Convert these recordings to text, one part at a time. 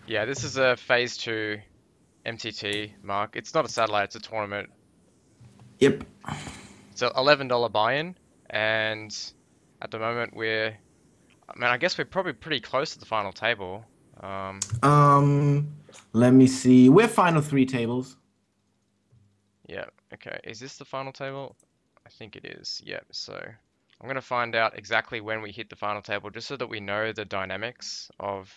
Yeah, this is a phase two MTT, Mark. It's not a satellite, it's a tournament. Yep. It's a $11 buy-in, and at the moment I mean, I guess we're probably pretty close to the final table. Um, Um, Let me see. We're final three tables. yeah, okay. Is this the final table? I think it is. Yep. So I'm gonna find out exactly when we hit the final table, just so that we know the dynamics of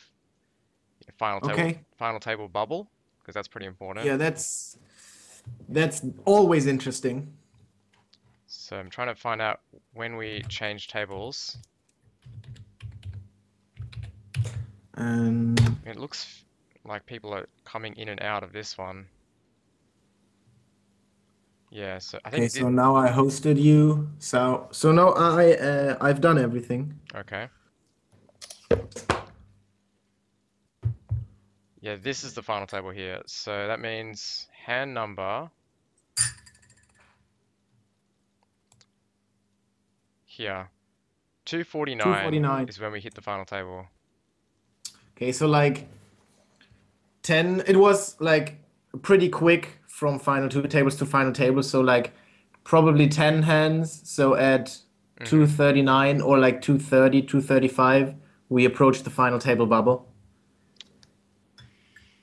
Okay. final table bubble, because that's pretty important. Yeah, that's always interesting. So I'm trying to find out when we change tables. And It looks like people are coming in and out of this one. Yeah, so I okay, think so it, now I hosted you. So now I've done everything. okay. Yeah, this is the final table here. So that means hand number here, 249 249. is when we hit the final table. Okay, so like 10, it was like pretty quick from final two tables to final tables. So like probably 10 hands. So at Hmm. 239 or like 230, 235, we approached the final table bubble.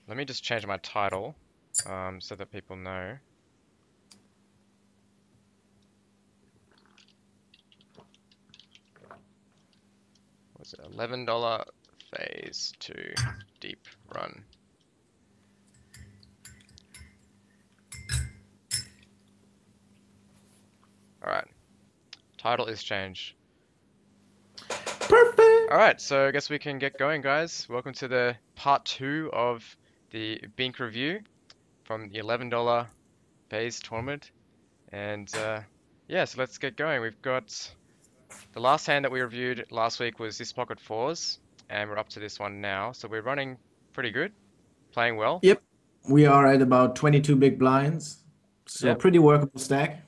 Let me just change my title, so that people know. Was it $11 phase two deep run? All right, title is changed. All Perfect. right, so I guess we can get going, guys. Welcome to the part two of the Bink review from the $11 phase tournament. And yeah, so let's get going. We've got the last hand that we reviewed last week was this pocket fours, and we're up to this one now. So we're running pretty good, playing well. Yep. We are at about 22 big blinds. So Yep. pretty workable stack.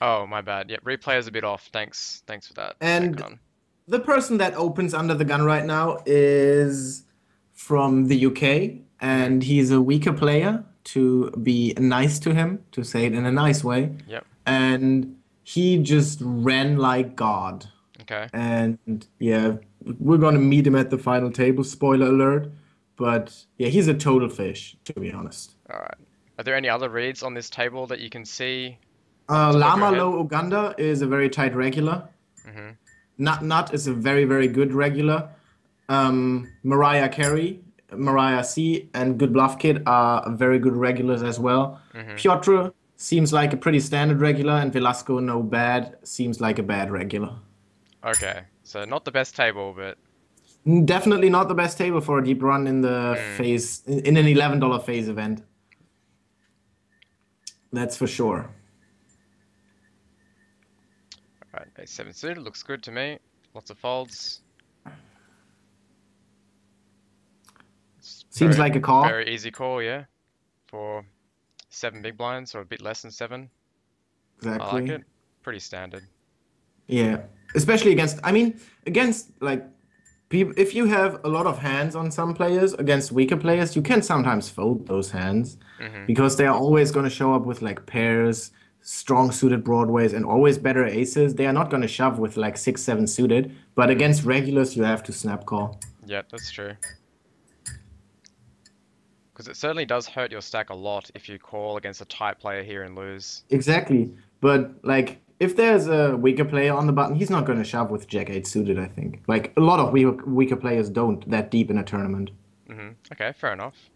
Oh, my bad. Yep, replay is a bit off. Thanks for that, And Sankon. the person that opens under the gun right now is from the UK, Mm-hmm. and he's a weaker player, to be nice to him, to say it in a nice way. Yep. And he just ran like God. Okay. And yeah, we're gonna meet him at the final table, spoiler alert. But yeah, he's a total fish, to be honest. All right. Are there any other reads on this table that you can see off the top of your Lama head? Low Uganda is a very tight regular. Mm-hmm. Nut is a very, very good regular. Mariah Carey, Mariah C, and Good Bluff Kid are very good regulars as well. Mm-hmm. Piotr seems like a pretty standard regular, and Velasco No Bad seems like a bad regular. Okay. So not the best table, but Definitely not the best table for a deep run in the mm. phase in an $11 phase event. That's for sure. All right. Ace seven suited looks good to me. Lots of folds. It's Seems like a call. very easy call, yeah, for seven big blinds or a bit less than seven. I like Exactly. it. Pretty standard. Yeah. Especially against, I mean, against like people, if you have a lot of hands on some players against weaker players, you can sometimes fold those hands Hmm. because they are always going to show up with like pairs, strong suited broadways, and always better aces. They are not going to shove with like six, seven suited, but Hmm. against regulars, you have to snap call. Yeah, that's true. Because it certainly does hurt your stack a lot if you call against a tight player here and lose. Exactly. But like, if there's a weaker player on the button, he's not going to shove with Jack 8 suited, I think. Like, a lot of weaker players don't that deep in a tournament. Okay, fair enough.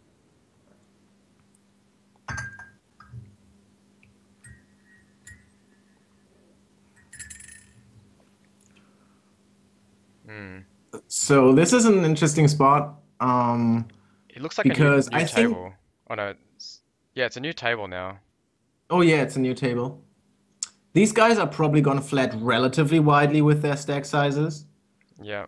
Hmm. So, this is an interesting spot. It looks like a Because new I think, table. Oh no, yeah, it's a new table now. oh yeah, it's a new table. These guys are probably going to flat relatively widely with their stack sizes. Yeah.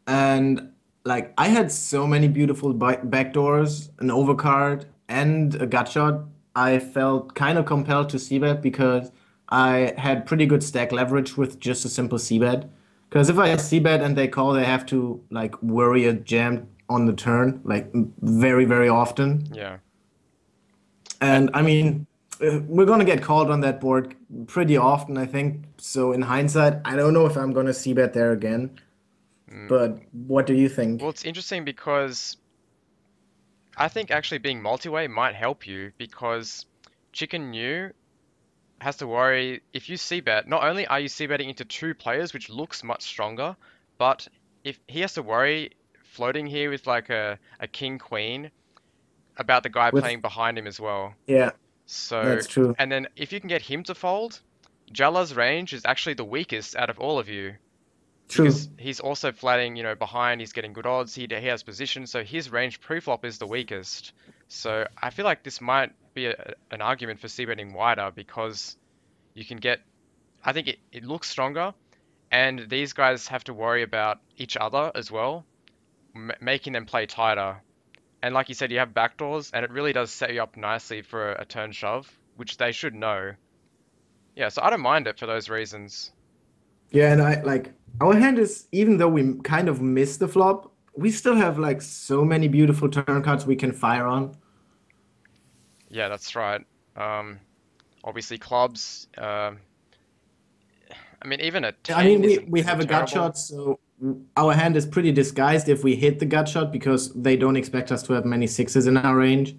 And like, I had so many beautiful backdoors, an overcard, and a gut shot. I felt kind of compelled to c-bet because I had pretty good stack leverage with just a simple c-bet. Because if I c-bet and they call, they have to like worry a jam on the turn, like very, very often. Yeah. And And I mean, we're gonna get called on that board pretty often, I think. So in hindsight, I don't know if I'm gonna see bet there again. mm, But what do you well, think? it's interesting because I think actually being multi-way might help you because Chicken New has to worry if you c-bet, not only are you c-betting into two players, which looks much stronger, but if he has to worry floating here with like a king queen about the guy With playing behind him as well. Yeah, So, that's true. and then if you can get him to fold, Jala's range is actually the weakest out of all of you because True. he's also flatting, behind, he's getting good odds, he has position, so his range pre-flop is the weakest. So I feel like this might be an argument for c-betting wider because you can get, I think it looks stronger, and these guys have to worry about each other as well, making them play tighter. And like you said, you have backdoors, and it really does set you up nicely for a turn shove, which they should know. Yeah, so I don't mind it for those reasons. Yeah, and I like our hand is even though we kind of missed the flop, we still have like so many beautiful turn cards we can fire on. Yeah, that's right. Um, Obviously clubs. I mean, even a I mean, 10 we isn't we have isn't a gut terrible. shot, so our hand is pretty disguised if we hit the gut shot because they don't expect us to have many sixes in our range.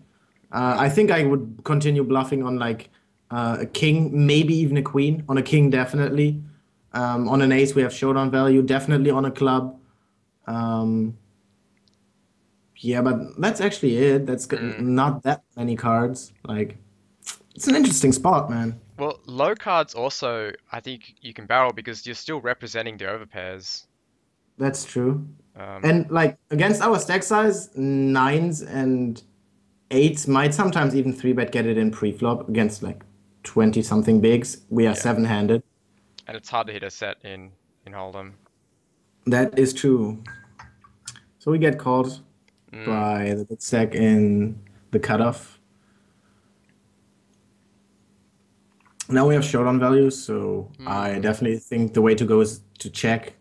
I Mm, think I would continue bluffing on like a king, maybe even a queen. On a king, definitely. On an ace, we have showdown value. Definitely on a club. Um, yeah, but that's actually it. mm. Not that many cards. Like, it's an interesting spot, man. Well, low cards also, I think you can barrel because you're still representing the overpairs. That's true. Um, And like against our stack size, nines and eights might sometimes even three bet get it in pre-flop against like 20 something bigs. We are yeah, seven-handed. and it's hard to hit a set in Hold'em. That is true. So we get called Mm, by the big stack in the cutoff. Now we have showdown values, so I hmm. definitely think the way to go is to check.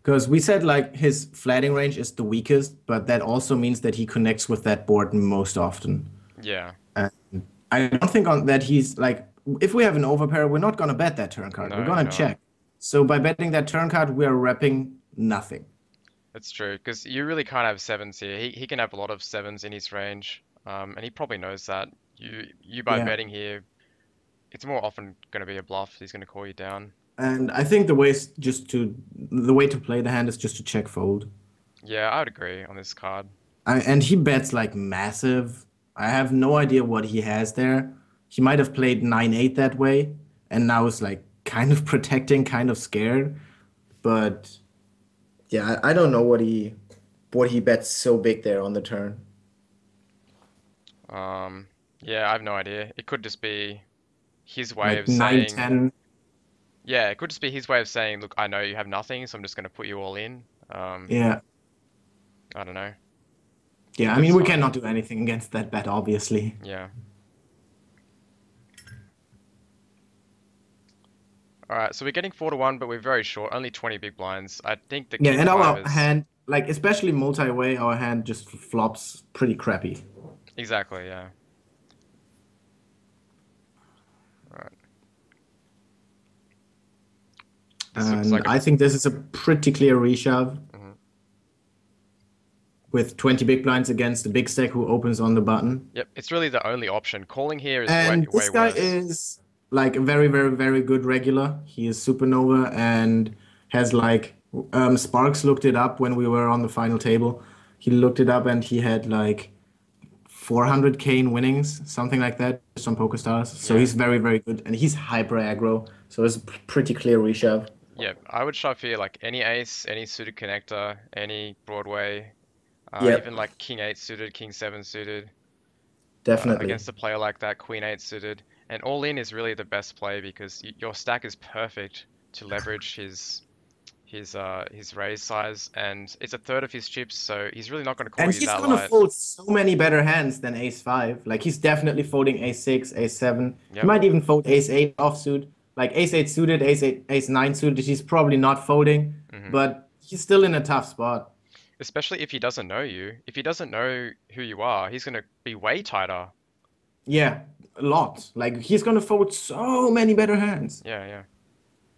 Because we said like his flatting range is the weakest, but that also means that he connects with that board most often. Yeah, And I don't think on that he's like if we have an overpair, we're not gonna bet that turn card. We're no, you're gonna not. check. So by betting that turn card, we are repping nothing. That's true, because you really can't have sevens here. He can have a lot of sevens in his range, and he probably knows that. You by Yeah. betting here, it's more often going to be a bluff. He's going to call you down. And I think the way to play the hand is just to check fold. Yeah, I would agree on this card. And he bets like massive. I have no idea what he has there. He might have played 9-8 that way, and now is like kind of protecting, kind of scared. But yeah, I don't know what he bets so big there on the turn. Um, yeah, I have no idea. It could just be his way Like of nine saying, ten. yeah, it could just be his way of saying, look, I know you have nothing, so I'm just going to put you all in. Um, Yeah. I don't know. Yeah, I Could mean we decide. cannot do anything against that bet, obviously. Yeah. All right, so we're getting 4-1, but we're very short, only 20 big blinds. I think the Yeah, king and five our is hand, like especially multi-way, our hand just flops pretty crappy. exactly, yeah. All right. This looks And like a I think this is a pretty clear reshove mhm. with 20 big blinds against the big stack who opens on the button. Yep, it's really the only option. Calling here is way And way this guy worse. is like a very, very, very good regular. He is supernova and has like Sparks looked it up when we were on the final table. He looked it up and he had like 400K in winnings, something like that, just on PokerStars. So Yeah. he's very, very good, and he's hyper aggro. So it's a pretty clear reshove. Yeah, I would shove here like any ace, any suited connector, any Broadway, Yep, even like king 8 suited, king 7 suited, definitely. against a player like that, queen 8 suited. And all in is really the best play because your stack is perfect to leverage his raise size, and it's a third of his chips, so he's really not going to call And you he's that gonna light. fold so many better hands than Ace Five. Like he's definitely folding Ace Six, Ace Seven. He Yep. might even fold Ace Eight offsuit. Like Ace Eight suited, Ace Eight, Ace Nine suited. He's probably not folding, Hmm. but he's still in a tough spot. especially if he doesn't know you. If he doesn't know who you are, he's gonna be way tighter. Yeah, a lot. Like he's gonna fold so many better hands. Yeah, yeah.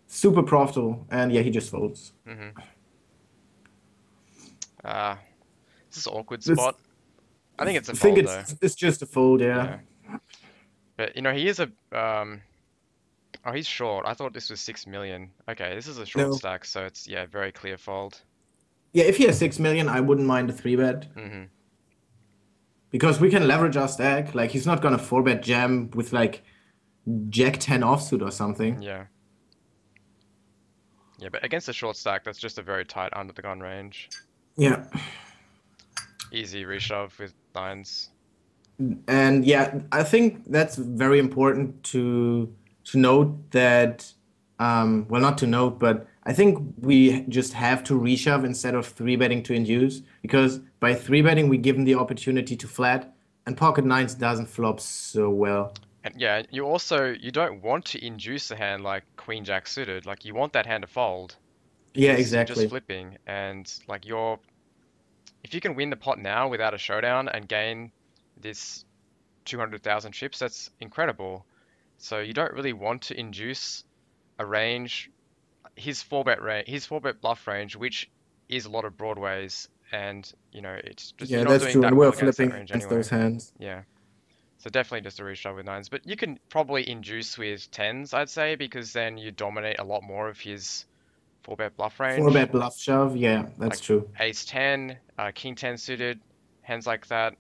Super profitable, and yeah, he just folds. hmm Uh, this is an awkward This spot. I think it's a I think fold though. it's just a fold, yeah. Yeah, but he is a oh, he's short. I thought this was 6 million. Okay, this is a short No. stack, so it's yeah, very clear fold. Yeah, if he has 6 million, I wouldn't mind a three bet hmm because we can leverage our stack. Like he's not gonna four bet jam with like Jack 10 offsuit or something. Yeah, yeah, but against a short stack, that's just a very tight under the gun range. Yeah. Easy reshove with nines. And yeah, I think that's very important to note that well not to note, but I think we just have to reshove instead of three betting to induce because by three betting we give him the opportunity to flat and pocket nines doesn't flop so well. And yeah, you don't want to induce a hand like Queen Jack suited. Like you want that hand to fold Yeah, because you're just exactly. flipping and like if you can win the pot now without a showdown and gain this 200,000 chips, that's incredible. So you don't really want to induce a range, his four bet bluff range, which is a lot of broadways, and it's just you're Yeah, not that's doing true. that And well we're against that flipping range against anyway. those hands. Yeah. So definitely just a reshove with nines, but you can probably induce with tens, I'd say, because then you dominate a lot more of his four bet bluff Four range, bet bluff shove. Yeah, that's like true. ace 10, king 10 suited, hands like that.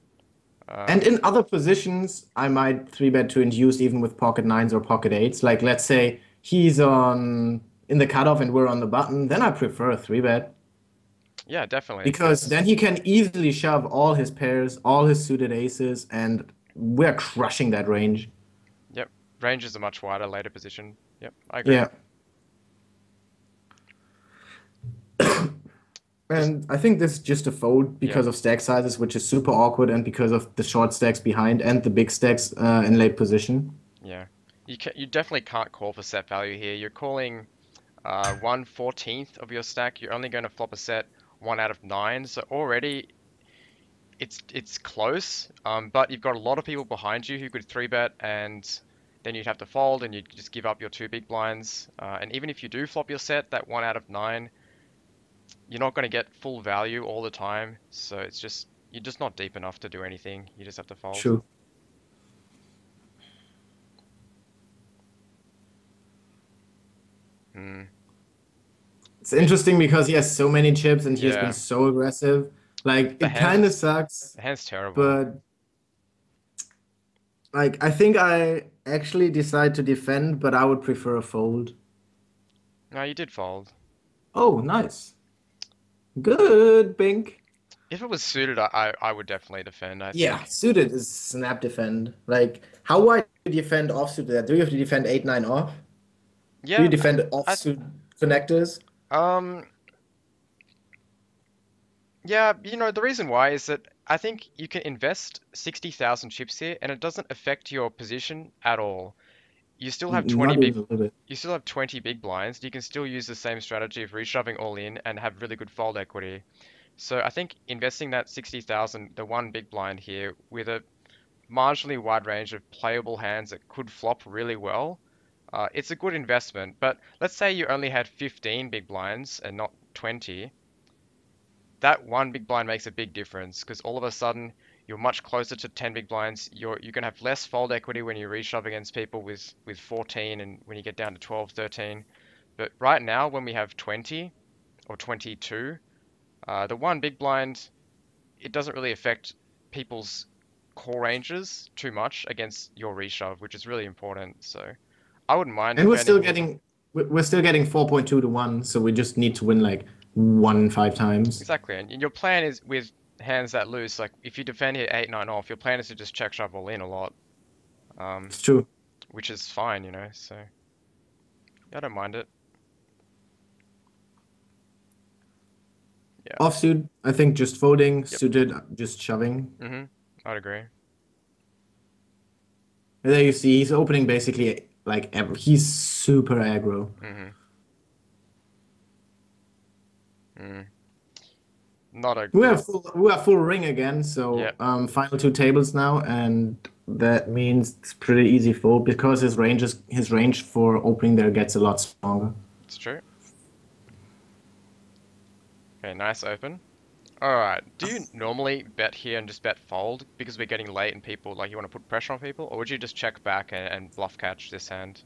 And Um, in other positions, I might three bet to induce even with pocket nines or pocket eights. Like let's say he's on in the cutoff and we're on the button, then I prefer a three bet yeah, definitely, because because then he can easily shove all his pairs, all his suited aces, and we're crushing that range. yep, range is a much wider later position. Yep, I agree. Yeah. Just And I think this is just a fold yeah, because of stack sizes, which is super awkward, and because of the short stacks behind and the big stacks in late position. yeah. You definitely can't call for set value here. You're calling 1/14th of your stack. You're only going to flop a set 1 out of 9. So already it's close. But you've got a lot of people behind you who could three bet, and then you'd have to fold, and you'd just give up your two big blinds. And even if you do flop your set, that 1 out of 9, you're not going to get full value all the time. So you're just not deep enough to do anything. You just have to fold. True. Hmm. It's interesting because he has so many chips and he has been Yeah, so aggressive. Like the it hand kind of is sucks, the hand's terrible. but like I think I actually decide to defend, but I would prefer a fold. No, you did fold. Oh, nice. Good, Bink. If it was suited, I would definitely defend, I Yeah, think. suited is snap defend. Like, how wide do you defend offsuit that? Do you have to defend 8-9 off? Do you Yeah, defend I offsuit connectors? um yeah, the reason why is that I think you can invest 60,000 chips here and it doesn't affect your position at all. You still have 20 Not big even a little bit. you still have 20 big blinds. You can still use the same strategy of reshoving all in and have really good fold equity. So I think investing that 60,000, the one big blind here with a marginally wide range of playable hands that could flop really well, it's a good investment. But let's say you only had 15 big blinds and not 20. That one big blind makes a big difference because all of a sudden you're much closer to 10 big blinds. You can have less fold equity when you reshove against people with 14 and when you get down to 12, 13. But right now, when we have 20 or 22, the one big blind, it doesn't really affect people's core ranges too much against your reshove, which is really important. So I wouldn't mind And we're defending still here. getting we're still getting 4.2 to 1, so we just need to win like 1 5 times. Exactly. And your plan is with hands that loose, like if you defend here 8-9 off, your plan is to just check shove all in a lot, um, It's true. which is fine. So yeah, I don't mind it. Yeah. Offsuit, I think just folding, Yep. suited, just shoving. I'd agree. And there you see he's opening basically like he's super aggro. hmm Mm. not a We have full ring again, so yep. final two tables now, and that means it's pretty easy fold because his range for opening there gets a lot stronger. It's true. Okay, nice open. All right. Do you normally bet here and just bet fold because we're getting late and people like you want to put pressure on people, or would you just check back and bluff catch this hand?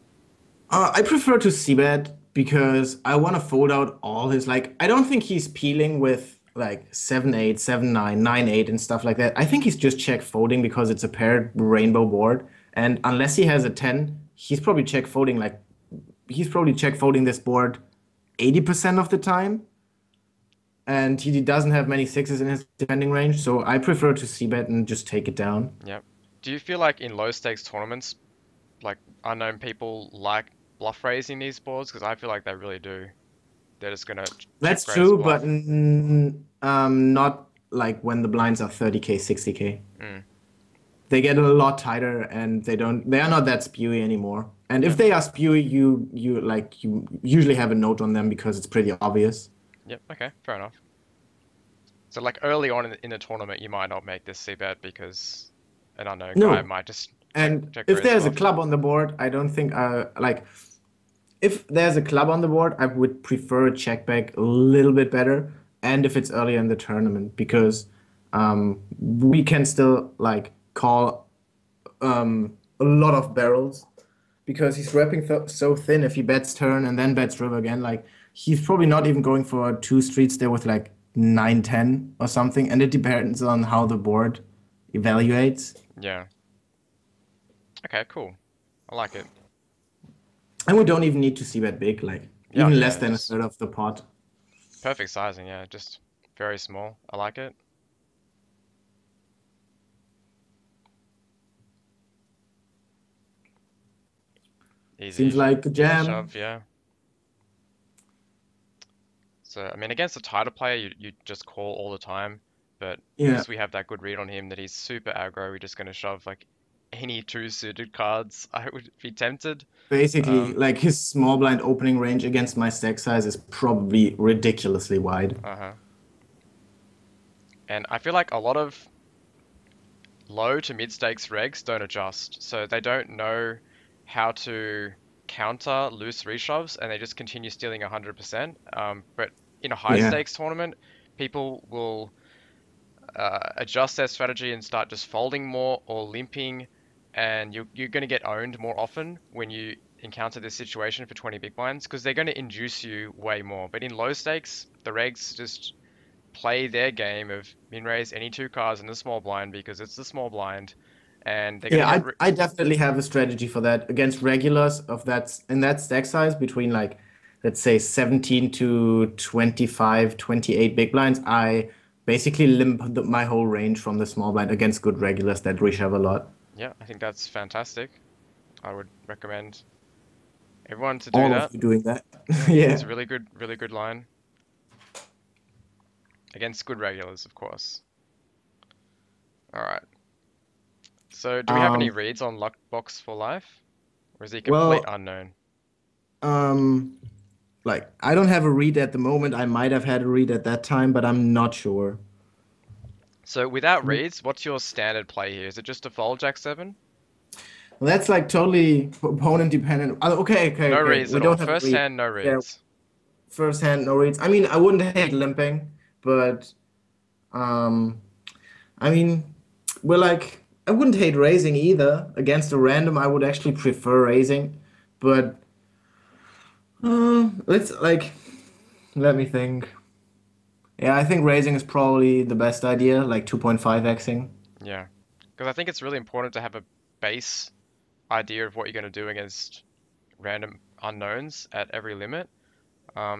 I prefer to see bet because I want to fold out all his like. I don't think he's peeling with like 7-8, 7-9, 9-8, and stuff like that. I think he's just check folding because it's a paired rainbow board, and unless he has a 10, he's probably check folding this board 80% of the time, and he doesn't have many sixes in his defending range. So I prefer to see bet and just take it down. Yep. Do you feel like in low stakes tournaments, like unknown people like bluff raising these boards? Because I feel like they really do. They're just gonna check That's raise true, but bluff. not like when the blinds are 30K, 60K. Mm, They get a lot tighter and they are not that spewy anymore. And if yep. they are spewy, you usually have a note on them because it's pretty obvious. Yep. Okay. Fair enough. So like early on in the tournament, you might not make this c bet because an unknown guy No. might just And check if raise there's a bluff. club on the board, I don't think like if there's a club on the board, I would prefer a check back a little bit better. And if it's earlier in the tournament, because we can still like call a lot of barrels because he's wrapping so thin. If he bets turn and then bets river again, like he's probably not even going for two streets there with like 9-10 or something. And it depends on how the board evaluates. Yeah. Okay. Cool. I like it. And we don't even need to see bet big, like Yeah. even less Yeah. than a Just third of the pot. perfect sizing. Yeah. Just very small. I like it. Easy, Seems easy, like a easy jam. shove. Yeah. So, I mean, against a tighter player, you just call all the time. But Yeah, because we have that good read on him that he's super aggro, we're just going to shove like any two suited cards. I would be tempted. basically, Um, like his small blind opening range against my stack size is probably ridiculously wide. uh-huh. And I feel like a lot of low to mid stakes regs don't adjust. So they don't know how to counter loose reshoves and they just continue stealing 100%. But in a high Yeah. stakes tournament, people will adjust their strategy and start just folding more or limping, and you're going to get owned more often when you encounter this situation for 20 big blinds because they're going to induce you way more. But in low stakes, the regs just play their game of min raise any two cards in the small blind because it's the small blind, and they're going to Yeah, get I definitely have a strategy for that against regulars of that in that stack size between like let's say 17 to 25, 28 big blinds. I basically limp my whole range from the small blind against good regulars that reshove a lot. yeah, I think that's fantastic. I would recommend everyone to do All of that. you doing that. Yeah, it's Yeah. a really good line against good regulars, of course. All right. So, do we have any Um, reads on Luckbox for Life? Or is he a complete well, unknown? um, like I don't have a read at the moment. I might have had a read at that time, but I'm not sure. So, without reads, what's your standard play here? Is it just a fold Jack 7? That's like totally opponent dependent. No Okay. reads We at all. don't have a First read. hand, no Yeah, reads. first hand, no reads. I mean, I wouldn't hate limping, but um, I mean, we're like, I wouldn't hate raising either. Against a random, I would actually prefer raising, but let's like, let me think. Yeah, I think raising is probably the best idea, like 2.5xing. Yeah. Because I think it's really important to have a base idea of what you're going to do against random unknowns at every limit.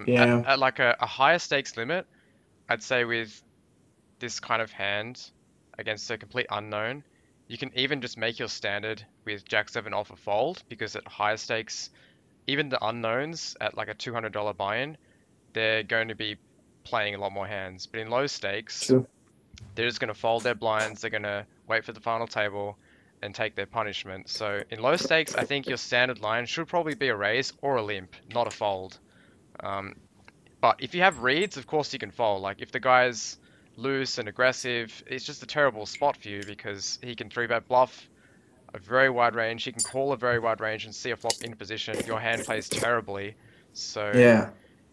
Yeah, At like a higher stakes limit, I'd say with this kind of hand against a complete unknown, you can even just make your standard with Jack 7 off a fold because at higher stakes, even the unknowns at like a $200 buy-in, they're going to be playing a lot more hands. But in low stakes, true. they're just going to fold their blinds, they're going to wait for the final table and take their punishment. So in low stakes, I think your standard line should probably be a raise or a limp, not a fold. Um, but if you have reads, of course you can fold. Like if the guy's loose and aggressive. It's just a terrible spot for you because he can three bet bluff a very wide range. He can call a very wide range and see a flop in position. Your hand plays terribly. So Yeah.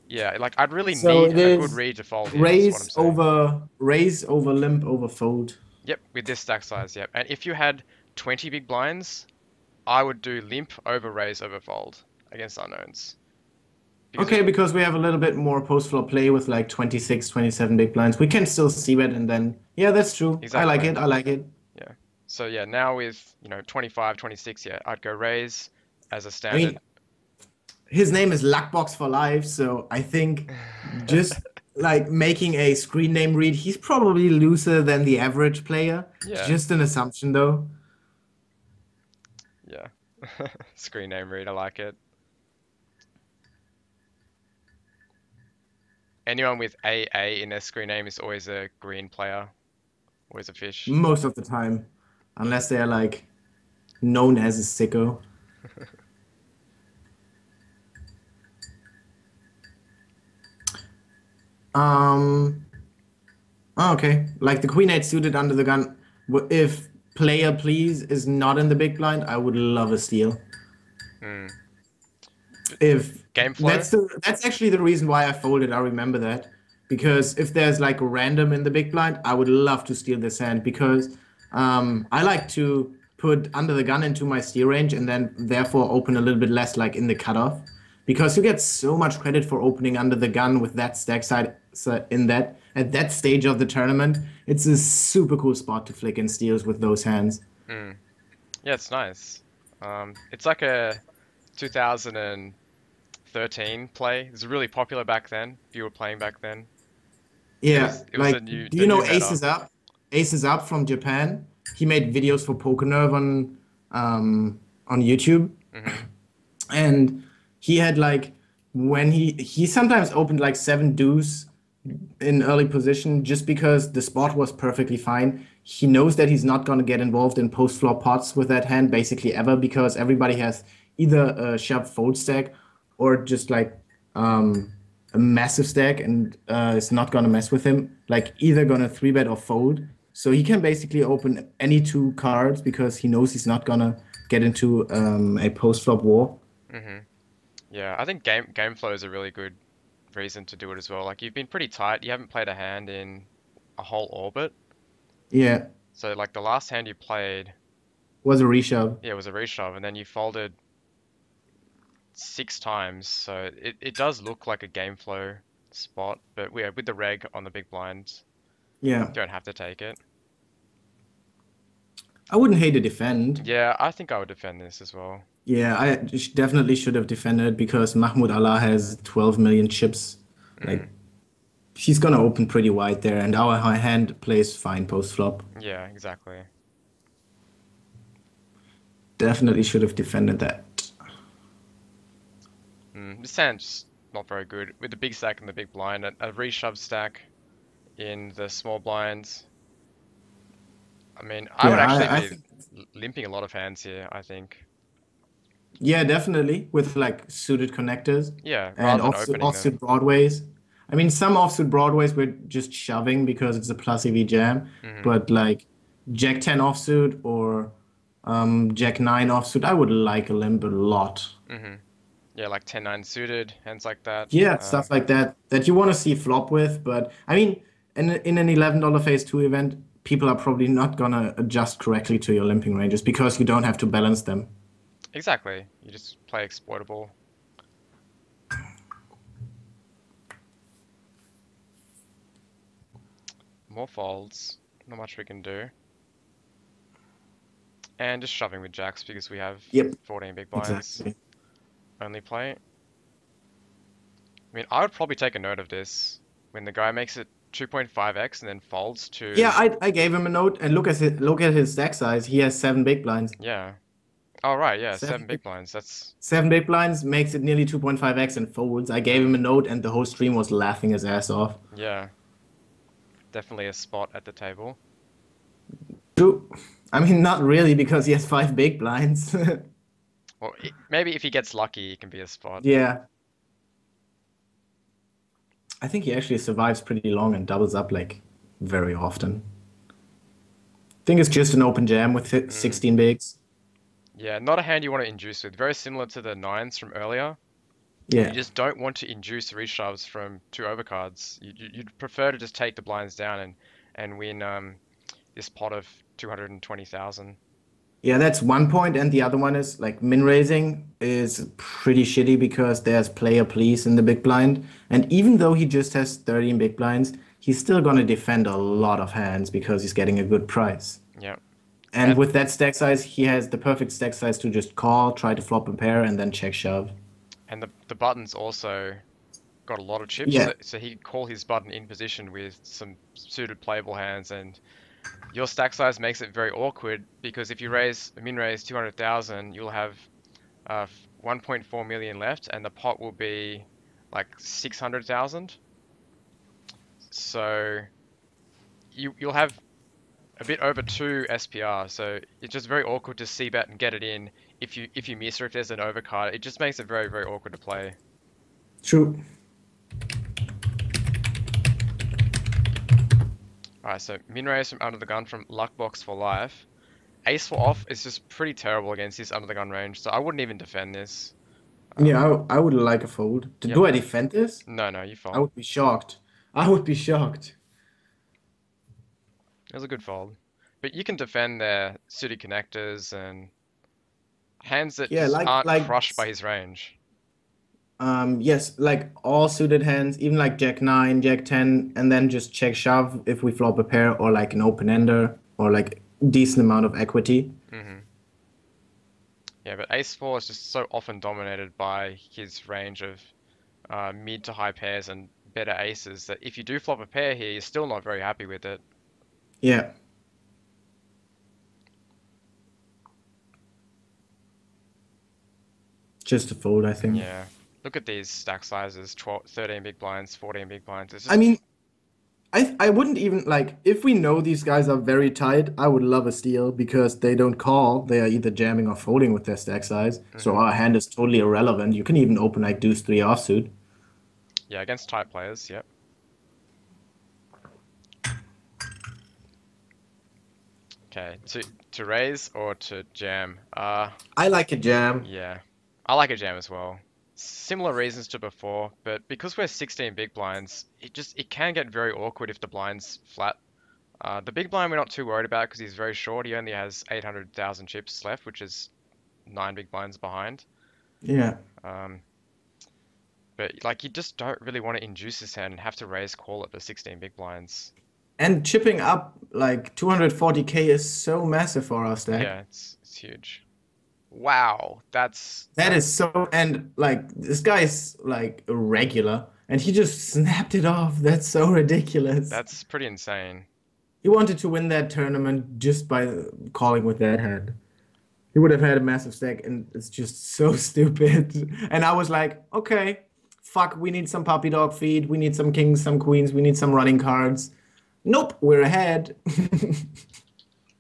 yeah, like I'd really So need it a good is read to fold here, is what I'm saying. raise over limp over fold. Yep, with this stack size, yep. And if you had 20 big blinds, I would do limp over raise over fold against unknowns. Because Okay, it, because we have a little bit more post-flop play with like 26, 27 big blinds. We can still see that and then, yeah, that's true. I like exactly, it. I like it. yeah. So yeah, now with, 25, 26, yeah, I'd go raise as a I mean, standard. his name is Luckbox for life, so I think just like making a screen name read, he's probably looser than the average player. It's Yeah, just an assumption though. yeah. Screen name read, I like it. Anyone with AA in their screen name is always a green player, always a fish. Most of the time, unless they're like known as a sicko. Um, oh, okay. Like the queen eight suited under the gun. If player please is not in the big blind, I would love a steal. Hmm. If Game flow? that's actually the reason why I folded. I remember that because if there's like a random in the big blind, I would love to steal this hand because I like to put under the gun into my steal range and then therefore open a little bit less like in the cutoff because you get so much credit for opening under the gun with that stack side in that at that stage of the tournament. It's a super cool spot to flick in steals with those hands. Hmm. Yeah, it's nice. It's like a 2013 play. It was really popular back then. If you were playing back then, it Yeah, was it was like, a new do the you new know meta. Aces Up? Aces Up from Japan. He made videos for PokerNerve on YouTube, Hmm. and he had like when he sometimes opened like seven deuce in early position just because the spot was perfectly fine. He knows that he's not gonna get involved in post flop pots with that hand basically ever because everybody has either a shove fold stack or just like um, a massive stack and is not gonna mess with him. Like either gonna three bet or fold. So he can basically open any two cards because he knows he's not gonna get into a post flop war. Hmm. Yeah, I think game flow is a really good reason to do it as well. Like you've been pretty tight. You haven't played a hand in a whole orbit. Yeah, So like the last hand you played, was a reshove. yeah, was a reshove, and then you folded 6 times. So it does look like a game flow spot, but yeah, with the reg on the big blinds, Yeah, you don't have to take it. I wouldn't hate to defend. Yeah, I think I would defend this as well. Yeah, definitely should have defended because Mahmoud Allah has 12 million chips. Like, Mm, she's gonna open pretty wide there, and our high hand plays fine post flop. yeah, exactly. Definitely should have defended that. This hand's not very good. With the big stack and the big blind, a reshove stack in the small blinds. I mean, I would Yeah, actually I be think, limping a lot of hands here, I think. yeah, definitely with like suited connectors Yeah, and rather than opening offsuit them. broadways. I mean, some offsuit broadways we're just shoving because it's a plus EV jam, Hmm. but like Jack 10 offsuit or Jack 9 offsuit, I would like a limp a lot. Hmm. Yeah, like 10-9 suited, hands like that. Yeah, stuff like that that you want to see flop with. But I mean, in an $11 phase two event, people are probably not gonna adjust correctly to your limping ranges because you don't have to balance them. Exactly. You just play exploitable. More folds. Not much we can do. And just shoving with jacks because we have Yep, 14 big blinds. exactly. Only play. I mean, I would probably take a note of this when the guy makes it 2.5x and then folds Yeah, to, I gave him a note and look at his stack size. He has seven big blinds. yeah. Oh, right, yeah, Seven 7 big, big blinds. That's, seven big blinds makes it nearly 2.5x and folds. I gave him a mm, note and the whole stream was laughing his ass off. yeah, definitely a spot at the table. True. I mean, not really because he has five big blinds. Well, maybe if he gets lucky, it can be a spot. Yeah, I think he actually survives pretty long and doubles up like very often. I think it's just an open jam with Mm. 16 bigs. Yeah, not a hand you want to induce with. Very similar to the nines from earlier. You Yeah. just don't want to induce reshoves from two overcards. You'd prefer to just take the blinds down and win this pot of 220,000. Yeah, that's one point, and the other one is like min raising is pretty shitty because there's player please in the big blind, and even though he just has 13 big blinds, he's still gonna defend a lot of hands because he's getting a good price. Yeah, And and with that stack size, he has the perfect stack size to just call, try to flop a pair, and then check shove. the button's also got a lot of chips, Yeah, so he could call his button in position with some suited playable hands, and your stack size makes it very awkward because if you min raise 200,000, you'll have 1.4 million left, and the pot will be like 600,000. So you'll have a bit over two SPR. So it's just very awkward to c bet and get it in if you miss or if there's an overcard. It just makes it very awkward to play. true. All right, so min raise from under the gun from luck box for life. Ace for off is just pretty terrible against this under the gun range, so I wouldn't even defend this. Um, Yeah, I would like a fold. yep. Do I defend this? No, you I fold. would be shocked. I would be shocked. It was a good fold. But you can defend their suited connectors and hands that Yeah, just aren't like crushed by his range. yes, like all suited hands, even like Jack 9, Jack 10, and then just check shove if we flop a pair or like an open ender or like decent amount of equity. Hmm. Yeah, but ace four is just so often dominated by his range of mid to high pairs and better aces that if you do flop a pair here, you're still not very happy with it. Yeah, just a fold, I think. Yeah. Look at these stack sizes, 12, 13 big blinds, 14 big blinds. It's I just, mean, I wouldn't even like if we know these guys are very tight, I would love a steal because they don't call. They are either jamming or folding with their stack size. So hmm. our hand is totally irrelevant. You can even open like deuce three offsuit. Yeah, against tight players, yep. Okay, to raise or to jam? I like a jam. Yeah. I like a jam as well. Similar reasons to before, but because we're 16 big blinds, it can get very awkward if the blind's flat. The big blind we're not too worried about because he's very short. He only has 800,000 chips left, which is nine big blinds behind. Yeah. Um, but like you just don't really want to induce this hand and have to raise call at the 16 big blinds. And chipping up like 240k is so massive for our stack. Yeah, it's huge. Wow, That is so, and like this guy is like a regular, and he just snapped it off. That's so ridiculous. that's pretty insane. He wanted to win that tournament just by calling with that hand. He would have had a massive stack, and it's just so stupid. And I was like, okay, fuck, we need some puppy dog feed, we need some kings, some queens, we need some running cards. Nope, we're ahead.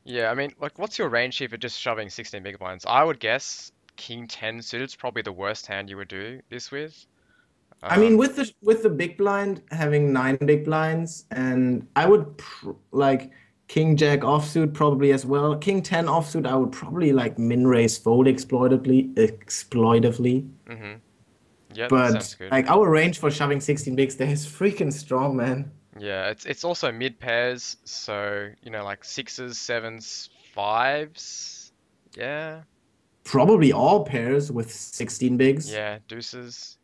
Yeah, I mean, like, what's your range here for just shoving 16 big blinds? I would guess King 10 suited's probably the worst hand you would do this with. I mean, Um, with the big blind having nine big blinds, and I would like King Jack offsuit probably as well. King 10 offsuit, I would probably like min raise fold exploitively. hmm. Yeah, that sounds But good. like our range for shoving 16 bigs there is freaking strong, man. Yeah, it's also mid pairs, so like sixes, sevens, fives. Yeah, Probably all pairs with 16 bigs. yeah, deuces.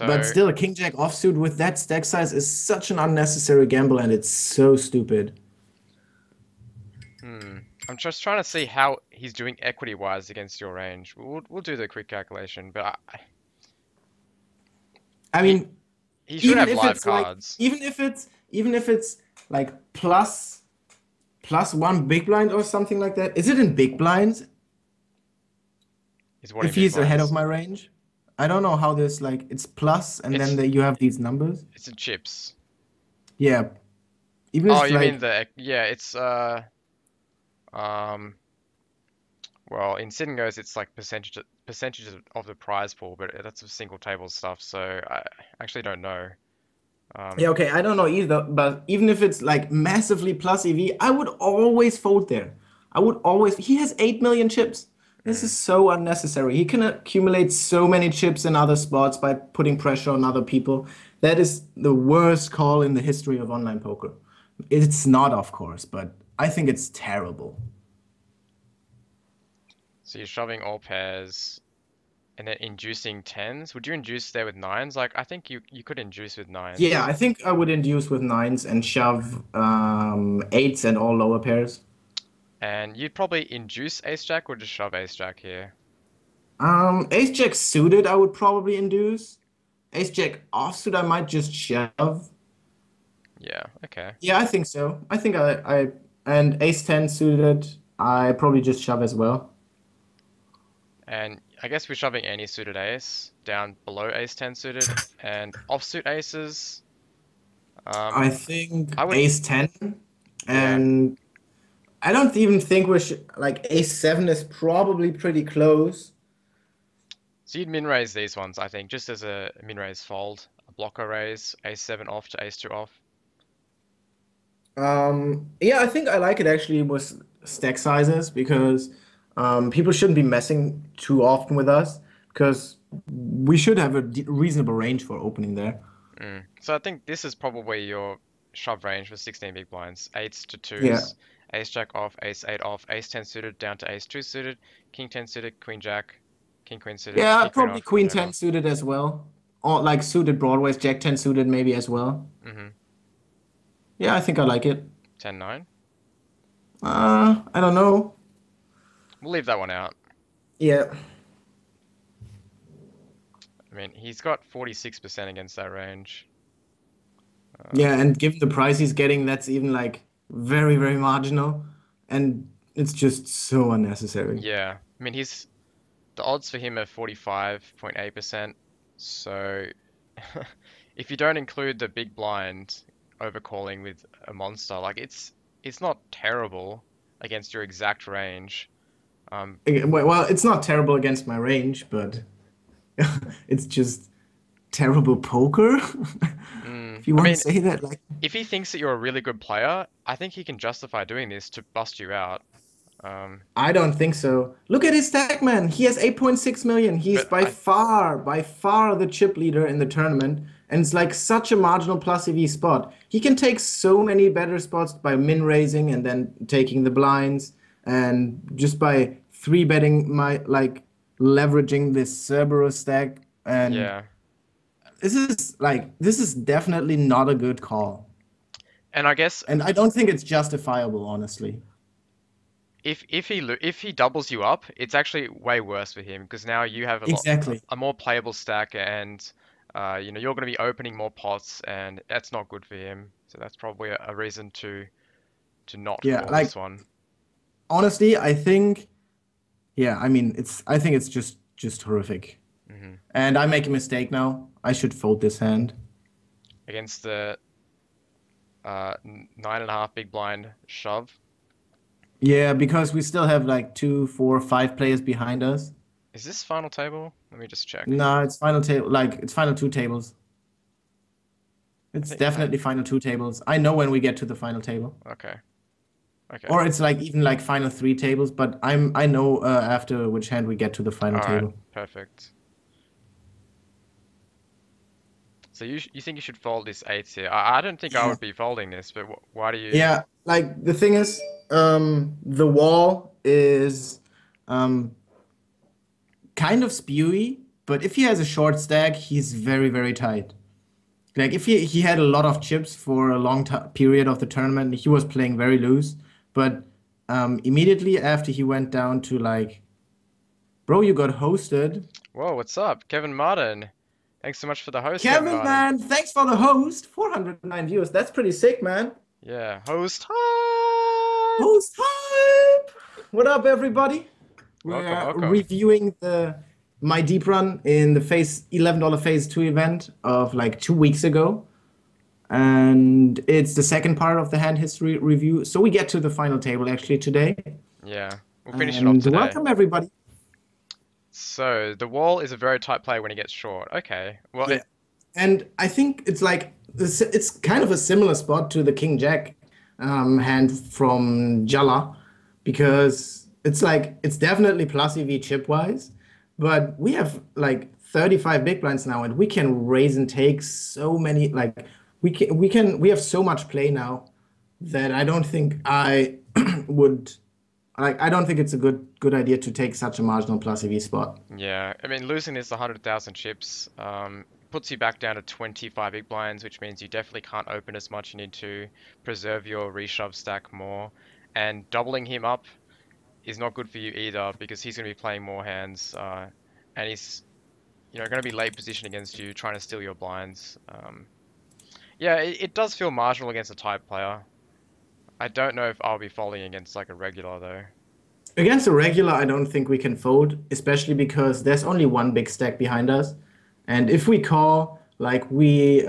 But So, still, King Jack offsuit with that stack size is such an unnecessary gamble, and it's so stupid. hmm, I'm just trying to see how he's doing equity wise against your range. We'll do the quick calculation, but I he mean, he should even have if live it's like, cards. even if it's like plus one big blind or something like that. Is it in big blinds He's what in if big he's ahead of blinds. my range? I don't know how this like it's plus and then It's you have these numbers. it's in chips. Yeah, even Oh, if you mean like yeah, it's um well, in sit and goes it's like percentages of the prize pool, but that's a single table stuff, so I actually don't know. Um, Yeah, okay, I don't know either, but even if it's like massively plus EV, I would always fold there. I would always. He has 8 million chips. This is mm. so unnecessary. He can accumulate so many chips in other spots by putting pressure on other people. That is the worst call in the history of online poker. It's not, of course, but I think it's terrible. So you're shoving all pairs and then inducing tens. Would you induce there with nines? Like I think you could induce with Yeah, nines, I think I would induce with nines and shove eights and all lower pairs. and you'd probably induce ace jack or just shove ace jack here. Ace jack suited, I would probably induce. Ace jack offsuit, I might just shove. Yeah, okay. Yeah, I think so. I think and ace 10 suited, I probably just shove as well. And I guess we're shoving any suited ace down below ace 10 suited and offsuit aces. Um, I think I would, ace 10, yeah. and I don't even think we should, like, ace 7 is probably pretty close. So you'd min raise these ones, I think, just as a min raise fold, a blocker raise, ace 7 off to ace 2 off. Yeah, I think I like it actually with stack sizes because people shouldn't be messing too often with us because we should have a reasonable range for opening there. So I think this is probably your shove range for 16 big blinds. Eights to Yeah. twos, ace jack off, ace 8 off, ace 10 suited down to ace 2 suited, king 10 suited, queen jack, king queen suited, Yeah, king queen probably off, queen queen jack 10 off. suited as well. Or like suited broadways, jack 10 suited maybe as well. hmm Yeah, I think I like it. 10 9. I don't know. We'll leave that one out. Yeah. I mean, he's got 46% against that range. Yeah, Um, and given the price he's getting, that's even like very, very marginal. And it's just so unnecessary. yeah, I mean, the odds for him are 45.8%. So if you don't include the big blind overcalling with a monster, like it's not terrible against your exact range. Um, Well, it's not terrible against my range, but it's just terrible poker, if you I want to mean, say that. Like, if he thinks that you're a really good player, I think he can justify doing this to bust you out. Um, I don't think so. Look at his stack, man. He has 8.6 million. He's but I by far the chip leader in the tournament. And it's like such a marginal plus EV spot. He can take so many better spots by min raising and then taking the blinds and just by three betting my like leveraging this Cerberus stack. And yeah, this is definitely not a good call. and I guess And I don't think it's justifiable, honestly. if he doubles you up, it's actually way worse for him because now you have Exactly. a more playable stack and you're going to be opening more pots and that's not good for him. So that's probably a reason to not Yeah, fall like this one honestly, I think yeah, I mean I think it's just horrific. hmm And I make a mistake now. I should fold this hand. against the 9.5 big blind shove. Yeah, because we still have like two, four, five players behind us. Is this final table? Let me just check. No, it's final table like it's final two tables. I It's think I definitely final two tables. I know when we get to the final table. okay okay Or it's like even like final three tables, but I know after which hand we get to the final all right table. perfect. So you think you should fold this eights here? I don't think I Yeah. would be folding this, but why do you? Yeah, like the thing is, the wall is um kind of spewy, but if he has a short stack, he's very, very tight. Like if he had a lot of chips for a long period of the tournament, he was playing very loose. But immediately after he went down to like, bro, you got hosted. Whoa, what's up, Kevin Martin? Thanks so much for the host, Kevin Kevin, Martin. man, thanks for the host. 409 views. That's pretty sick, man. Yeah, host hype. Host hype. What up, everybody? Welcome, We're welcome. reviewing the My Deep Run in the phase $11 phase two event of like 2 weeks ago. And it's the second part of the hand history review. So we get to the final table actually today. Yeah, we'll finish it off And today. welcome everybody. So the wall is a very tight play when he gets short. Okay, well, Yeah. And I think it's like it's kind of a similar spot to the King Jack hand from Jala because it's like it's definitely plus EV chip wise, but we have like 35 big blinds now and we can raise and take so many like we have so much play now that I don't think I would like I don't think it's a good idea to take such a marginal plus EV spot. Yeah, I mean, losing this 100,000 chips puts you back down to 25 big blinds, which means you definitely can't open as much. You need to preserve your reshove stack more. And doubling him up is not good for you either because he's going to be playing more hands and he's, going to be late position against you, trying to steal your blinds. Yeah, it does feel marginal against a type player. I don't know if I'll be folding against like a regular though. Against a regular, I don't think we can fold, especially because there's only one big stack behind us. And if we call, like we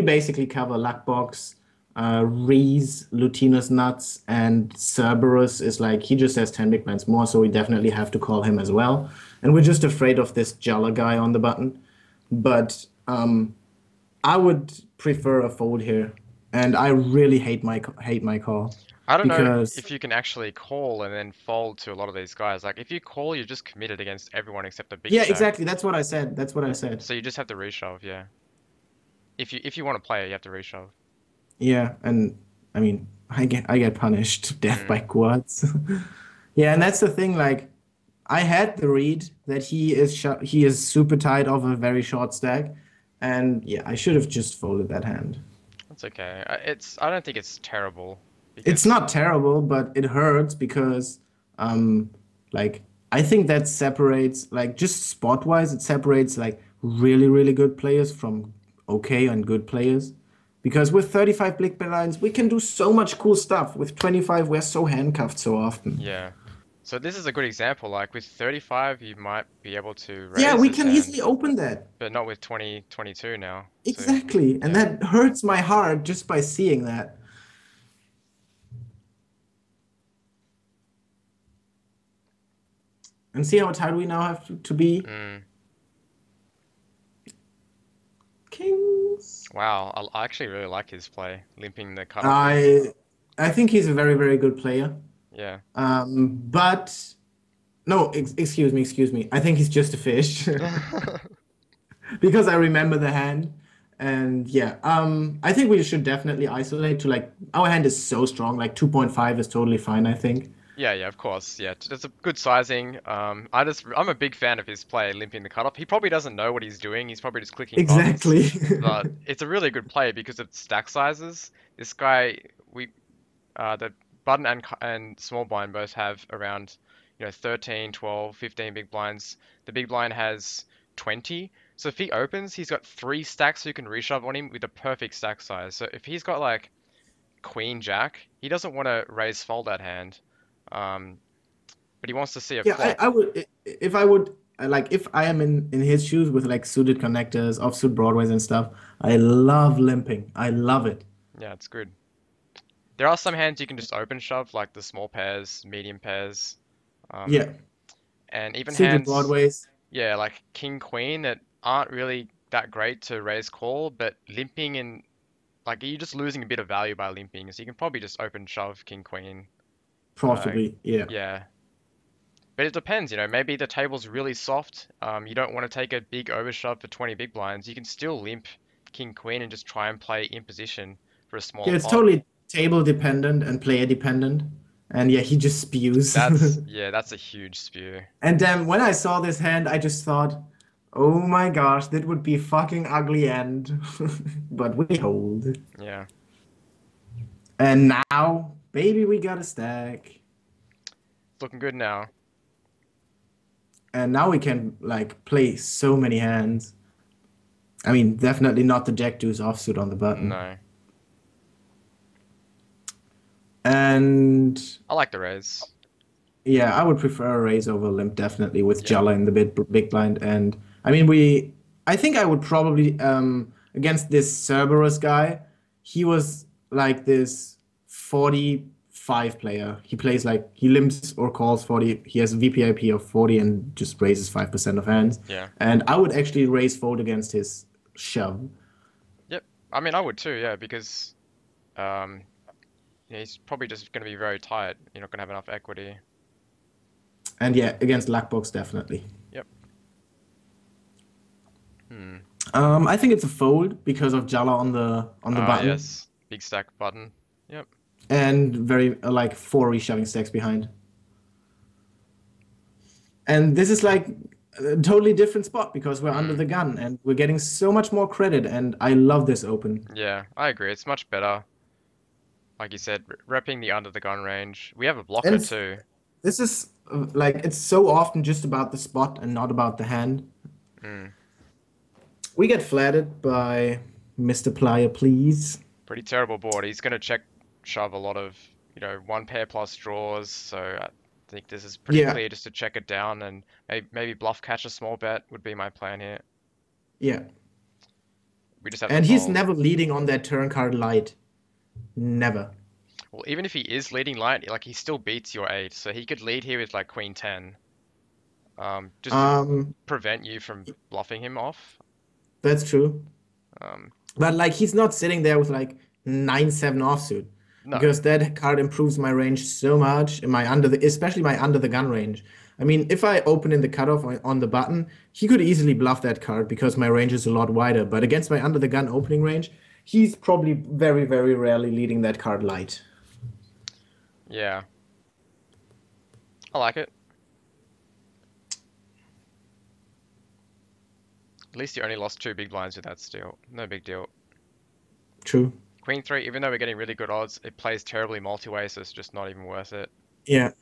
basically cover Luckbox, Reese, Lutinous Nuts, and Cerberus is like, he just has 10 big blinds more, so we definitely have to call him as well. And we're just afraid of this Jala guy on the button. But I would prefer a fold here. And I really hate my call I don't know because if you can actually call and then fold to a lot of these guys. Like if you call, you're just committed against everyone except the big yeah, stack. exactly. That's what I said. That's what I Yeah. said. So you just have to reshove, yeah. If you want to play it, you have to reshove. Yeah, and I mean, I get punished to death Mm. by quads. Yeah, and that's the thing. Like, I had the read that he is super tight of a very short stack, and yeah, I should have just folded that hand. That's okay. I don't think it's terrible It's because not terrible, but it hurts because, um, like I think that separates like just spot wise, it separates like really good players from okay and good players. Because with 35 blick blinds, we can do so much cool stuff. With 25, we're so handcuffed so often. yeah. So this is a good example. Like with 35, you might be able to Yeah, raise we this can easily hand, open that. but not with 2022 now. So Exactly. And yeah. that hurts my heart just by seeing that. And see how tight we now have to be? Mm. Kings. Wow. I actually really like his play, limping the cutoff in. I I think he's a very good player. Yeah. But no, excuse me. I think he's just a fish because I remember the hand. And yeah, I think we should definitely isolate to like our hand is so strong. Like 2.5 is totally fine, I think. Yeah, yeah, of course. Yeah, that's a good sizing. I'm a big fan of his play, limping the cutoff. He probably doesn't know what he's doing. He's probably just clicking buttons, Exactly. but it's a really good play because of stack sizes. This guy, the button and small blind both have around, 13, 12, 15 big blinds. The big blind has 20. So if he opens, he's got three stacks you can reshove on him with a perfect stack size. So if he's got like Queen Jack, he doesn't want to raise fold that hand. Um, but he wants to see a Yeah, flop. I would if I would like if I am in his shoes with like suited connectors, offsuit broadways and stuff. I love limping. I love it. Yeah, it's good. There are some hands you can just open shove, like the small pairs, medium pairs, um, Yeah, and even suited hands, broadways. yeah, like King Queen that aren't really that great to raise call, but limping and like you're just losing a bit of value by limping, so you can probably just open shove King Queen. Uh, Profitably, yeah. yeah, but it depends, maybe the table's really soft. You don't want to take a big overshove for 20 big blinds. You can still limp King Queen and just try and play in position for a smaller Yeah, it's pot. totally table dependent and player dependent. And yeah, he just spews. That's a huge spew. And then when I saw this hand, I just thought, oh my gosh, that would be fucking ugly end. But we hold. Yeah, And now, baby, we got a stack. looking good now. And now we can like play so many hands. I mean, definitely not the Jack deuce offsuit on the button. No, And I like the raise. yeah, I would prefer a raise over limp definitely with Yeah, Jala in the big blind. And I mean, I think I would probably against this Cerberus guy. He was like this 45 player. He plays like he limps or calls 40. He has a VPIP of 40 and just raises 5% of hands. yeah, And I would actually raise fold against his shove. yep. I mean, I would too, yeah, because um, yeah, he's probably just going to be very tight. You're not going to have enough equity. And yeah, against Luckbox, definitely. Yep. Hmm. I think it's a fold because of Jala on the Ah, button yes. Big stack button. Yep. and very like four reshoving stacks behind. And this is like a totally different spot because we're under Hmm. the gun and we're getting so much more credit. And I love this open. Yeah, I agree. It's much better. Like you said, repping the under the gun range. We have a blocker And too. this is like it's so often just about the spot and not about the hand. Hmm. We get flatted by Mr. Plier, please. Pretty terrible board. He's going to check shove a lot of, one pair plus draws. So I think this is pretty Yeah, clear just to check it down and maybe bluff catch a small bet would be my plan here. yeah. We just have to And he's fold. never leading on that turn card light. Never. Well, even if he is leading light, like he still beats your eight, so he could lead here with like queen 10, just to Um, prevent you from bluffing him off. that's true. Um, But like he's not sitting there with like 9-7 offsuit no, because that card improves my range so much in my under the especially my under the gun range. I mean, if I open in the cutoff on the button, he could easily bluff that card because my range is a lot wider. But against my under the gun opening range, he's probably very, very rarely leading that card light. yeah, I like it. At least you only lost two big blinds with that steal. No big deal. True. Queen 3, even though we're getting really good odds, it plays terribly multi-way, so it's just not even worth it. Yeah.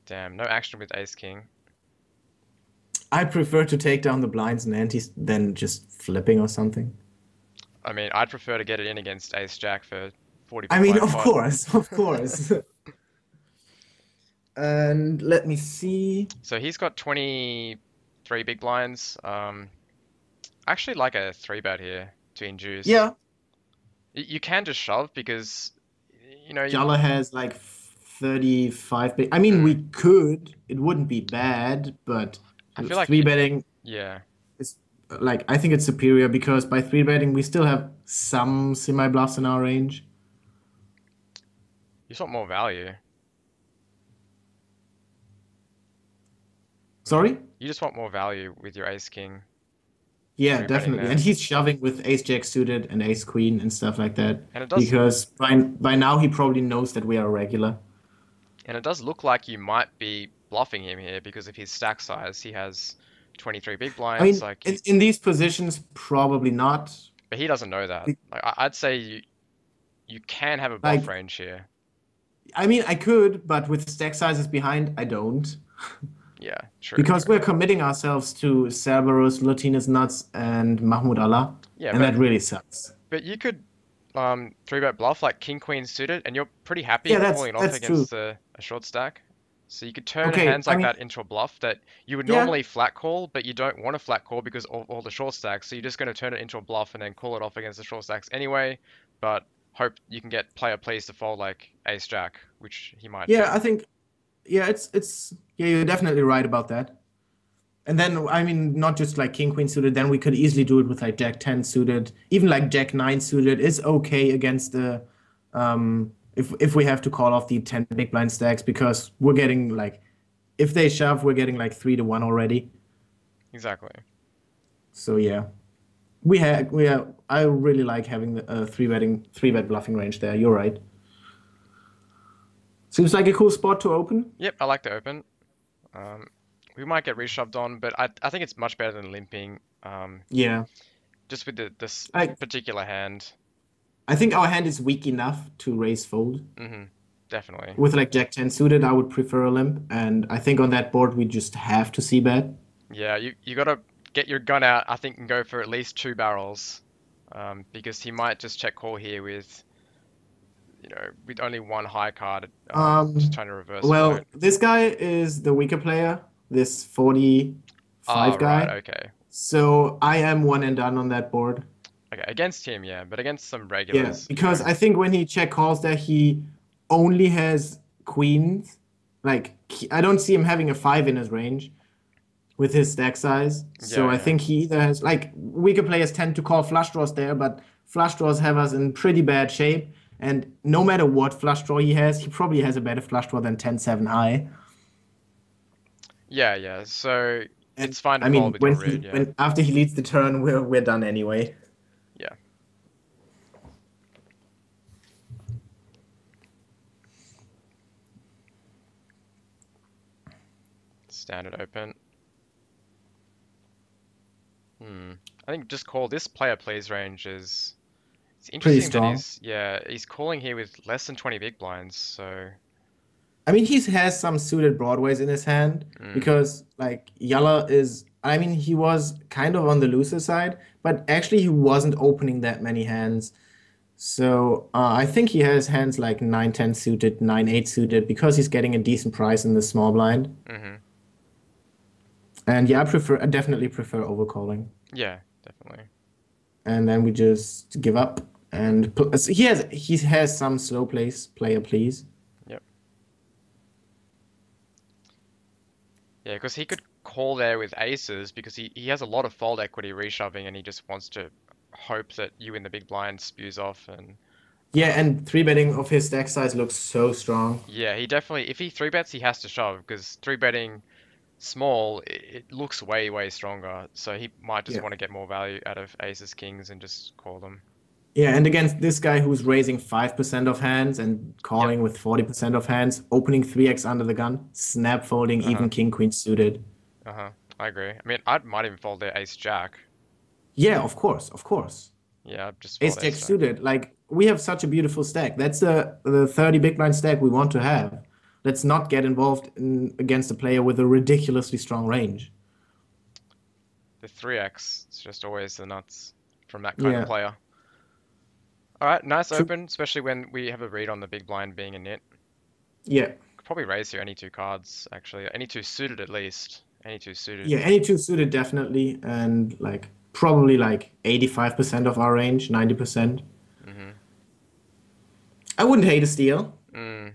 Damn, no action with Ace King. I prefer to take down the blinds and antes than just flipping or something. I mean, I'd prefer to get it in against Ace Jack for 40 I big mean, blind of pot. course, of course. And let me see. So he's got 23 big blinds. I actually like a 3 bet here to induce. Yeah, You can just shove because, you. Jala has like 35 big. I mean, we Mm, could. It wouldn't be bad, but I feel like, three betting yeah, is like I think it's superior because by three betting we still have some semi bluffs in our range. you just want more value. Sorry? You just want more value with your Ace King Yeah, 3 betting definitely. And there. he's shoving with ace jack suited and ace queen and stuff like that And it does because by now he probably knows that we are regular. And it does look like you might be bluffing him here because of his stack size. He has 23 big I blinds, mean, like he, in these positions, probably not. but he doesn't know that. Like I'd say you can have a bluff Like, range here. I mean, I could, but with stack sizes behind, I don't. Yeah, true, Because true. we're committing ourselves to Cerberus, Lutinous Nuts, and Mahmoud Allah, Yeah, and that really sucks. but you could 3 bet bluff like King Queen suited, and you're pretty happy Yeah, calling it off that's true. against a short stack. So you could turn Okay, hands I like mean, that into a bluff that you would yeah, normally flat call, but you don't want to flat call because all the short stacks. So you're just going to turn it into a bluff and then call it off against the short stacks anyway. But hope you can get player please to fold like Ace Jack, which he might yeah, do. I think, yeah, it's yeah, you're definitely right about that. And then, I mean, not just like King Queen suited, then we could easily do it with like Jack 10 suited, even like Jack 9 suited is okay against the if we have to call off the 10 big blind stacks because we're getting like if they shove, we're getting like 3-1 already. Exactly. So yeah. We have I really like having the three bet bluffing range there. You're right. Seems like a cool spot to open. Yep, I like to open. Um, we might get reshoved on, but I think it's much better than limping. Yeah. Just with this I particular hand. I think our hand is weak enough to raise fold. Definitely. With like Jack 10 suited, I would prefer a limp. And I think on that board, we just have to see bet. Yeah, you gotta get your gun out, I think, and go for at least 2 barrels. Because he might just check call here with only one high card, just Um, trying to reverse well, float. this guy is the weaker player, this Ah, 45 right, guy. okay. So I am one and done on that board. Okay, against him, yeah, but against some Yeah, regulars, because I think when he check calls there, he only has queens. Like, I don't see him having a five in his range. with his stack size. So Yeah, I yeah. think he either has like weaker players tend to call flush draws there, but flush draws have us in pretty bad shape. And no matter what flush draw he probably has a better flush draw than 10-7 high. Yeah, yeah. So And it's fine to I fold mean, with your rid, yeah. when after he leads the turn, we're done anyway. Yeah. Standard open. Hmm. I think just call this player plays range is it's Pretty interesting that strong. he's calling here with less than 20 big blinds, so I mean, he has some suited broadways in his hand mm, because, like, Yalla is. I mean, he was kind of on the looser side, but actually, he wasn't opening that many hands. So I think he has hands like 9-10 suited, 9-8 suited because he's getting a decent price in the small blind. hmm. And yeah, I definitely prefer overcalling. Yeah, definitely. And then we just give up. Hmm. And so he has some slow player please. Yep. Yeah, because he could call there with aces because he has a lot of fold equity reshoving and he just wants to hope that you in the big blind spews off and Yeah, um, and three betting of his stack size looks so strong. yeah, he definitely if he three bets he has to shove because three betting small it looks way way stronger so he might just Yeah. want to get more value out of aces kings and just call them. Yeah, and against this guy who's raising 5% of hands and Yep. calling with 40% of hands, opening 3x under the gun, snap folding, Uh-huh. even king queen suited. Uh-huh. I agree. I mean, I might even fold their ace jack. Yeah, of course, of course. Yeah, I'd just Ace fold jack ace jack. suited. Like we have such a beautiful stack. That's the 30 big blind stack we want to have. Let's not get involved against a player with a ridiculously strong range. The 3x, it's just always the nuts from that kind of Yeah, player. All right, nice true. open, especially when we have a read on the big blind being a nit. Yeah, Could probably raise here any two cards, actually. Any two suited at least. Any two suited. yeah. Any two suited definitely, and like probably like 85% of our range, 90%. Mm-hmm. I wouldn't hate a steal. Mm,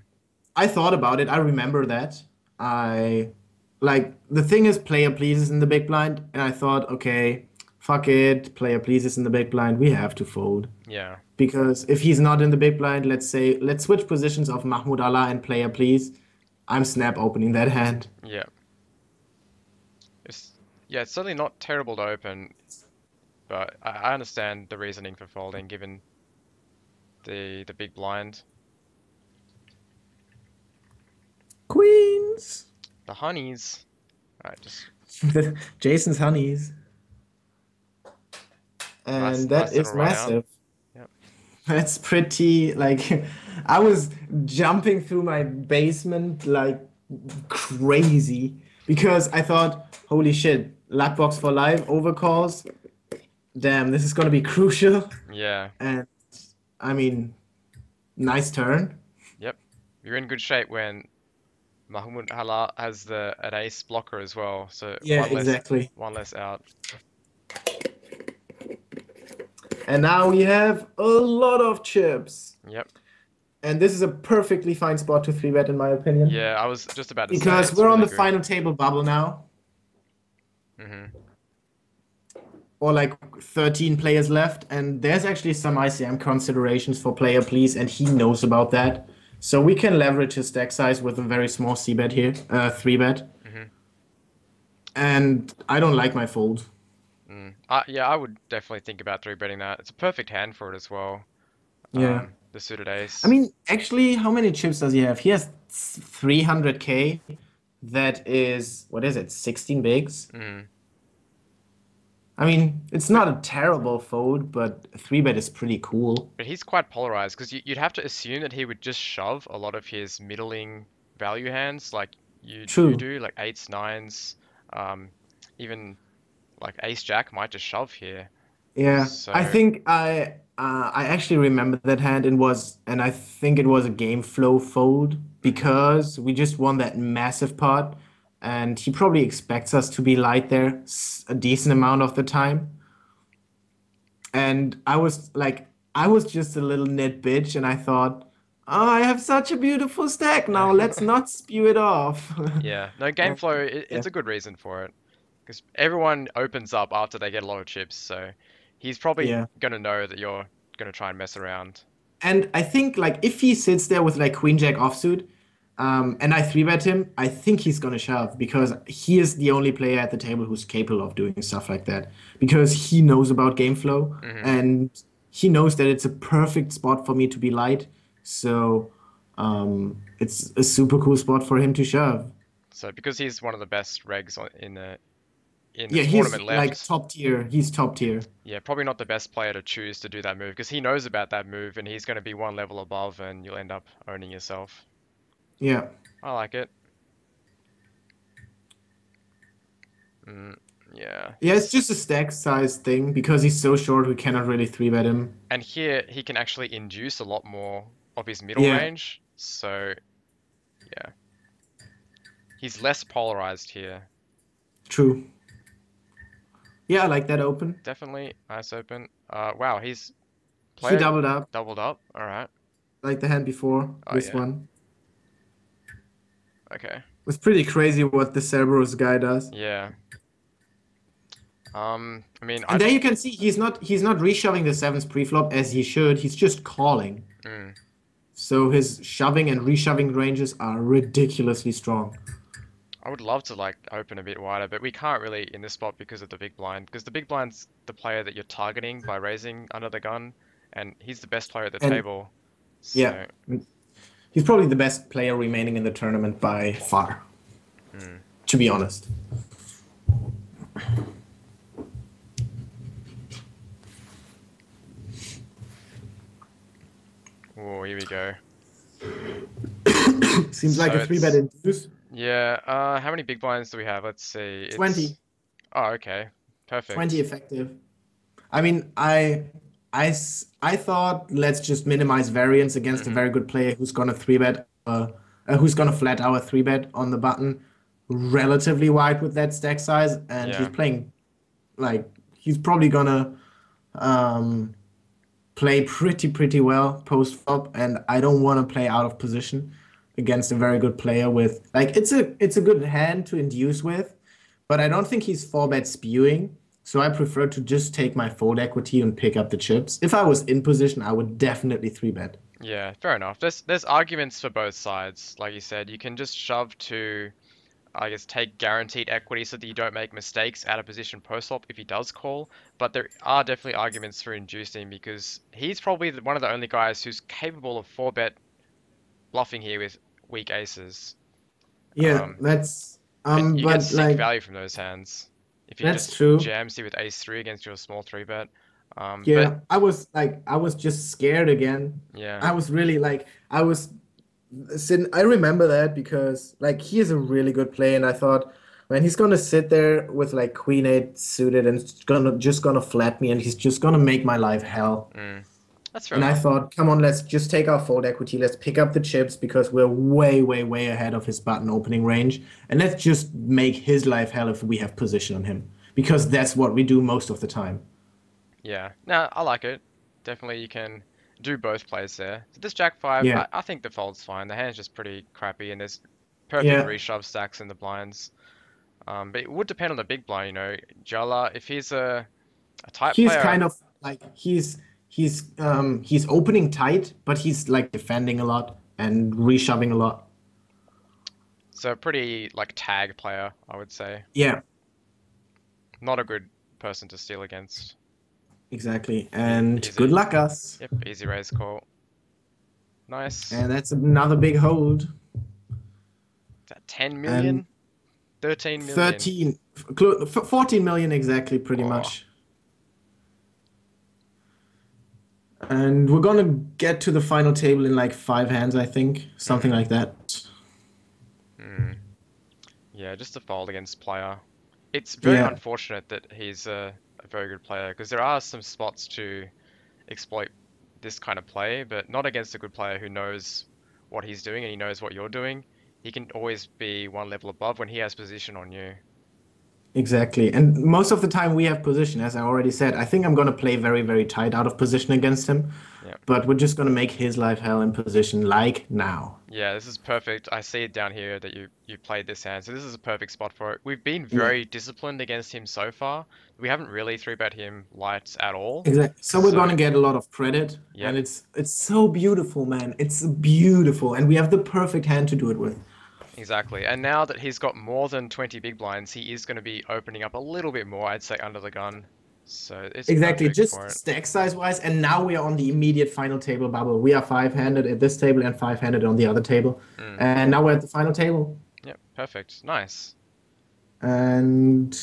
I thought about it. I remember that. I like the thing is player pleases in the big blind, and I thought, okay, fuck it, player pleases in the big blind. We have to fold yeah. because if he's not in the big blind, let's switch positions of Mahmoud Allah and player please. I'm snap opening that hand. Yeah. It's yeah, it's certainly not terrible to open, but I understand the reasoning for folding given the big blind. Queens. The honeys. Alright, just Jason's honeys, nice and that nice little is run out. massive. Yep. That's pretty like I was jumping through my basement like crazy because I thought, holy shit, luck box for life overcalls. Damn, this is gonna be crucial. Yeah. And I mean, nice turn. Yep. You're in good shape when Mahmoud Hala has the an ace blocker as well, so Yeah, exactly. one less out. And now we have a lot of chips. Yep. And this is a perfectly fine spot to three bet in my opinion. Yeah, I was just about to say Because it's we're on really the good. final table bubble now. Hmm. Or like 13 players left, and there's actually some ICM considerations for player please, and he knows about that. So we can leverage his stack size with a very small C bet here, three bet. Hmm. And I don't like my fold. Mm. Yeah, I would definitely think about three betting that. It's a perfect hand for it as well. Yeah. The suited I ace. mean, actually, how many chips does he have? He has 300K. That is, what is it, 16 bigs? Mm. I mean, it's But not a terrible fold, but three bet is pretty cool. but he's quite polarized because you'd have to assume that he would just shove a lot of his middling value hands like you True. do, like eights, nines, um, even like ace jack might just shove here. Yeah, I So think I actually remember that hand and I think it was a game flow fold mhm. because we just won that massive pot, and he probably expects us to be light there a decent amount of the time. And I was just a little nit bitch, and I thought, oh, I have such a beautiful stack now. Let's not spew it off. Yeah, no game And flow. yeah, It's a good reason for it. Because everyone opens up after they get a lot of chips, so he's probably Yeah. gonna know that you're gonna try and mess around. And I think like if he sits there with like Queen Jack offsuit, and I three bet him, I think he's gonna shove because he is the only player at the table who's capable of doing stuff like that. Because he knows about game flow Hmm. and he knows that it's a perfect spot for me to be light. So it's a super cool spot for him to shove. So because he's one of the best regs in the Yeah, he's tournament like left, top tier. He's top tier. yeah, probably not the best player to choose to do that move because he knows about that move and he's going to be one level above and you'll end up owning yourself. Yeah. I like it. Mm, yeah, Yeah, it's he's just a stack size thing because he's so short we cannot really three bet him. and here he can actually induce a lot more of his middle Yeah, range. So yeah, he's less polarized here. true. Yeah, I like that open. Definitely nice open. Wow, he's He player doubled up doubled up. All right. like the hand before Oh this yeah. one. Okay. It's pretty crazy what the Cerberus guy does. Yeah. I mean, And there you can see he's not reshoving the sevens preflop as he should. He's just calling. mm, So his shoving and reshoving ranges are ridiculously strong. I would love to like open a bit wider, but we can't really in this spot because of the big blind. Because the big blind's the player that you're targeting by raising under the gun, and he's the best player at the And table. yeah, So, he's probably the best player remaining in the tournament by far, mm. to be honest. Oh, here we go. Seems like So a three bet it's induce. yeah. How many big blinds do we have? Let's see. 20. It's oh, okay, 20 perfect. effective. I mean, I thought let's just minimize variance against a Hmm. very good player who's gonna three bet, who's gonna flat our three bet on the button relatively wide with that stack size, and he's Yeah, playing like he's probably gonna um, play pretty well post flop, and I don't want to play out of position against a very good player with like it's a good hand to induce with, but I don't think he's four bet spewing. So I prefer to just take my fold equity and pick up the chips. If I was in position, I would definitely three bet. yeah, fair enough. There's arguments for both sides. Like you said, you can just shove to I guess take guaranteed equity so that you don't make mistakes out of position post flop if he does call. But there are definitely arguments for inducing because he's probably one of the only guys who's capable of four bet bluffing here with weak aces. Yeah, Um, that's and you get but sick like value from those hands if he that's just true. jams you with ace three against your small three bet. But Yeah, I was just scared again. yeah, I was really like I was I remember that because like he is a really good player, and I thought, man, he's gonna sit there with like Queen Eight suited and it's gonna just gonna flat me, and he's just gonna make my life hell. mm, that's fair And I enough. thought, come on, let's just take our fold equity, let's pick up the chips because we're way ahead of his button opening range, and let's just make his life hell if we have position on him because that's what we do most of the time. Yeah, no, I like it. Definitely, you can do both plays there. So this Jack 5, Yeah, I think the fold's fine. The hand's just pretty crappy, and there's perfect yeah. reshove stacks in the blinds. But it would depend on the big blind, you know. Jala, if he's a tight He's player, kind of like he's opening tight, but he's like defending a lot and reshoving a lot. so a pretty like tag player, I would say. Yeah, Not a good person to steal against. exactly. And good Easy. luck us. Yep, easy raise call. Nice. And that's another big hold. Is that 10 And million? 13 million. 13, 14 million exactly, pretty Oh, much. And we're gonna get to the final table in like five hands, I think, something mm-hmm. like that. Yeah, just a fold against player. It's very Yeah, unfortunate that he's a very good player because there are some spots to exploit this kind of play, but not against a good player who knows what he's doing and he knows what you're doing. He can always be one level above when he has position on you. Exactly. And most of the time we have position, as I already said. I think I'm going to play very, very tight out of position against him, Yeah. but we're just going to make his life hell in position like now. Yeah, this is perfect. I see it down here that you played this hand, so this is a perfect spot for it. We've been Yeah, very disciplined against him so far. We haven't really three bet him lights at all. exactly. So we're going So, to get a lot of credit, yep, and it's so beautiful, man. It's beautiful, and we have the perfect hand to do it with. exactly. And now that he's got more than 20 big blinds, he is going to be opening up a little bit more, I'd say, under the gun. So it's Exactly, perfect just for it. stack size wise, and now we are on the immediate final table bubble. We are five-handed at this table and five-handed on the other table, Mm, and now we're at the final table. yep, perfect. Nice. And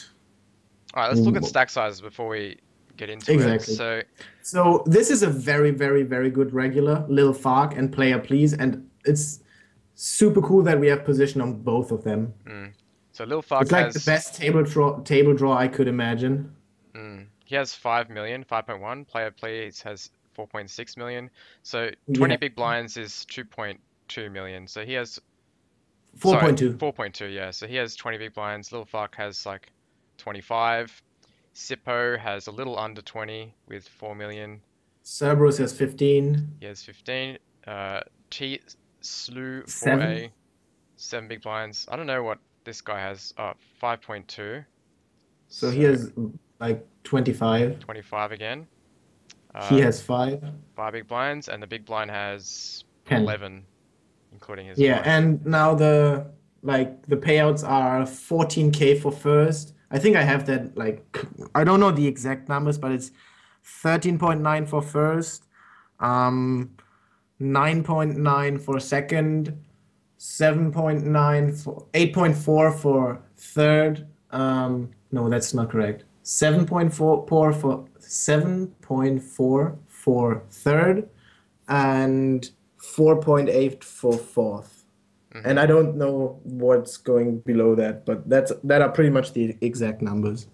All right, let's look at mm, stack sizes before we get into it. exactly. So, So this is a very, very, very good regular, Lil Fark and Player Please, and it's super cool that we have position on both of them. mm, so Lil Fuck It's like the has best table draw I could imagine. He has 5 million, 5.1. Player Please has 4.6 million. So 20 Yeah, big blinds is 2.2 million. So he has, sorry, 4.2. 4.2, yeah. So he has 20 big blinds. Little Fuck has like 25. Sippo has a little under 20 with 4 million. Cerberus has 15, He has 15. Uh, T Slew 7. 4A, 7 big blinds. I don't know what this guy has. 5.2. So he So has like 25. 25 again. He Uh, has 5. 5 big blinds, and the big blind has 10. 11, including his Yeah, blind. and now the payouts are 14K for first. I think I have that I don't know the exact numbers, but it's 13.9 for first, um 9.9 for second, 7.9 for 8.4 for third. No, that's not correct. 7.4 for third and 4.8 for fourth. And Hmm. I don't know what's going below that, but that are pretty much the exact numbers.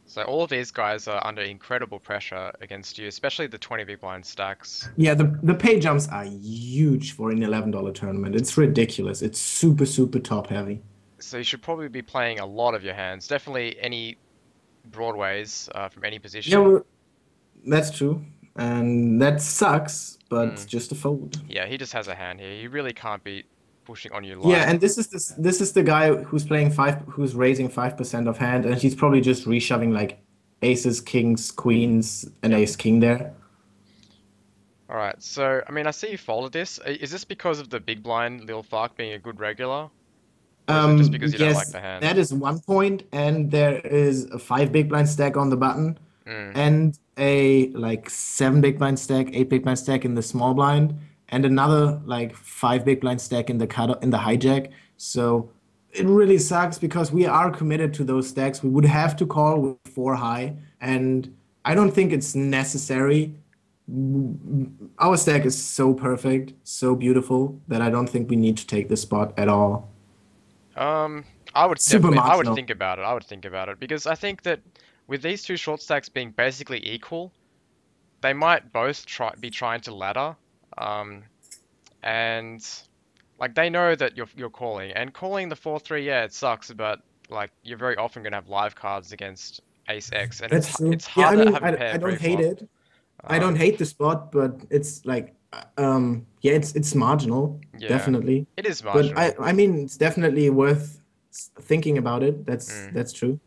So all of these guys are under incredible pressure against you, especially the 20 big blind stacks. Yeah, the pay jumps are huge for an $11 tournament. It's ridiculous. It's super, super top heavy. So you should probably be playing a lot of your hands. Definitely any broadways from any Yeah, position. well, that's true. And that sucks, but Mm. just a fold. Yeah, he just has a hand here. He really can't be pushing on you Yeah, light. and this is the guy who's raising 5% of hand, and he's probably just reshoving like aces, kings, queens, and Yep. ace king there. All right. So, I mean, I see you folded this. Is this because of the big blind Lil Fark being a good regular, or is it just because you don't like Yes, the hand? that is one point, and there is a five big blind stack on the button, Mm. and a like seven big blind stack, eight big blind stack in the small blind, and another like five big blind stack in the cut in the hijack. So it really sucks because we are committed to those stacks. We would have to call with four high, and I don't think it's necessary. Our stack is so perfect, so beautiful that I don't think we need to take this spot at all. Um, Super I would marginal. think about it. I would think about it because I think that with these two short stacks being basically equal, they might both be trying to ladder. Um, and like they know that you're calling and calling the 4-3. Yeah, it sucks, but like you're very often gonna have live cards against Ace X, and That's true. it's Yeah, I harder to mean, have a pair I don't hate pre-flop. it. I don't Um, hate the spot, but it's like, yeah, it's marginal, yeah, definitely. it is But marginal. I mean, it's definitely worth thinking about it. Mm, That's true.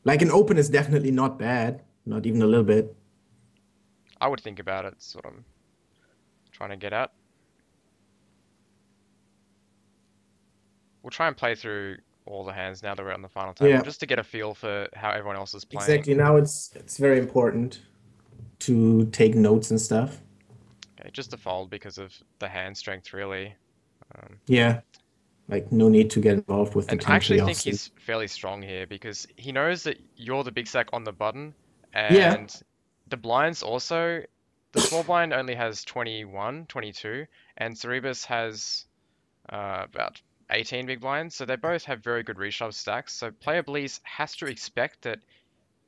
Like an open is definitely not bad, not even a little bit. I would think about it. That's what I'm trying to get at. We'll try and play through all the hands now that we're on the final table, Yeah, just to get a feel for how everyone else is playing. exactly. Now it's very important to take notes and stuff. Okay, just a fold because of the hand strength, really. Um, Yeah, like no need to get involved with the and I 10-3 actually think offsuit. he's fairly strong here because he knows that you're the big stack on the button, Yeah, and the blinds also. The small blind only has 21, 22, and Cerebus has about 18 big blinds, so they both have very good reshove stacks. So player Blease has to expect that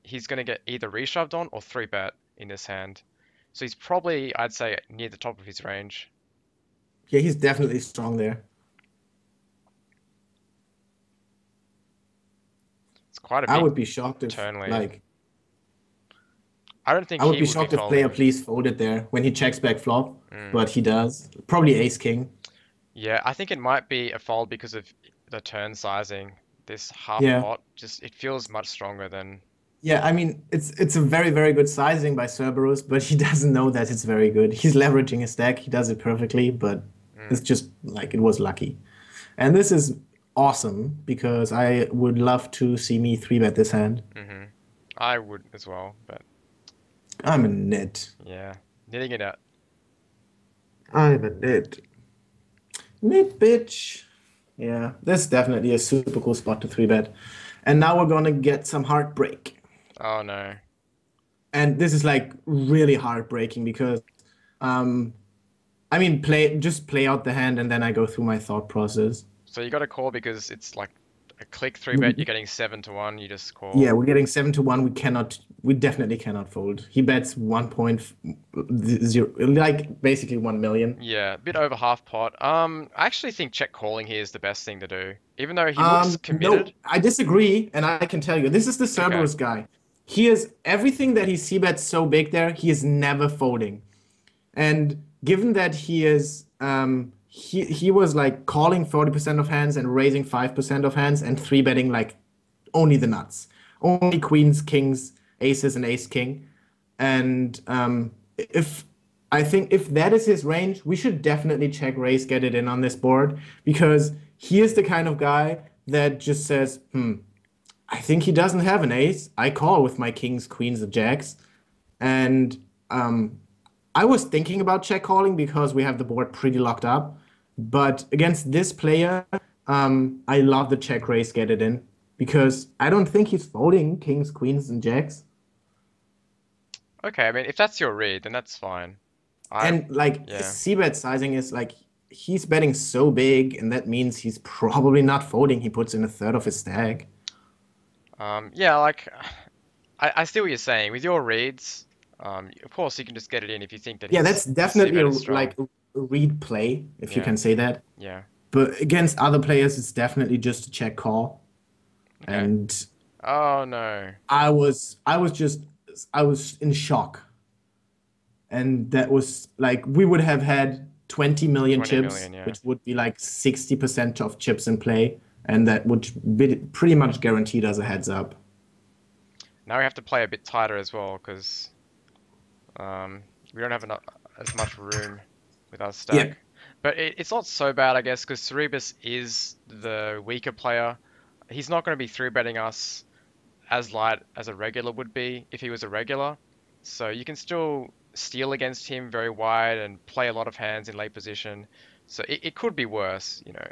he's going to get either reshoved on or 3 bet in this hand. So he's probably, I'd say, near the top of his range. yeah, he's definitely strong there. quite a I big would be shocked if turn lead. like I don't think I would he be would be shocked if player folding. please folded there when he checks back flop, Mm. but he does. Probably ace king. Yeah, I think it might be a fold because of the turn sizing. This half Yeah. pot just it feels much stronger than. Yeah, I mean it's a very, very good sizing by Cerberus, but he doesn't know that it's very good. He's leveraging his stack, he does it perfectly, but it's Mm, just like it was lucky. And this is awesome because I would love to see me three bet this hand. hmm I would as well, but I'm a nit. yeah, knitting it out. I'm a nit. Nit bitch. Yeah, that's definitely a super cool spot to three bet. And now we're gonna get some heartbreak. Oh no. And this is like really heartbreaking because um I mean play out the hand and then I go through my thought process. So you got to call because it's like a click three bet. You're We, getting 7-1. You just yeah, call. we're getting 7-1. We definitely cannot fold. He bets 1.0, like basically 1 million. Yeah, a bit over half pot. I actually think check calling here is the best thing to do. Even though he looks No, committed. I disagree, and I can tell you, this is the Okay. Cerberus guy. He is everything that he c bets so big there, he is never folding. And given that he was like calling 40% of hands and raising 5% of hands and three betting like only the nuts, only queens, kings, aces, and ace king. And if I think if that is his range, we should definitely check raise, get it in on this board because he is the kind of guy that just says, I think he doesn't have an ace. I call with my kings, queens, and jacks. And I was thinking about check calling because we have the board pretty locked up. But against this player, I love the check raise, get it in because I don't think he's folding kings, queens, and jacks. Okay, I mean, if that's your read, then that's fine. I, And like his yeah. c-bet sizing is like he's betting so big, and that means he's probably not folding. He puts in a third of his stack. Yeah, like, I see what you're saying. With your reads, of course you can just get it in if you think that Yeah, his that's his definitely c-bet a, is strong. like a read play, if you Yeah, can say that. yeah. But against other players, it's definitely just a check call. Okay. And Oh no. I was in shock. And that was like we would have had 20 million 20 chips, million, yeah. which would be like 60% of chips in play, and that would be pretty much guaranteed as a heads up. Now we have to play a bit tighter as well because we don't have enough, as much room with our Yeah. stack. But it's not so bad, I guess, because Cerebus is the weaker player. He's not going to be three betting us as light as a regular would be if he was a regular. So you can still steal against him very wide and play a lot of hands in late position. So it could be worse, you know.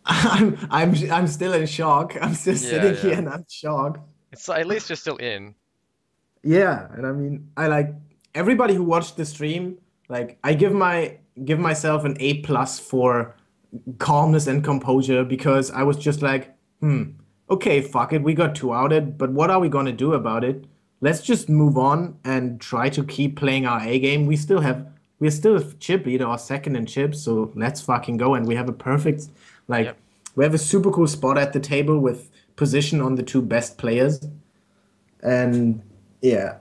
I'm still in shock. I'm still Yeah, sitting here yeah. and I'm shocked. It's at least you're still in. Yeah, and I mean, I like everybody who watched the stream, like I give myself an A plus for calmness and composure because I was just like, okay, fuck it, we got two outed, but what are we gonna do about it? Let's just move on and try to keep playing our A game. We're still a chip leader or second in chips, so let's fucking go. And we have a perfect like Yep. we have a super cool spot at the table with position on the two best players. And yeah,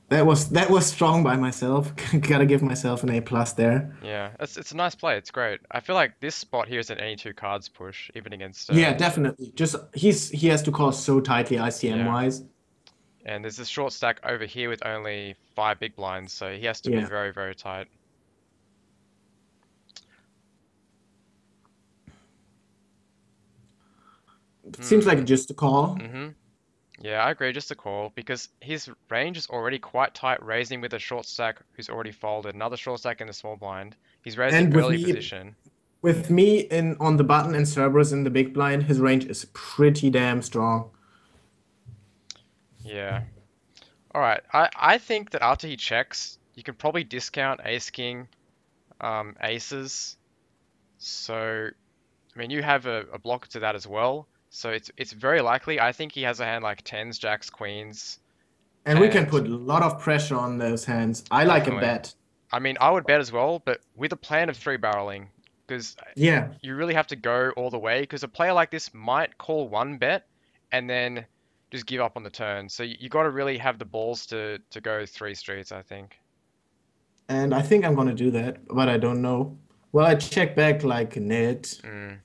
that was strong by myself. Gotta give myself an A plus there. Yeah. It's a nice play. It's great. I feel like this spot here is an any two cards push, even against Yeah, definitely. Just he has to call so tightly ICM yeah. wise. And there's a short stack over here with only five big blinds, so he has to be Yeah. very, very tight. It seems like Hmm. just a call. Mm-hmm. Yeah, I agree, just a call, because his range is already quite tight, raising with a short stack who's already folded, another short stack in the small blind. He's raising And early position. with me in on the button and Cerberus in the big blind, his range is pretty damn strong. Yeah. Alright, I think that after he checks, you can probably discount ace king, aces. So, I mean, you have a blocker to that as well. So it's very likely. I think he has a hand like tens, jacks, queens, And we can and put a lot of pressure on those hands. I like a definitely. bet. I mean, I would bet as well, but with a plan of three barreling, because Yeah. you really have to go all the way because a player like this might call one bet and then just give up on the turn. So you got to really have the balls to go three streets, I think. And I think I'm gonna do that, but I don't know. Well, I checked back like net. Mm.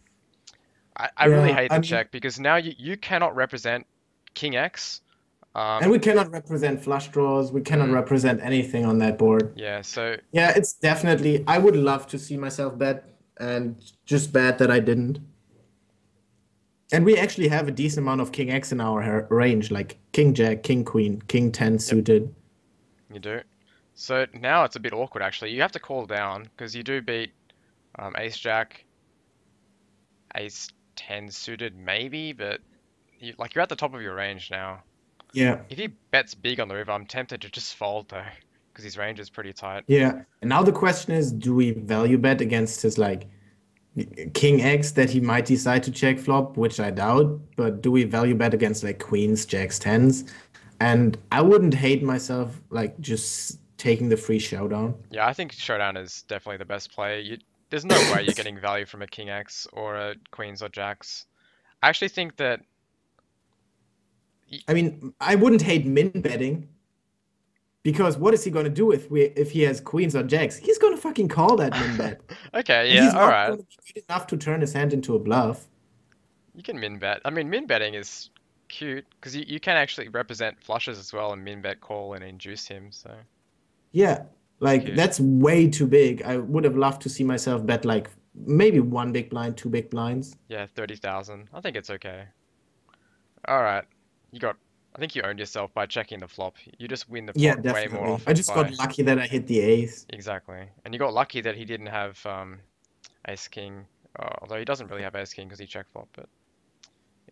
I really Yeah, hate I the mean, check because now you cannot represent King X. and Um, we cannot represent flush draws. We cannot mm, represent anything on that board. yeah, so Yeah, it's definitely. I would love to see myself bet, and just bad that I didn't. And we actually have a decent amount of King X in our range, like King Jack, King Queen, King 10 yep, suited. you do. So now it's a bit awkward actually. You have to call down because you do beat Ace Jack, Ace 10 suited maybe, but you're at the top of your range now. Yeah, If he bets big on the river, I'm tempted to just fold though, because his range is pretty tight. yeah. And now the question is, do we value bet against his like King X that he might decide to check flop, which I doubt, but do we value bet against like Queens, Jacks, tens? And I wouldn't hate myself like just taking the free showdown. Yeah, I think Showdown is definitely the best play. There's no way you're getting value from a King X or a Queens or Jacks. I actually think that, y- I mean, I wouldn't hate min betting because what is he going to do if he has Queens or Jacks? He's going to fucking call that min bet. okay, And yeah, he's all not right, going to be good enough to turn his hand into a bluff. you can min bet. I mean, min betting is cute because you can actually represent flushes as well and min bet call and induce him, so Yeah, it's like cute. that's way too big. I would have loved to see myself bet like maybe one big blind, two big blinds. Yeah, 30,000. I think it's okay. All right, you got. I think you owned yourself by checking the flop. You just win the Yeah, pot way more definitely. I often just got by lucky that I hit the ace. exactly, and you got lucky that he didn't have Ace King, although he doesn't really have Ace King because he check flop. But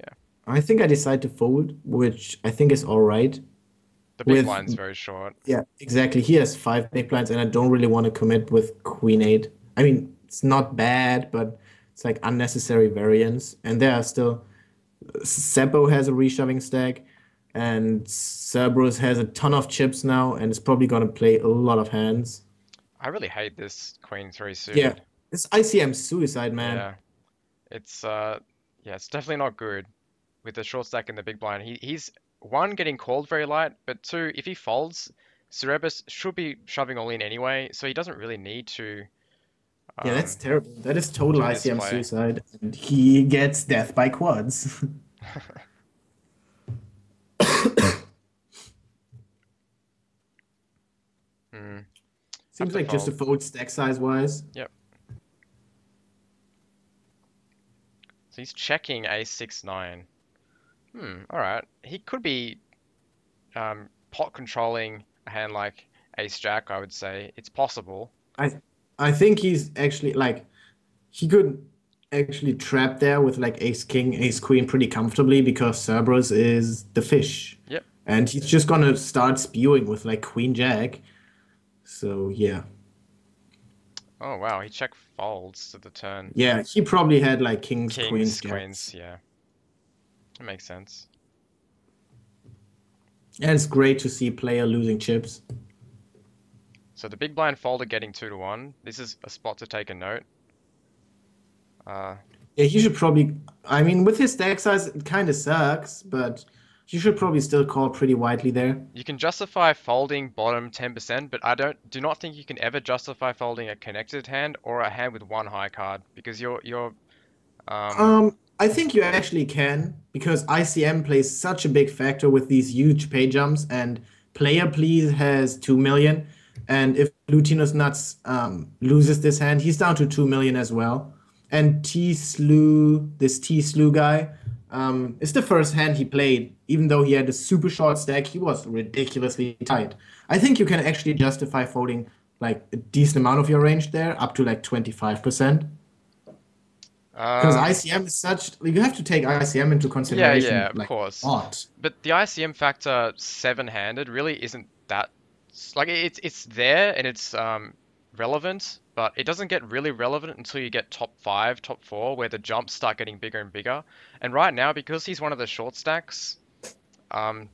yeah, I think I decided to fold, which I think is all right. the big With blind's very short. yeah, exactly. He has five big blinds, and I don't really want to commit with Queen eight. I mean, it's not bad, but it's like unnecessary variance. And there are still Seppo has a reshoving stack, and Cerberus has a ton of chips now, and is probably gonna play a lot of hands. I really hate this Queen three Yeah, suited. it's ICM suicide, man. Yeah, it's yeah, it's definitely not good with the short stack and the big blind. He's one getting called very light, but two, if he folds, Cerebus should be shoving all in anyway, so he doesn't really need to Yeah, that's um, terrible. That is total do this ICM play. suicide, and he gets death by quads. Hmm. Have Seems to like just a fold. fold stack size wise. Yep. So he's checking ace six nine. All right. He could be pot controlling a hand like ace jack, I would say. It's possible. I I think he's actually like he could actually trap there with like ace king, ace queen pretty comfortably because Cerberus is the fish. Yep. And he's just gonna start spewing with like queen jack. So yeah. Oh wow, he check folds to the turn. Yeah, he probably had like kings, queens, Kings, queens, jacks. yeah. That makes sense. And it's great to see player losing chips. So the big blind folder getting 2 to 1. This is a spot to take a note. Uh, Yeah, he should probably. I mean, with his stack size, it kind of sucks, but you should probably still call pretty widely there. you can justify folding bottom 10%, but I do not think you can ever justify folding a connected hand or a hand with one high card because you're I think you actually can because ICM plays such a big factor with these huge pay jumps, and player please has 2 million, and if Lutinous Nuts loses this hand, he's down to 2 million as well. And this T Slew guy, it's the first hand he played. Even though he had a super short stack, he was ridiculously tight. I think you can actually justify folding like a decent amount of your range there, up to like 25%. Because um ICM is such, you have to take ICM into yeah, consideration of like a course. lot. But the ICM factor seven-handed really isn't that like it's there and it's relevant, but it doesn't get really relevant until you get top five, top four, where the jumps start getting bigger and bigger. And right now, because he's one of the short stacks, um,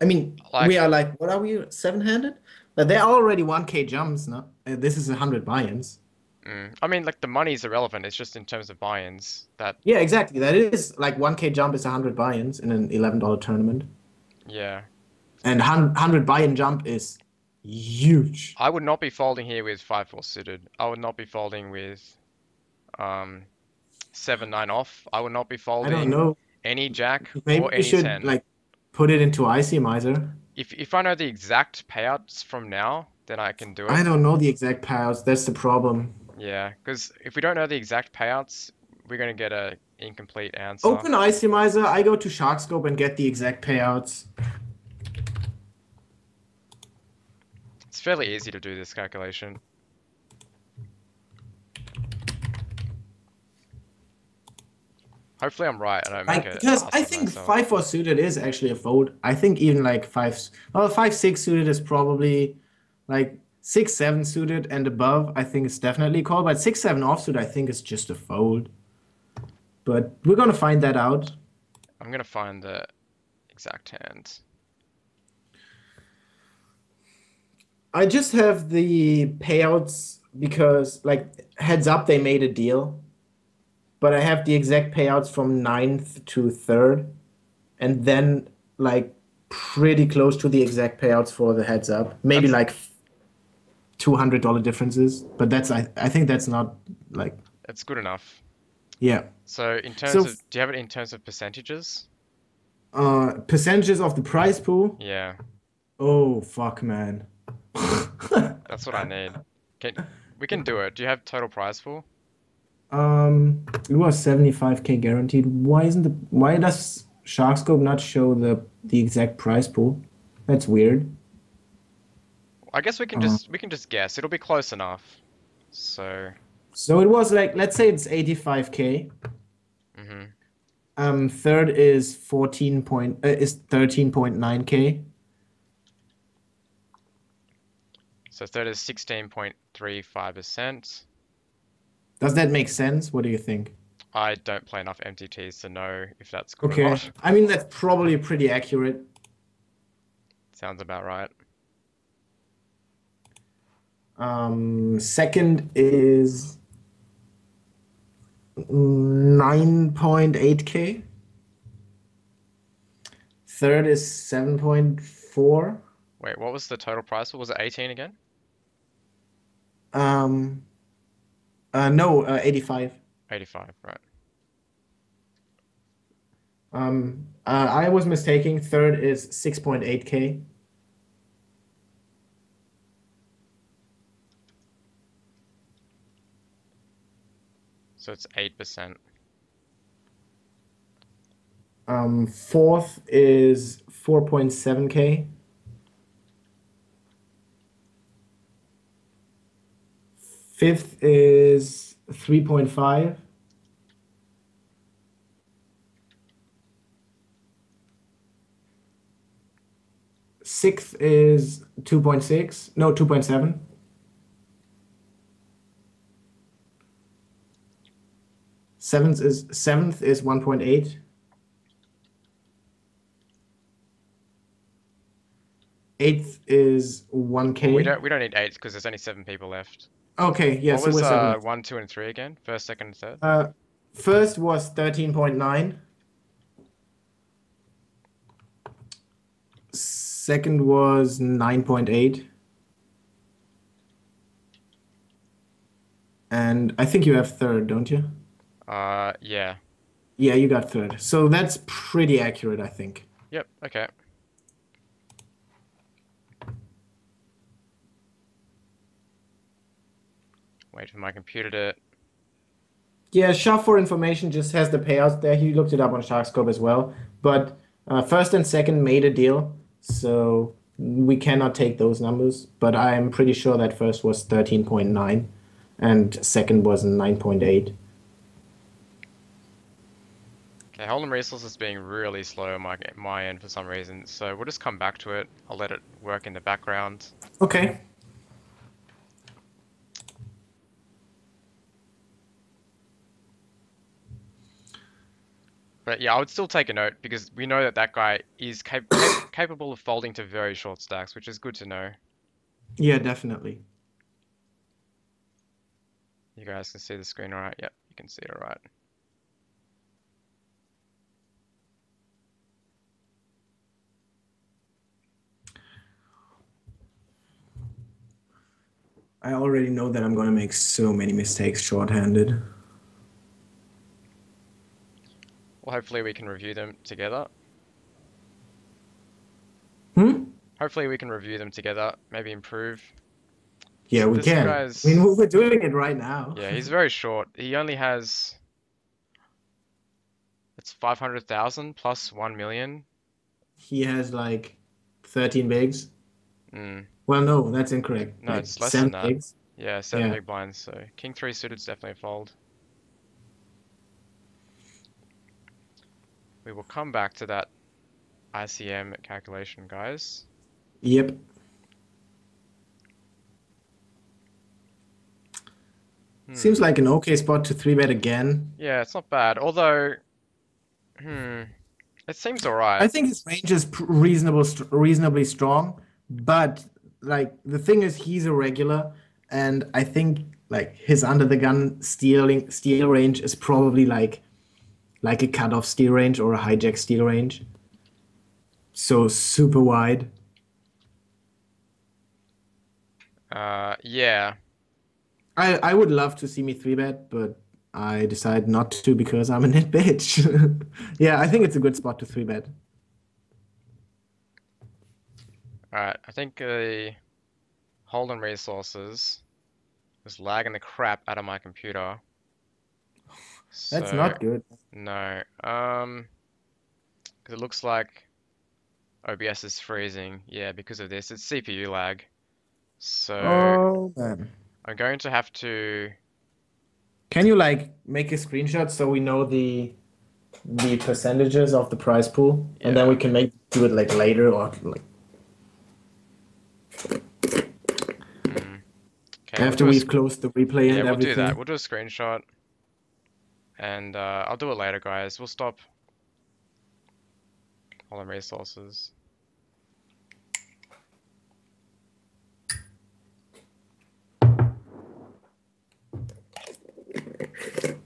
I mean, we like are like, what are we, seven-handed? But they're already 1K jumps, no? This is 100 buy-ins. I mean, like the money's irrelevant. It's just in terms of buy-ins that, Yeah, exactly. That is like 1K jump is 100 buy-ins in an $11 tournament. yeah. And 100 buy-in jump is huge. I would not be folding here with 5-4 suited. I would not be folding with um 7-9 off. I would not be I don't folding know. any jack Maybe or you any should 10. like put it into Icy Miser. If I know the exact payouts from now, then I can do it. I don't know the exact payouts. That's the problem. Yeah, because if we don't know the exact payouts, we're gonna get a incomplete answer. Open Icy Miser. I go to Sharkscope and get the exact payouts. It's fairly easy to do this calculation. Hopefully I'm right. I don't make Like an because ass I of think myself. 5-4 suited is actually a fold. I think even like 5-6 suited is probably like 6-7 suited and above. I think it's definitely a call, but 6-7 offsuit I think is just a fold. But we're gonna find that out. I'm gonna find the exact hand. I just have the payouts because like heads up they made a deal, but I have the exact payouts from ninth to third, and then like pretty close to the exact payouts for the heads up. Maybe That's like $200 differences, but I think that's not like it's good enough. yeah. So in terms So of, do you have it in terms of percentages? percentages of the prize pool. Yeah, Oh fuck, man. that's what I need. Can we can do it. Do you have total prize pool? It was 75K guaranteed. Why does Sharkscope not show the exact prize pool? That's weird. I guess Uh, we can just guess. It'll be close enough. So, so it was like let's say it's 85K. hmm Third is 13.9K. So third is 16.35%. Does that make sense? What do you think? I don't play enough MTTs to know if that's good or Okay. not. I mean that's probably pretty accurate. Sounds about right. Second is 9.8K. Third is 7.4. Wait, what was the total prize pool? Was it 18 again? Um, no, 85. 85, right. I was mistaken. Third is 6.8K. So it's 8%. Fourth is 4.7K. Fifth is 3.5. Sixth is 2.6. No, 2.7. Seventh is 1.8. Eighth is Well, 1K. we don't need eight because there's only seven people left. Okay, yeah, What so was we're seven. one, two, and three again? First, second, and third? Uh, First was 13.9. Second was 9.8. And I think you have third, don't you? Yeah. Yeah, you got third. So that's pretty accurate, I think. Yep, okay. Wait for my computer to. Yeah, Shop for Information just has the payouts there. He looked it up on Sharkscope as well. But first and second made a deal. So we cannot take those numbers. But I'm pretty sure that first was 13.9 and second was 9.8. Okay, Hold'em Resource is being really slow on my end for some reason, so we'll just come back to it. I'll let it work in the background. Okay. But yeah, I would still take a note because we know that that guy is capable of folding to very short stacks, which is good to know. Yeah, definitely. You guys can see the screen all right? Yep, you can see it all right. I already know that I'm gonna make so many mistakes shorthanded. Well, hopefully we can review them together. Hmm? Hopefully we can review them together, maybe improve. Yeah, we This can. I mean, guy's, we're doing it right now. yeah, he's very short. He only has, it's 500,000 plus 1 million. He has like 13 bigs. Mm, Well, no, that's incorrect. no, Like it's less than seven that. bigs. Yeah, 7 Yeah. big blinds, so King 3 suited's definitely a fold. We will come back to that ICM calculation, guys. Yep. Seems Hmm. like an okay spot to three bet again. Yeah, it's not bad. Although, hmm, it seems I alright. think his range is reasonably strong, but like the thing is, he's a regular, and I think like his under the gun steal range is probably like a cutoff steal range or a hijack steal range. So super wide. Yeah. I would love to see me three bet, but I decide not to because I'm a nit bitch. Yeah, I think it's a good spot to three bet. Alright, I think the Holden resources was lagging the crap out of my computer. That's So, not good. no. Because it looks like OBS is freezing. Yeah, because of this. It's CPU lag. So, Oh man. I'm going to have to, Can you like make a screenshot so we know the percentages of the prize pool, and then yeah. we can make do it like later or like Hmm. Okay, after we've closed the replay yeah, and we'll do that. everything. We'll do a screenshot and I'll do it later, guys. We'll stop Holden resources. I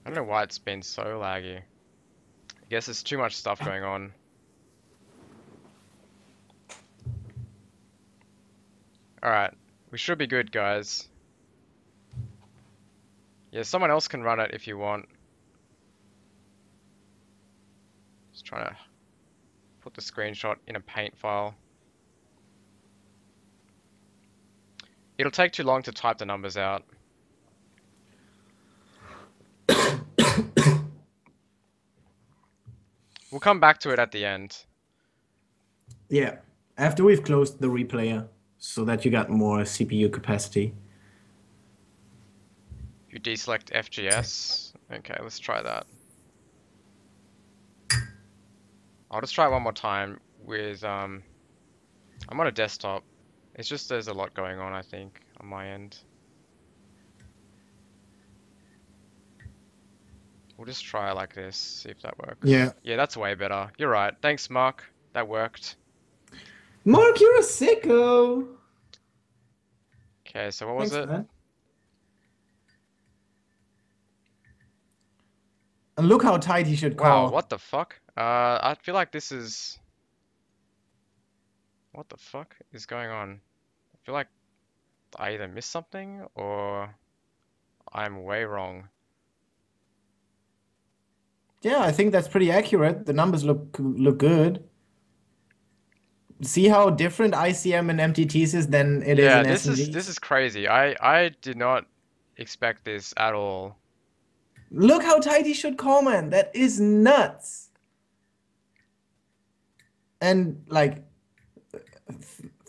don't know why it's been so laggy. I guess there's too much stuff going on. Alright, we should be good, guys. Yeah, someone else can run it if you want. Just trying to put the screenshot in a paint file. It'll take too long to type the numbers out. We'll come back to it at the end. Yeah, after we've closed the replayer so that you got more CPU capacity. You deselect FGS. Okay, let's try that. I'll just try it one more time with I'm on a desktop. It's just there's a lot going on, I think, on my end. We'll just try like this, see if that works. Yeah. Yeah, that's way better. You're right. Thanks, Mark. That worked. Mark, you're a sicko. Okay, so what was Thanks, it? man. And look how tight he should Wow, call. what the fuck? I feel like this is... What the fuck is going on? I feel like I either missed something or I'm way wrong. Yeah, I think that's pretty accurate. The numbers look good. See how different ICM and MTTs is than it is Yeah, in this SMGs? is crazy. I did not expect this at all. Look how tight he should call, man. That is nuts. And like,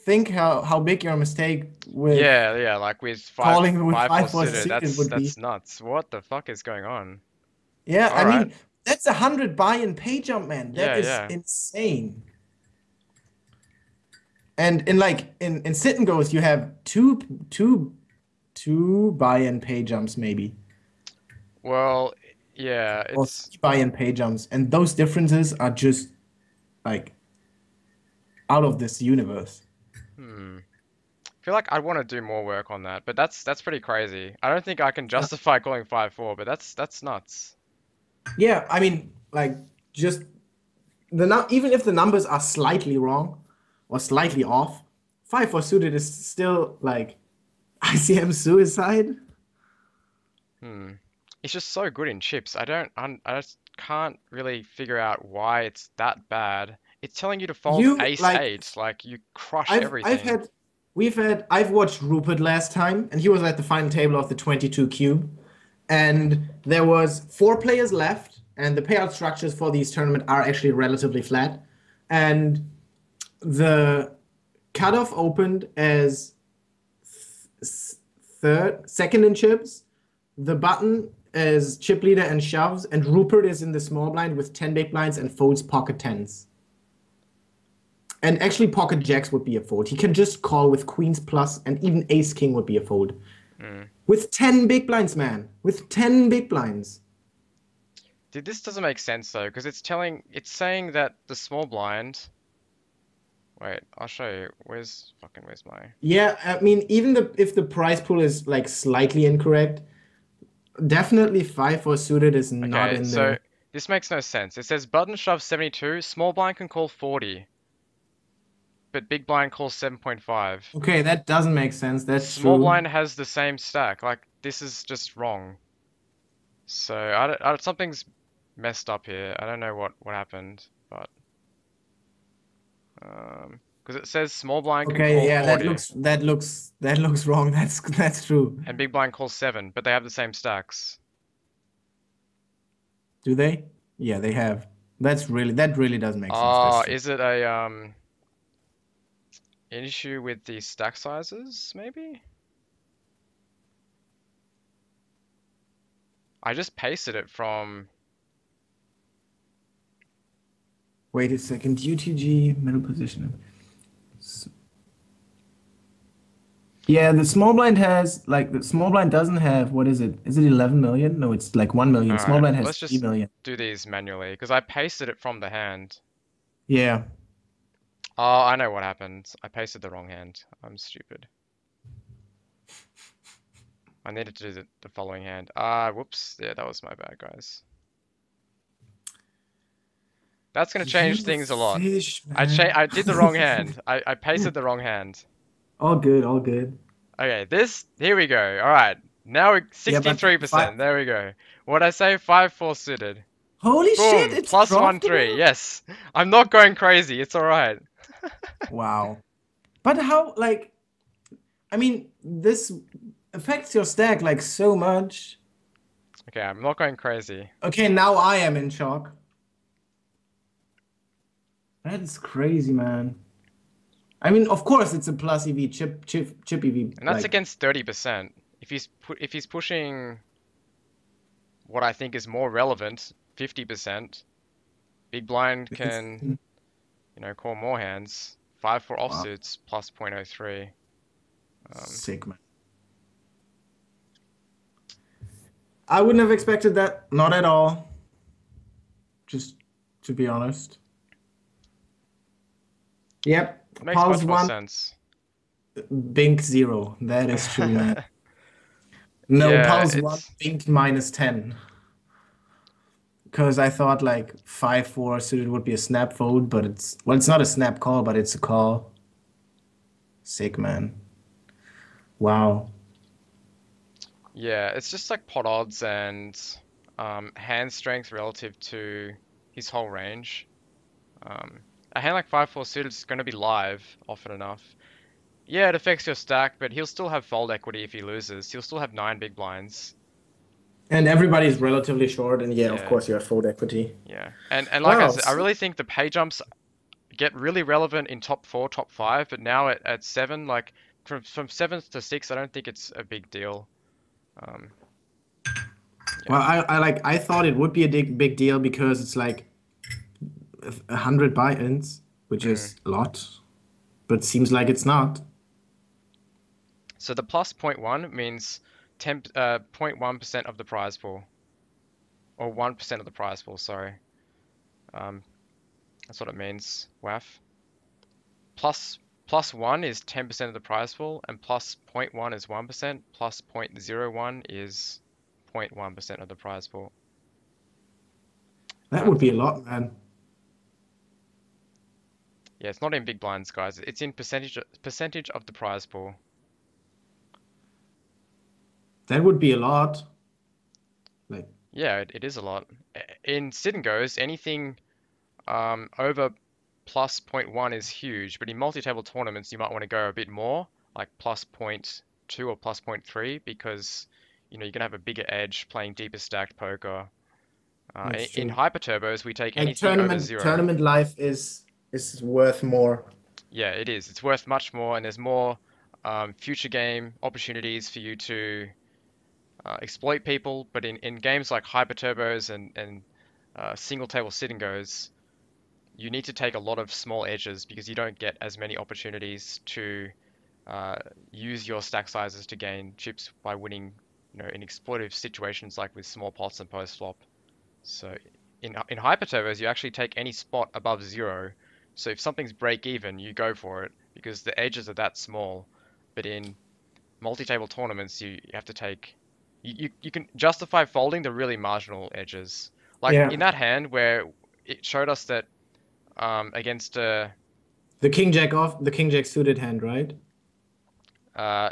think how big your mistake with Yeah, yeah, like with calling with 5-4 5 4 suited, suited would be. that's nuts. What the fuck is going on? Yeah, All I right. mean, that's 100 buy-in pay jump, man. That Yeah, is yeah. insane. And in sit and goes, you have two buy-in pay jumps maybe, Well, yeah, or it's three buy-in pay jumps, and those differences are just like out of this universe. hmm. feel like I'd want to do more work on that, but that's pretty crazy. I don't think I can justify calling 5-4, but that's nuts. Yeah, I mean, like just even if the numbers are slightly wrong or slightly off, 5-4 suited is still like ICM suicide. Hmm. It's just so good in chips. I just can't really figure out why it's that bad. It's telling you to fold You ace like eight, like you crush I've everything. had I've watched Rupert last time, and he was at the final table of the 22 cube, and there was four players left, and the payout structures for these tournament are actually relatively flat, and the cutoff opened as second in chips. The button is chip leader and shoves, and Rupert is in the small blind with 10 big blinds and folds pocket tens. And actually, pocket jacks would be a fold. He can just call with queens plus, and even ace king would be a fold. Hmm. With 10 big blinds, man. With 10 big blinds. Dude, this doesn't make sense though, because it's saying that the small blind. Wait, I'll show you. Where's my? Yeah, I mean, even if the prize pool is like slightly incorrect, definitely 5-4 suited is not Okay, in so there. this makes no sense. It says button shove 72, small blind can call 40, but big blind calls 7.5. Okay, that doesn't make sense. That's Small true. blind has the same stack. Like this is just wrong. So something's messed up here. I don't know what happened, but because it says small blind can Okay, call yeah, 40 that looks wrong. That's true. and big blind calls 7, but they have the same stacks. Do they? Yeah, they have. That really does make sense. That's true. Is it a an issue with the stack sizes, maybe? I just pasted it from. Wait a second. UTG middle position. S- Yeah, the small blind doesn't have, what is it? Is it 11 million? No, it's like 1 million. Small Alright, blind has let's 3 just million. do these manually, because I pasted it from the hand. Yeah. Oh, I know what happened. I pasted the wrong hand. I'm stupid. I needed to do the following hand. Whoops. Yeah, that was my bad, guys. That's gonna You change things a lot. fish, man. I did the wrong hand. I pasted the wrong hand. All good, all good. Okay, here we go. Alright. Now we're Yeah, but 63%. There we go. What'd I say? 5-4 suited. holy shit, Boom. it's Plus 1-3. profitable. Yes. I'm not going crazy. It's alright. Wow. But how, like, I mean, this affects your stack like so much. Okay, I'm not going crazy. Okay, now I am in shock. That is crazy, man. I mean, of course, it's a plus EV chip EV. And that's Like, against 30%. If he's pushing what I think is more relevant, 50%, big blind it's, can, call more hands. 5-4 wow, offsuits plus 0.03. Um, sick, man. I wouldn't have expected that. Not at all. Just to be honest. Yep. makes Pulse much more one, sense. Bink zero. That is true, man. No, Yeah, Pulse one, it's Bink minus 10. Because I thought like 5-4 suited would be a snap fold, but it's not a snap call, but it's a call. Sick, man. Wow. yeah, it's just like pot odds and hand strength relative to his whole range. Um, a hand like 5-4 suited is going to be live often enough. Yeah, it affects your stack, but he'll still have fold equity if he loses. He'll still have 9 big blinds. And everybody's relatively short, and yeah, of Yeah, course you have fold equity. yeah, and like I Wow. said, I really think the pay jumps get really relevant in top 4, top 5, but now at 7, like from 7th to 6, I don't think it's a big deal. Um, Well, yeah. I thought it would be a big deal because it's like 100 buy-ins, which Mm. is a lot, but seems like it's not. So the plus point 0.1 means 0.1% of the prize pool, or 1% of the prize pool, sorry. Um, that's what it means, WAF. +1 is 10% of the prize pool, and plus zero point 0.1 is 1%, plus 0.01 is 0.1% of the prize pool. That Um, would be a lot, man. yeah, it's not in big blinds, guys. It's in percentage of the prize pool. That would be a lot. Like, Yeah, it is a lot. In sit and goes, anything over plus zero point 0.1 is huge, but in multi-table tournaments, you might want to go a bit more, like plus zero point 0.2 or plus zero point 0.3, because you're gonna have a bigger edge playing deeper stacked poker. that's In true. hyper turbos, we take Like anything over zero. tournament life is worth more. Yeah, it is. It's worth much more, and there's more future game opportunities for you to exploit people. But in games like hyper turbos and single table sit and goes, you need to take a lot of small edges because you don't get as many opportunities to uh, use your stack sizes to gain chips by winning, in exploitive situations like with small pots and post flop. So in hyper turbos, you actually take any spot above zero. So if something's break even, you go for it because the edges are that small. But in multi-table tournaments, you have to take you can justify folding the really marginal edges. Like Yeah. in that hand where it showed us that against The king jack suited hand, right? uh,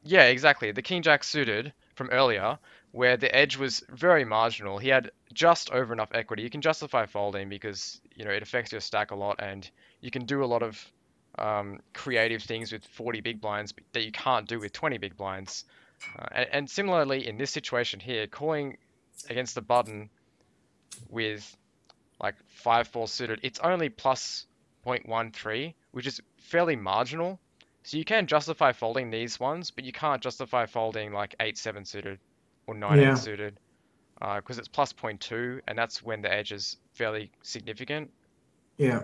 yeah, exactly, the king jack suited from earlier, where the edge was very marginal. He had just over enough equity. You can justify folding because it affects your stack a lot, and you can do a lot of creative things with 40 big blinds that you can't do with 20 big blinds. And similarly, in this situation here, calling against the button with like 5-4 suited, it's only plus 0.13, which is fairly marginal. So you can justify folding these ones, but you can't justify folding like 8-7 suited or 9-8 Yeah. suited because it's plus zero point 0.2, and that's when the edge is fairly significant. Yeah.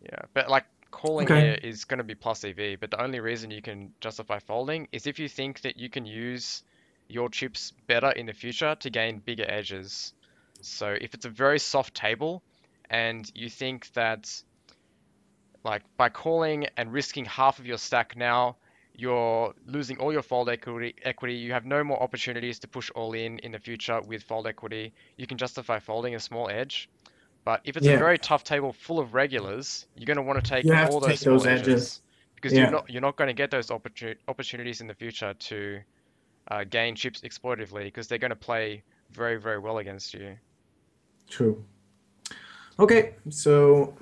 Yeah, but like calling Okay. here is going to be plus EV, but the only reason you can justify folding is if you think that you can use your chips better in the future to gain bigger edges. So if it's a very soft table and you think that like by calling and risking half of your stack now, you're losing all your fold equity, you have no more opportunities to push all in the future with fold equity, you can justify folding a small edge. But if it's a Yeah. very tough table full of regulars, you're going to want to You take have all to those take small those edges. edges because Yeah. you're not going to get those opportunities in the future to gain chips exploitatively because they're going to play very, very well against you. True. Okay. So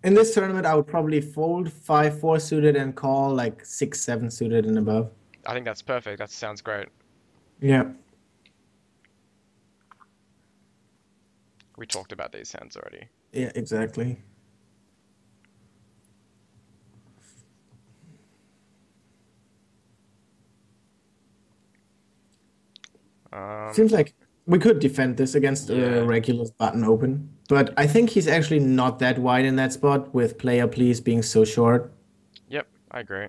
in this tournament, I would probably fold 5-4 suited and call like 6-7 suited and above. I think that's perfect. That sounds great. Yeah. We talked about these hands already. Yeah, exactly. Um, Seems like we could defend this against a yeah, regular button open, but I think he's actually not that wide in that spot with player please being so short. yep, I agree.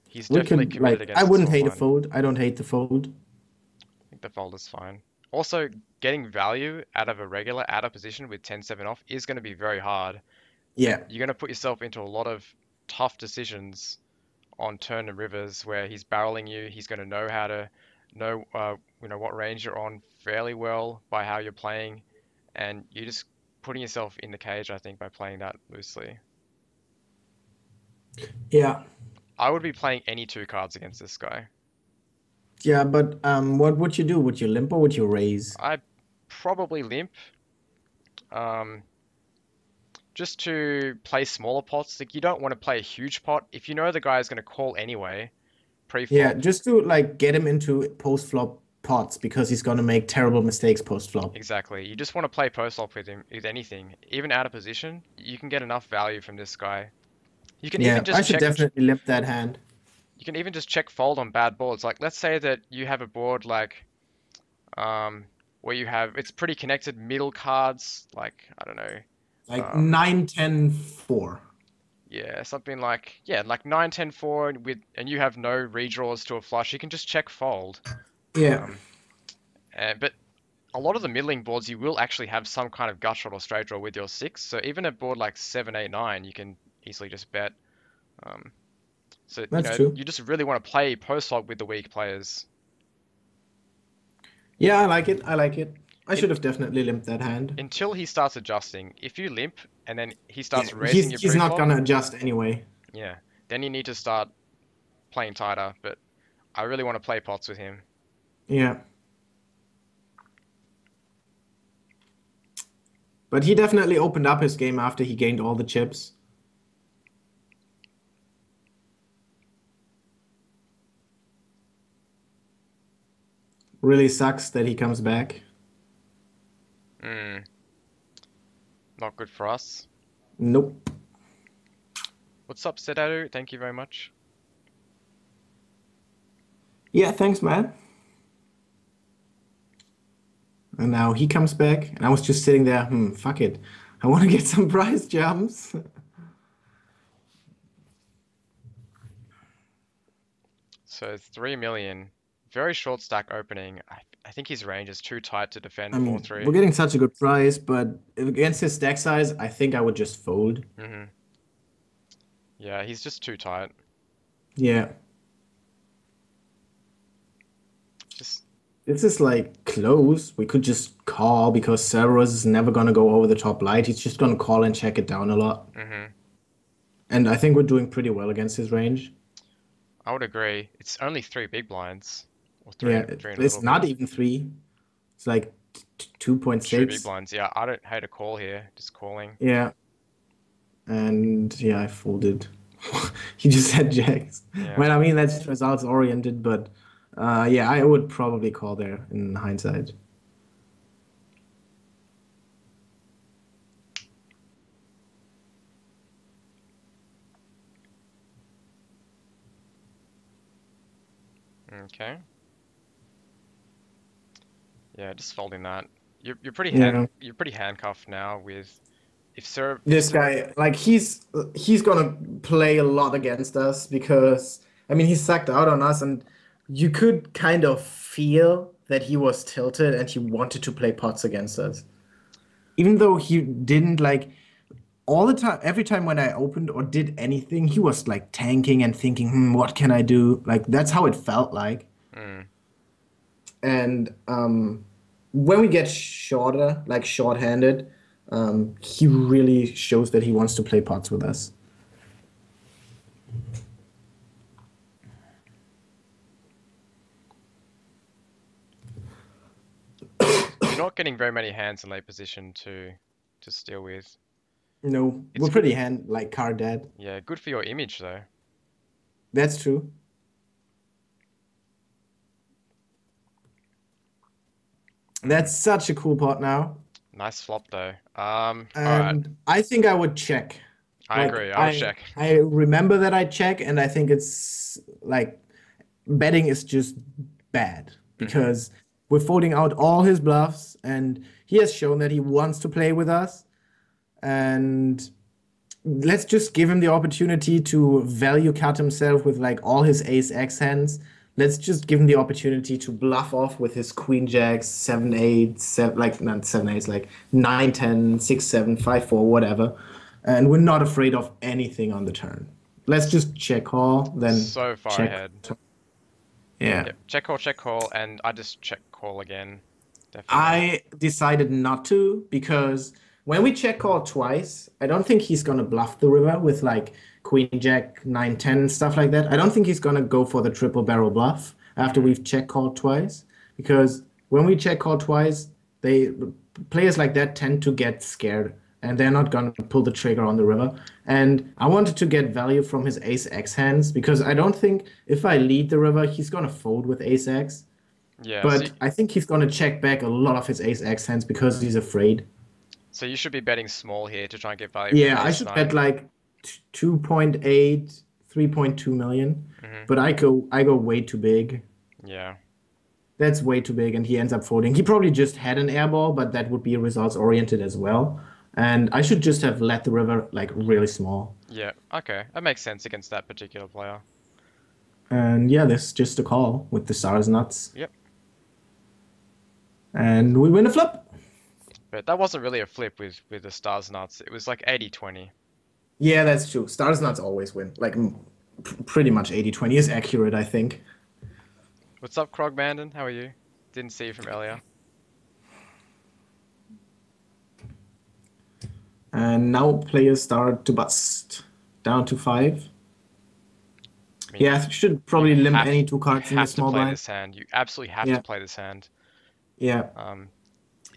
He's We definitely could committed like I against a wouldn't small hate a blind. fold. I don't hate the fold. I think the fold is fine. Also, getting value out of a regular out of position with 10-7 off is going to be very hard. And Yeah. you're going to put yourself into a lot of tough decisions on turn and rivers where he's barreling you. He's going to know how to know what range you're on fairly well by how you're playing, and you're just putting yourself in the cage, I think, by playing that loosely. Yeah. I would be playing any two cards against this guy. Yeah, but what would you do? Would you limp or would you raise? I'd probably limp, um, just to play smaller pots. Like you don't want to play a huge pot if you know the guy is going to call anyway Yeah, pre-flop. just to like get him into post flop pots because he's gonna make terrible mistakes post flop. Exactly. You just want to play post-flop with him, with anything. Even out of position, you can get enough value from this guy. You can even Yeah, I just should check, definitely limp that hand. you can even just check fold on bad boards. Like let's say that you have a board like um where you have it's pretty connected middle cards, like I don't know, Like um 9-10-4. yeah, something like yeah, like 9-10-4 with and you have no redraws to a flush, you can just check fold. Yeah. Um but a lot of the middling boards you will actually have some kind of gut shot or straight draw with your six. So even a board like 7-8-9, you can easily just bet. Um, so, That's true. you just really want to play post flop with the weak players. Yeah, I like it. I like it. I In, should have definitely limped that hand. until he starts adjusting. If you limp and then he Yeah, starts raising your he's not pre-flop, gonna adjust anyway. yeah, then you need to start playing tighter. But I really want to play pots with him. Yeah. But he definitely opened up his game after he gained all the chips. Really sucks that he comes back. Hmm, not good for us. Nope. What's up, Sedado? Thank you very much. Yeah, thanks, man. And now he comes back, and I was just sitting there, fuck it. I want to get some prize jumps. So 3 million. Very short stack opening. I think his range is too tight to defend I mean, we're 4-3. getting such a good price, but against his stack size, I think I would just fold. Hmm. Yeah, he's just too tight. Yeah. Just, This is like close. We could just call because Cerberus is never gonna go over the top light. He's just gonna call and check it down a lot. hmm. And I think we're doing pretty well against his range. I would agree. It's only three big blinds. Or Yeah, three and a it's little bit. not even three. It's like Two big 2.6. blinds. Yeah, I don't hate a call here. Just calling. Yeah. And yeah, I folded. He just had jacks. Yeah. Well, I mean, that's results oriented, but yeah, I would probably call there in hindsight. Okay. Yeah, just folding that. Yeah. You're pretty handcuffed now with if This Sir guy, like, he's gonna play a lot against us because I mean he sucked out on us, and you could kind of feel that he was tilted and he wanted to play pots against us. Even though he didn't like all the time, every time when I opened or did anything, he was like tanking and thinking, what can I do? Like that's how it felt like. mm, And when we get shorter, like short-handed, he really shows that he wants to play pots with us. you're not getting very many hands in late position to steal with. No, It's we're good. pretty hand like card dead. Yeah, good for your image though. That's true. Mm, That's such a cool pot now. nice flop though. All right. And I think I would check. I Like agree. I would I check. I remember that I check, and I think it's like betting is just bad Hmm. because we're folding out all his bluffs, and he has shown that he wants to play with us. And let's just give him the opportunity to value cut himself with like all his ace X hands. Let's just give him the opportunity to bluff off with his queen jacks, 7 8, 7 like not 7 8, like 9 10, 6 7, 5 4, whatever. And we're not afraid of anything on the turn. Let's just check call, then So far check. ahead. Yeah. Yep. Check call, and I just check call again. Definitely. I decided not to because when we check call twice, I don't think he's gonna bluff the river with like Queen Jack 9 10 stuff like that. I don't think he's gonna go for the triple barrel bluff after Hmm. we've check called twice because when we check call twice, they players like that tend to get scared and they're not gonna pull the trigger on the river. And I wanted to get value from his ace X hands because I don't think if I lead the river, he's gonna fold with ace X. Yeah. But I think he's going to check back a lot of his ace X hands because he's afraid. So you should be betting small here to try and get value from Yeah, I ace should bet nine. like 2.8, 3.2 million, Hmm. but I go way too big. Yeah. That's way too big, and he ends up folding. He probably just had an airball, but that would be results oriented as well. And I should just have let the river like really small. Yeah. Okay. That makes sense against that particular player. And yeah, this is just a call with the stars nuts. Yep. And we win a flip. But that wasn't really a flip with the stars nuts. It was like 80-20. Yeah, that's true. Stars nuts always win. Like pretty much 80-20 is accurate, I think. What's up, Krog Bandon? How are you? Didn't see you from earlier. And now players start to bust. Down to five. I mean, Yeah, should you probably limp any two you cards in the have to small play blind. this hand. You absolutely have to Yeah, play this hand. yeah. Um,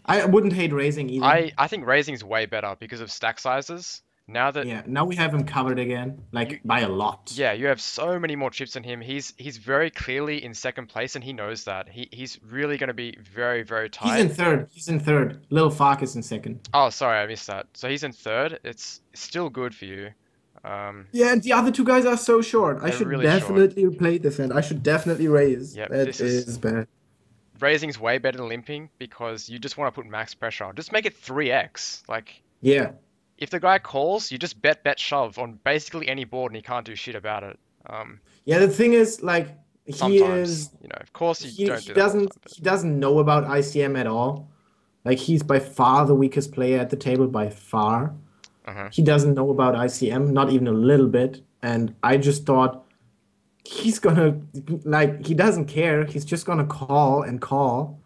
I wouldn't hate raising either. I think raising's way better because of stack sizes. Now that Yeah, now we have him covered again, you like by a lot. yeah, you have so many more chips than him. He's very clearly in second place and he knows that. He's really going to be very, very He's tight. in third. He's in third. Lil Fark is in second. Oh, sorry, I missed that. So he's in third. It's still good for you. Um, Yeah, and the other two guys are so short. I they're should really short. definitely play this hand. I should definitely raise. Yep, That this is is bad. raising's way better than limping because you just want to put max pressure on. Just make it 3x. Like Yeah. if the guy calls, you just bet shove on basically any board and he can't do shit about it. Yeah, the thing is, like, he Sometimes, is of course you he don't he do that all the doesn't time, but he doesn't know about ICM at all. Like he's by far the weakest player at the table by far. uh-huh. He doesn't know about ICM, not even a little bit. And I just thought he's gonna like he doesn't care. He's just gonna call and call.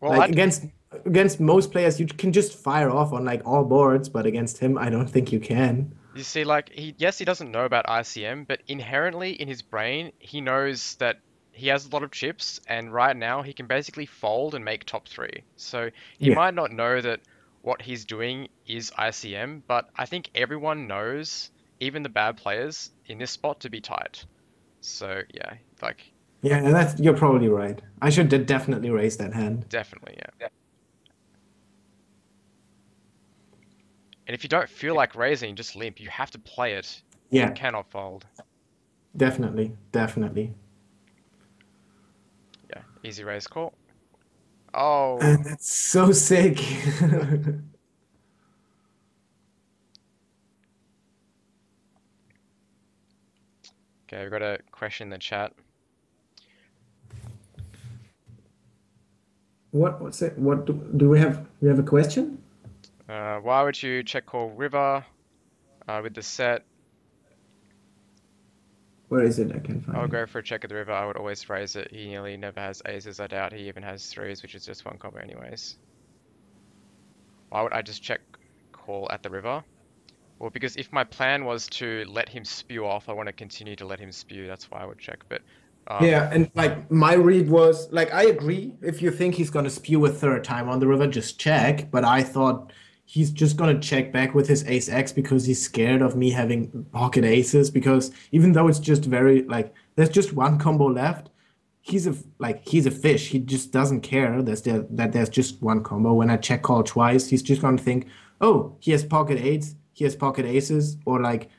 Well, Like I'd against most players, you can just fire off on like all boards, but against him, I don't think you can. you see like he doesn't know about ICM, but inherently in his brain, he knows that he has a lot of chips and right now he can basically fold and make top three. So he Yeah. might not know that what he's doing is ICM, but I think everyone knows, even the bad players in this spot to be tight. So yeah, like Yeah, that's you're probably right. I should definitely raise that hand. definitely, yeah. And if you don't feel like raising, just limp. You have to play it. You Yeah, cannot fold. definitely, definitely. Yeah, easy raise call. Oh, And that's so sick. okay, we've got a question in the chat. What's it? What do we have? We have a question? Why would you check call river with the set? Where is it? I can I find would it. go for a check of the river. I would always raise it. He nearly never has aces. I doubt he even has threes, which is just one combo anyways. Why would I just check call at the river? Well, because if my plan was to let him spew off, I want to continue to let him spew. That's why I would check. But Yeah, and like my read was like I agree. If you think he's gonna spew a third time on the river, just check. But I thought he's just gonna check back with his ace X because he's scared of me having pocket aces. Because even though it's just very like there's just one combo left, he's a fish. He just doesn't care that there's just one combo. When I check call twice, he's just gonna think, oh, he has pocket eights, he has pocket aces, or like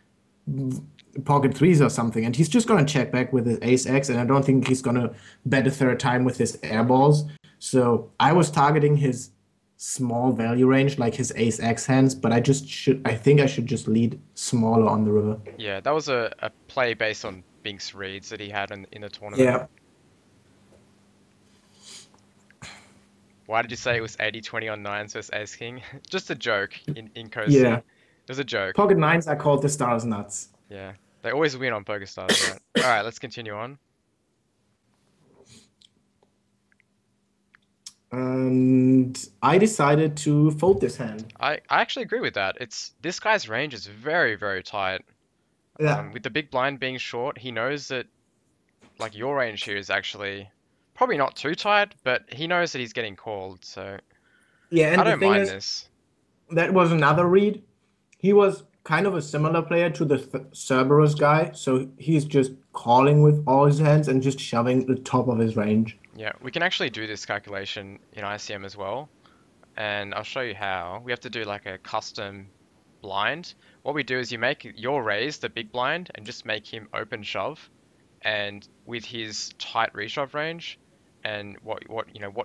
pocket threes or something, and he's just gonna check back with his ace X, and I don't think he's gonna bet a third time with his air balls. So I was targeting his small value range, like his ace X hands, but I think I should just lead smaller on the river. yeah, that was a play based on Bink's reads that he had in the tournament. Yeah, Why did you say it was 80-20 on nines versus ace king? Just a joke in Cozy. yeah. It was a joke. Pocket nines are called the stars nuts. Yeah. They always win on PokerStars, right? Alright, let's continue on. And I decided to fold this hand. I actually agree with that. It's this guy's range is very, very tight. Yeah. With the big blind being short, he knows that like your range here is actually probably not too tight, but he knows that he's getting called, so Yeah, I and the don't thing mind is, this. that was another read. He was kind of a similar player to the Cerberus guy, so he's just calling with all his hands and just shoving the top of his range. Yeah, we can actually do this calculation in ICM as well, and I'll show you how. We have to do like a custom blind. What we do is you make your raise the big blind and just make him open shove, and with his tight reshove range, and what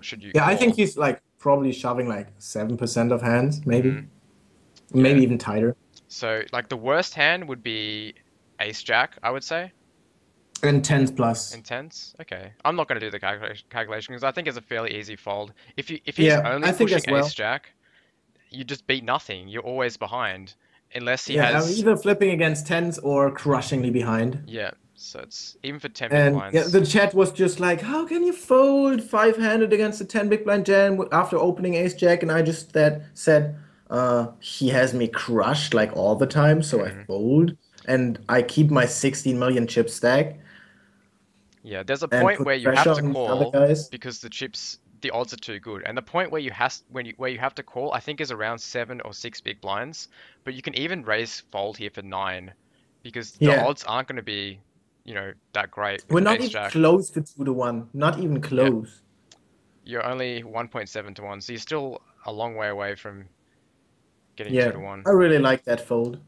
should you Yeah, I think call? he's like probably shoving like 7% of hands, maybe. Hmm. Maybe Yeah. even tighter. So like the worst hand would be ace jack, I would say. And tens plus. Intense? Okay. I'm not going to do the calculation because I think it's a fairly easy fold. If he's Yeah, only I think pushing as ace well. jack, you just beat nothing. You're always behind. unless he Yeah, I'm has, either flipping against tens or crushingly behind. yeah. So it's even for 10 big And yeah, blinds. the chat was just like, "How can you fold five-handed against a 10 big blind jam after opening ace jack?" And I just said, he has me crushed like all the time, so I Mm. fold and I keep my 16 million chip stack Yeah, there's a and point put where you pressure have to on these other call guys." because the odds are too good. And the point where where you have to call, I think, is around 7 or 6 big blinds. But you can even raise fold here for 9 because the Yeah, odds aren't going to be, that great we're with not ace even jack. close to 2 to 1, not even Yeah, close. you're only 1.7 to 1, so you're still a long way away from getting 2 Yeah, to 1. I really like that fold.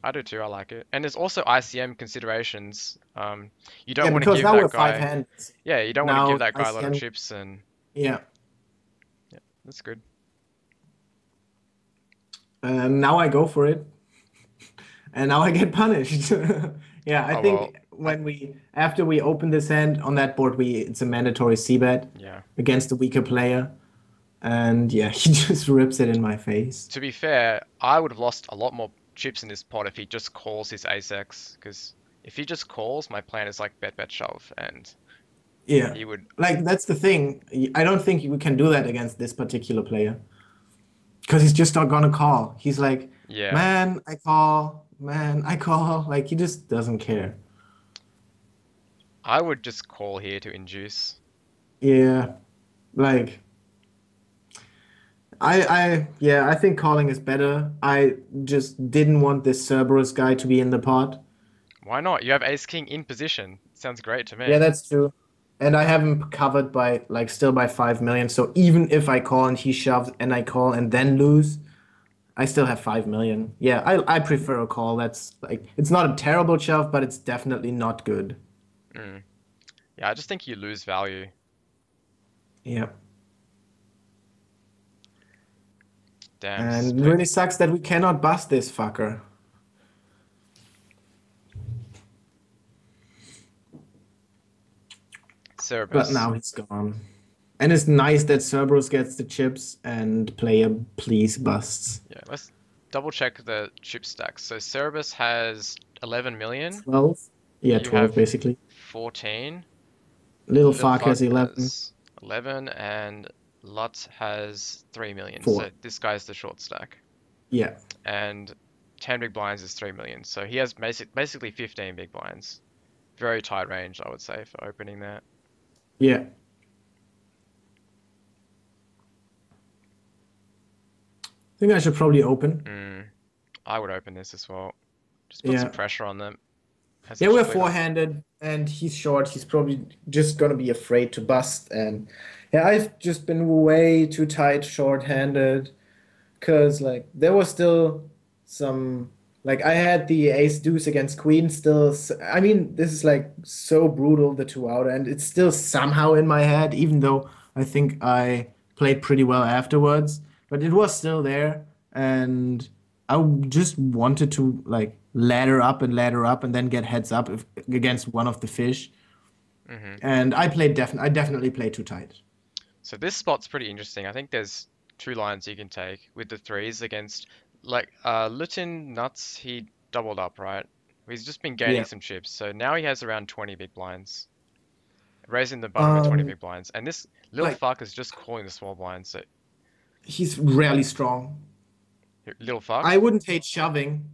I do too, I like it. And there's also ICM considerations. You Yeah, don't want to because give now we're that five guy, hands. yeah, you don't want to give Now that guy a lot of ICM, chips and yeah. yeah, that's good. Now I go for it, and now I get punished. Yeah, I Oh well, think after we open this hand on that board, it's a mandatory c bet yeah. against a weaker player, and yeah, he just rips it in my face. To be fair, I would have lost a lot more chips in this pot if he just calls his ace X, because if he just calls, my plan is like bet bet shove, and Yeah, he would, like that's the thing. I don't think we can do that against this particular player because he's just not gonna call. He's like, yeah, man, I call, man, I call. Like he just doesn't care. I would just call here to induce. Yeah, like. Yeah, I think calling is better. I just didn't want this Cerberus guy to be in the pot. Why not? You have ace king in position. Sounds great to Yeah, me. that's true. And I have him covered by like still by 5 million. So even if I call and he shoves and I call and then lose, I still have 5 million. Yeah, I prefer a call. That's like it's not a terrible shove, but it's definitely not good. Mm. Yeah, I just think you lose value. Yeah. Damn, And it played really sucks that we cannot bust this fucker. But Cerberus. now he's gone. And it's nice that Cerberus gets the chips and player please busts. Yeah, let's double check the chip stacks. So Cerberus has 11 million. 12? Yeah, You 12 have basically. 14. Little Little Fark Fuck has 11. has 11, and Lutz has 3 million. 4. So this guy's the short stack. Yeah. And 10 big blinds is 3 million. So he has basically 15 big blinds. Very tight range, I would say, for opening that. Yeah. I think I should probably open. Mm, I would open this as well. Just put some Yeah. pressure on them. Has he Yeah, we're split up? four-handed and he's short. He's probably just gonna be afraid to bust. And yeah, I've just been way too tight short-handed. Because like there was still some like I had the ace deuce against queen still. I mean, this is like so brutal, the two out, and it's still somehow in my head, even though I think I played pretty well afterwards. But it was still there, and just wanted to like ladder up and then get heads up against one of the fish. Hmm. And I definitely played too tight. So this spot's pretty interesting. I think there's two lines you can take with the threes against, like, Lutin Nuts, he doubled up, right? He's just been gaining Yeah. some chips, so now he has around 20 big blinds, raising the button with 20 Um, big blinds. And this little like fuck is just calling the small blinds, so he's rarely strong. little fuck? I wouldn't hate shoving.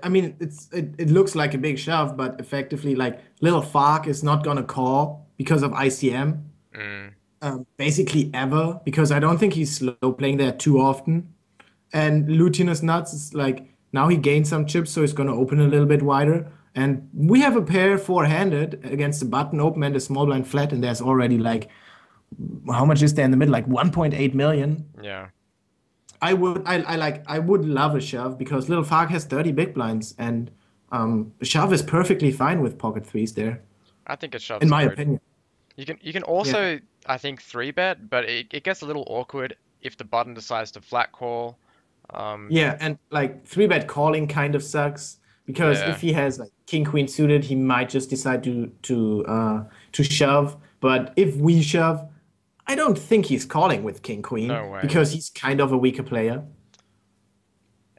I mean, it looks like a big shove, but effectively, like little Fark is not gonna call because of ICM, Mm, basically ever, because I don't think he's slow playing there too often. And Lutinous Nuts is like now he gained some chips, so he's gonna open a little bit wider. And we have a pair four-handed against the button open and a small blind flat, and there's already like how much is there in the middle? Like 1.8 million. yeah, I would love a shove because Little Fark has 30 big blinds and a shove is perfectly fine with pocket threes there, I think a in shove's my good. opinion. You can Yeah. also, I think, three bet, but it gets a little awkward if the button decides to flat call. Um, Yeah, and like three bet calling kind of sucks because if yeah, he has like king queen suited, he might just decide to shove. But if we shove, I don't think he's calling with king queen no way. because he's kind of a weaker player.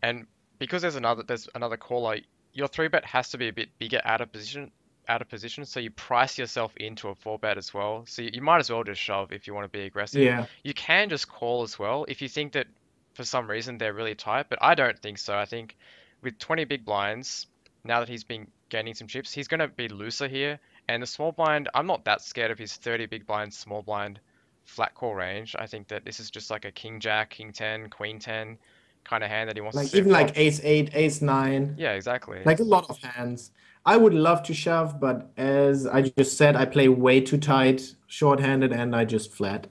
And because there's another caller, your three bet has to be a bit bigger out of position, so you price yourself into a four bet as well. So you might as well just shove if you want to be aggressive. Yeah. You can just call as well if you think that for some reason they're really tight, but I don't think so. I think with 20 big blinds, now that he's been gaining some chips, he's going to be looser here. And the small blind, I'm not that scared of his 30 big blind, small blind, flat call range. I think that this is just like a king jack, king 10, queen 10 kind of hand that he wants to Like see at even flop. like ace eight, ace nine, Yeah, exactly. like a lot of hands. I would love to shove, but as I just said, I play way too tight, short-handed, and I just flat.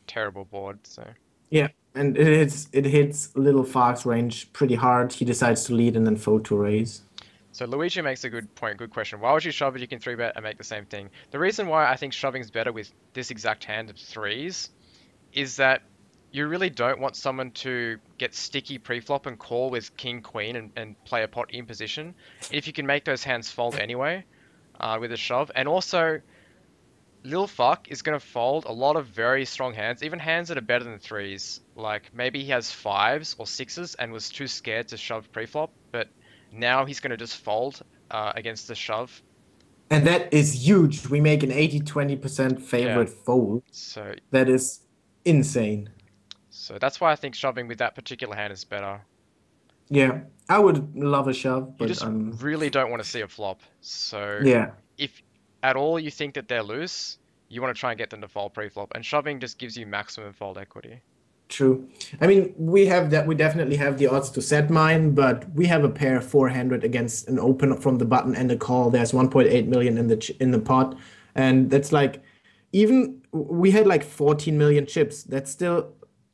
Terrible board. So, Yeah, and it hits little Fox range pretty hard. He decides to lead and then fold to raise. so Luigi makes a good point, good question. Why would you shove if you can three bet and make the same thing? The reason why I think shoving is better with this exact hand of threes is that you really don't want someone to get sticky pre-flop and call with king queen and play a pot in position. If you can make those hands fold anyway with a shove, and also Lil Fuck is going to fold a lot of very strong hands, even hands that are better than threes. Like maybe he has fives or sixes and was too scared to shove preflop, but now he's going to just fold against the shove. And that is huge. We make an 80-20% Yeah, favorite fold. so That is insane. so that's why I think shoving with that particular hand is better. Yeah, I would love a shove, You but just really don't want to see a flop. So yeah, if at all you think that they're loose, you want to try and get them to fold preflop, and shoving just gives you maximum fold equity. true. I mean, we have that. We definitely have the odds to set mine, but we have a pair 400 against an open from the button and a call. There's 1.8 million in the pot, and that's like even we had like 14 million chips. That's still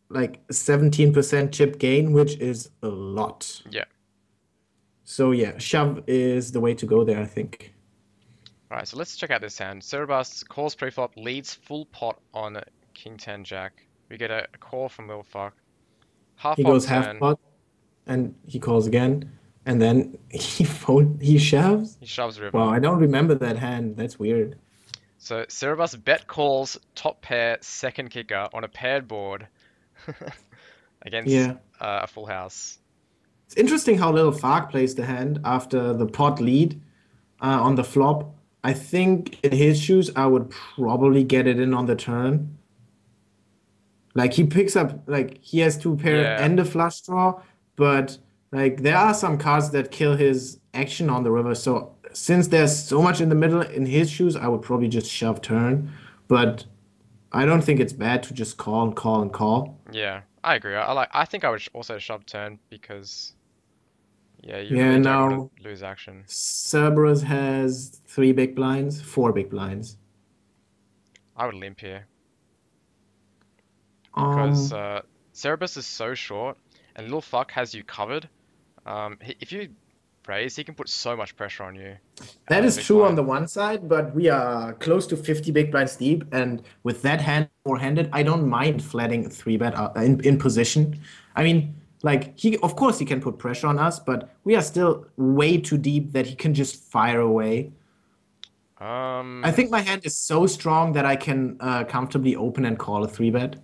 like 17% chip gain, which is a lot. Yeah. So yeah, shove is the way to go there, I think. All right, so let's check out this hand. Cerebus calls preflop, leads full pot on King 10 Jack. We get a call from Lil Fuck. Half He flop goes half turn. pot and he calls again, and then he shoves. He shoves Wow, river. I don't remember that hand. That's weird. So Cerebus bet calls top pair second kicker on a paired board against Yeah. a full house. It's interesting how little Fark plays the hand after the pot lead on the flop. I think in his shoes, I would probably get it in on the turn. Like he picks up, like he has two pair Yeah, and a flush draw, but like there are some cards that kill his action on the river. So since there's so much in the middle in his shoes, I would probably just shove turn. But I don't think it's bad to just call and call and call. yeah, I agree. I think I would also shove turn because yeah, you Yeah, really don't want now to lose action. Cerberus has three big blinds, four big blinds. I would limp here because Um, Cerebus is so short and Lil Fuck has you covered. If you raise, he can put so much pressure on you out that of the is big true on blind. the one side, but we are close to 50 big blinds deep, and with that hand four-handed, I don't mind flatting three bet in position. I mean, like he, of course, he can put pressure on us, but we are still way too deep that he can just fire away. I Um, think my hand is so strong that I can comfortably open and call a three bet.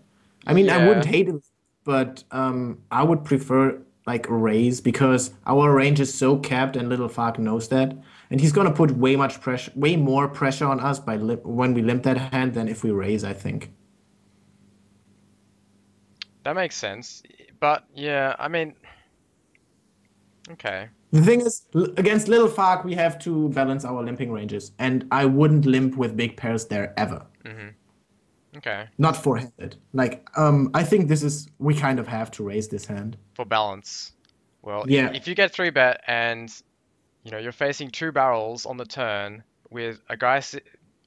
I mean, I wouldn't yeah, hate it, but I would prefer like a raise because our range is so capped and Little Fark knows that, and he's gonna put way much pressure, way more pressure on us by when we limp that hand than if we raise, I think. that makes sense. But yeah, I mean, okay. The thing is, against Little Fark, we have to balance our limping ranges, and I wouldn't limp with big pairs there ever. hmm Okay. Not four-handed. Like, I think this is we kind of have to raise this hand. For balance. Well, Yeah. if you get three bet and you're facing two barrels on the turn with a guy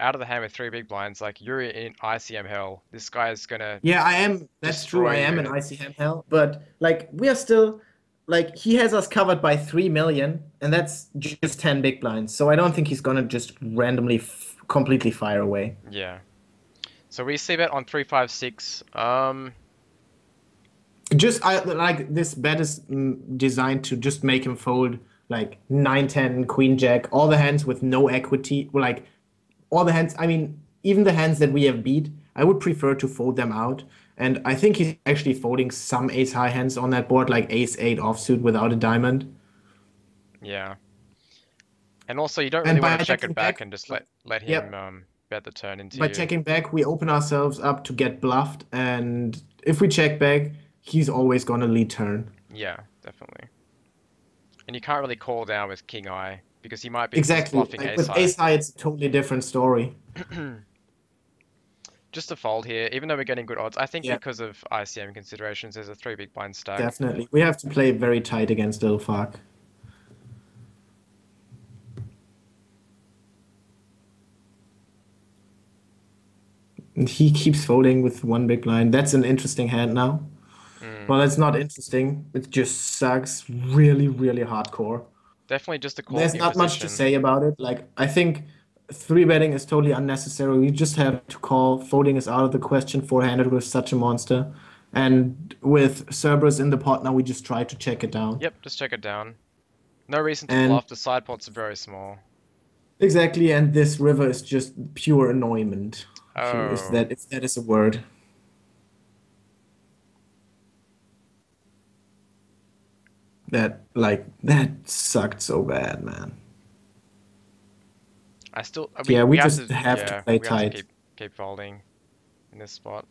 out of the hand with three big blinds, like you're in ICM hell. This guy is gonna Yeah, I am. That's true. destroy I am you. an ICM hell, but like we are still like he has us covered by 3 million, and that's just 10 big blinds. So I don't think he's gonna just randomly completely fire away. Yeah. So we see bet on 356. Just I like this bet is designed to just make him fold like 9, 10, Queen Jack, all the hands with no equity, well, like all the hands. I mean, even the hands that we have beat, I would prefer to fold them out And I think he's actually folding some ace high hands on that board, like ace eight offsuit without a diamond. Yeah. And also, you don't really And want by to check checking it back back, and just let him yep, bet the turn into by you. checking back, we open ourselves up to get bluffed. And if we check back, he's always gonna lead turn. Yeah, definitely. And you can't really call down with king high because he might be just Exactly. bluffing Like ace with high. ace high, it's a totally different story. Just a fold here, even though we're getting good odds. I think Yeah, because of ICM considerations, there's a three big blind stack. definitely. We have to play very tight against Little Fuck. And he keeps folding with one big blind. That's an interesting hand now. Mm. Well, it's not interesting. It just sucks really, really hardcore. Definitely just a call There's from your not much to position. say about it. Like, I think three betting is totally unnecessary. We just have to call. Folding is out of the question four-handed with such a monster. And with Cerberus in the pot now, we just try to check it down. Yep, just check it down. No reason to And bluff. The side pots are very small. exactly, and this river is just pure annoyment, Oh, if that is a word. That sucked so bad, man. I still Yeah, we we have just to have to yeah play we have to tight. keep folding in this spot.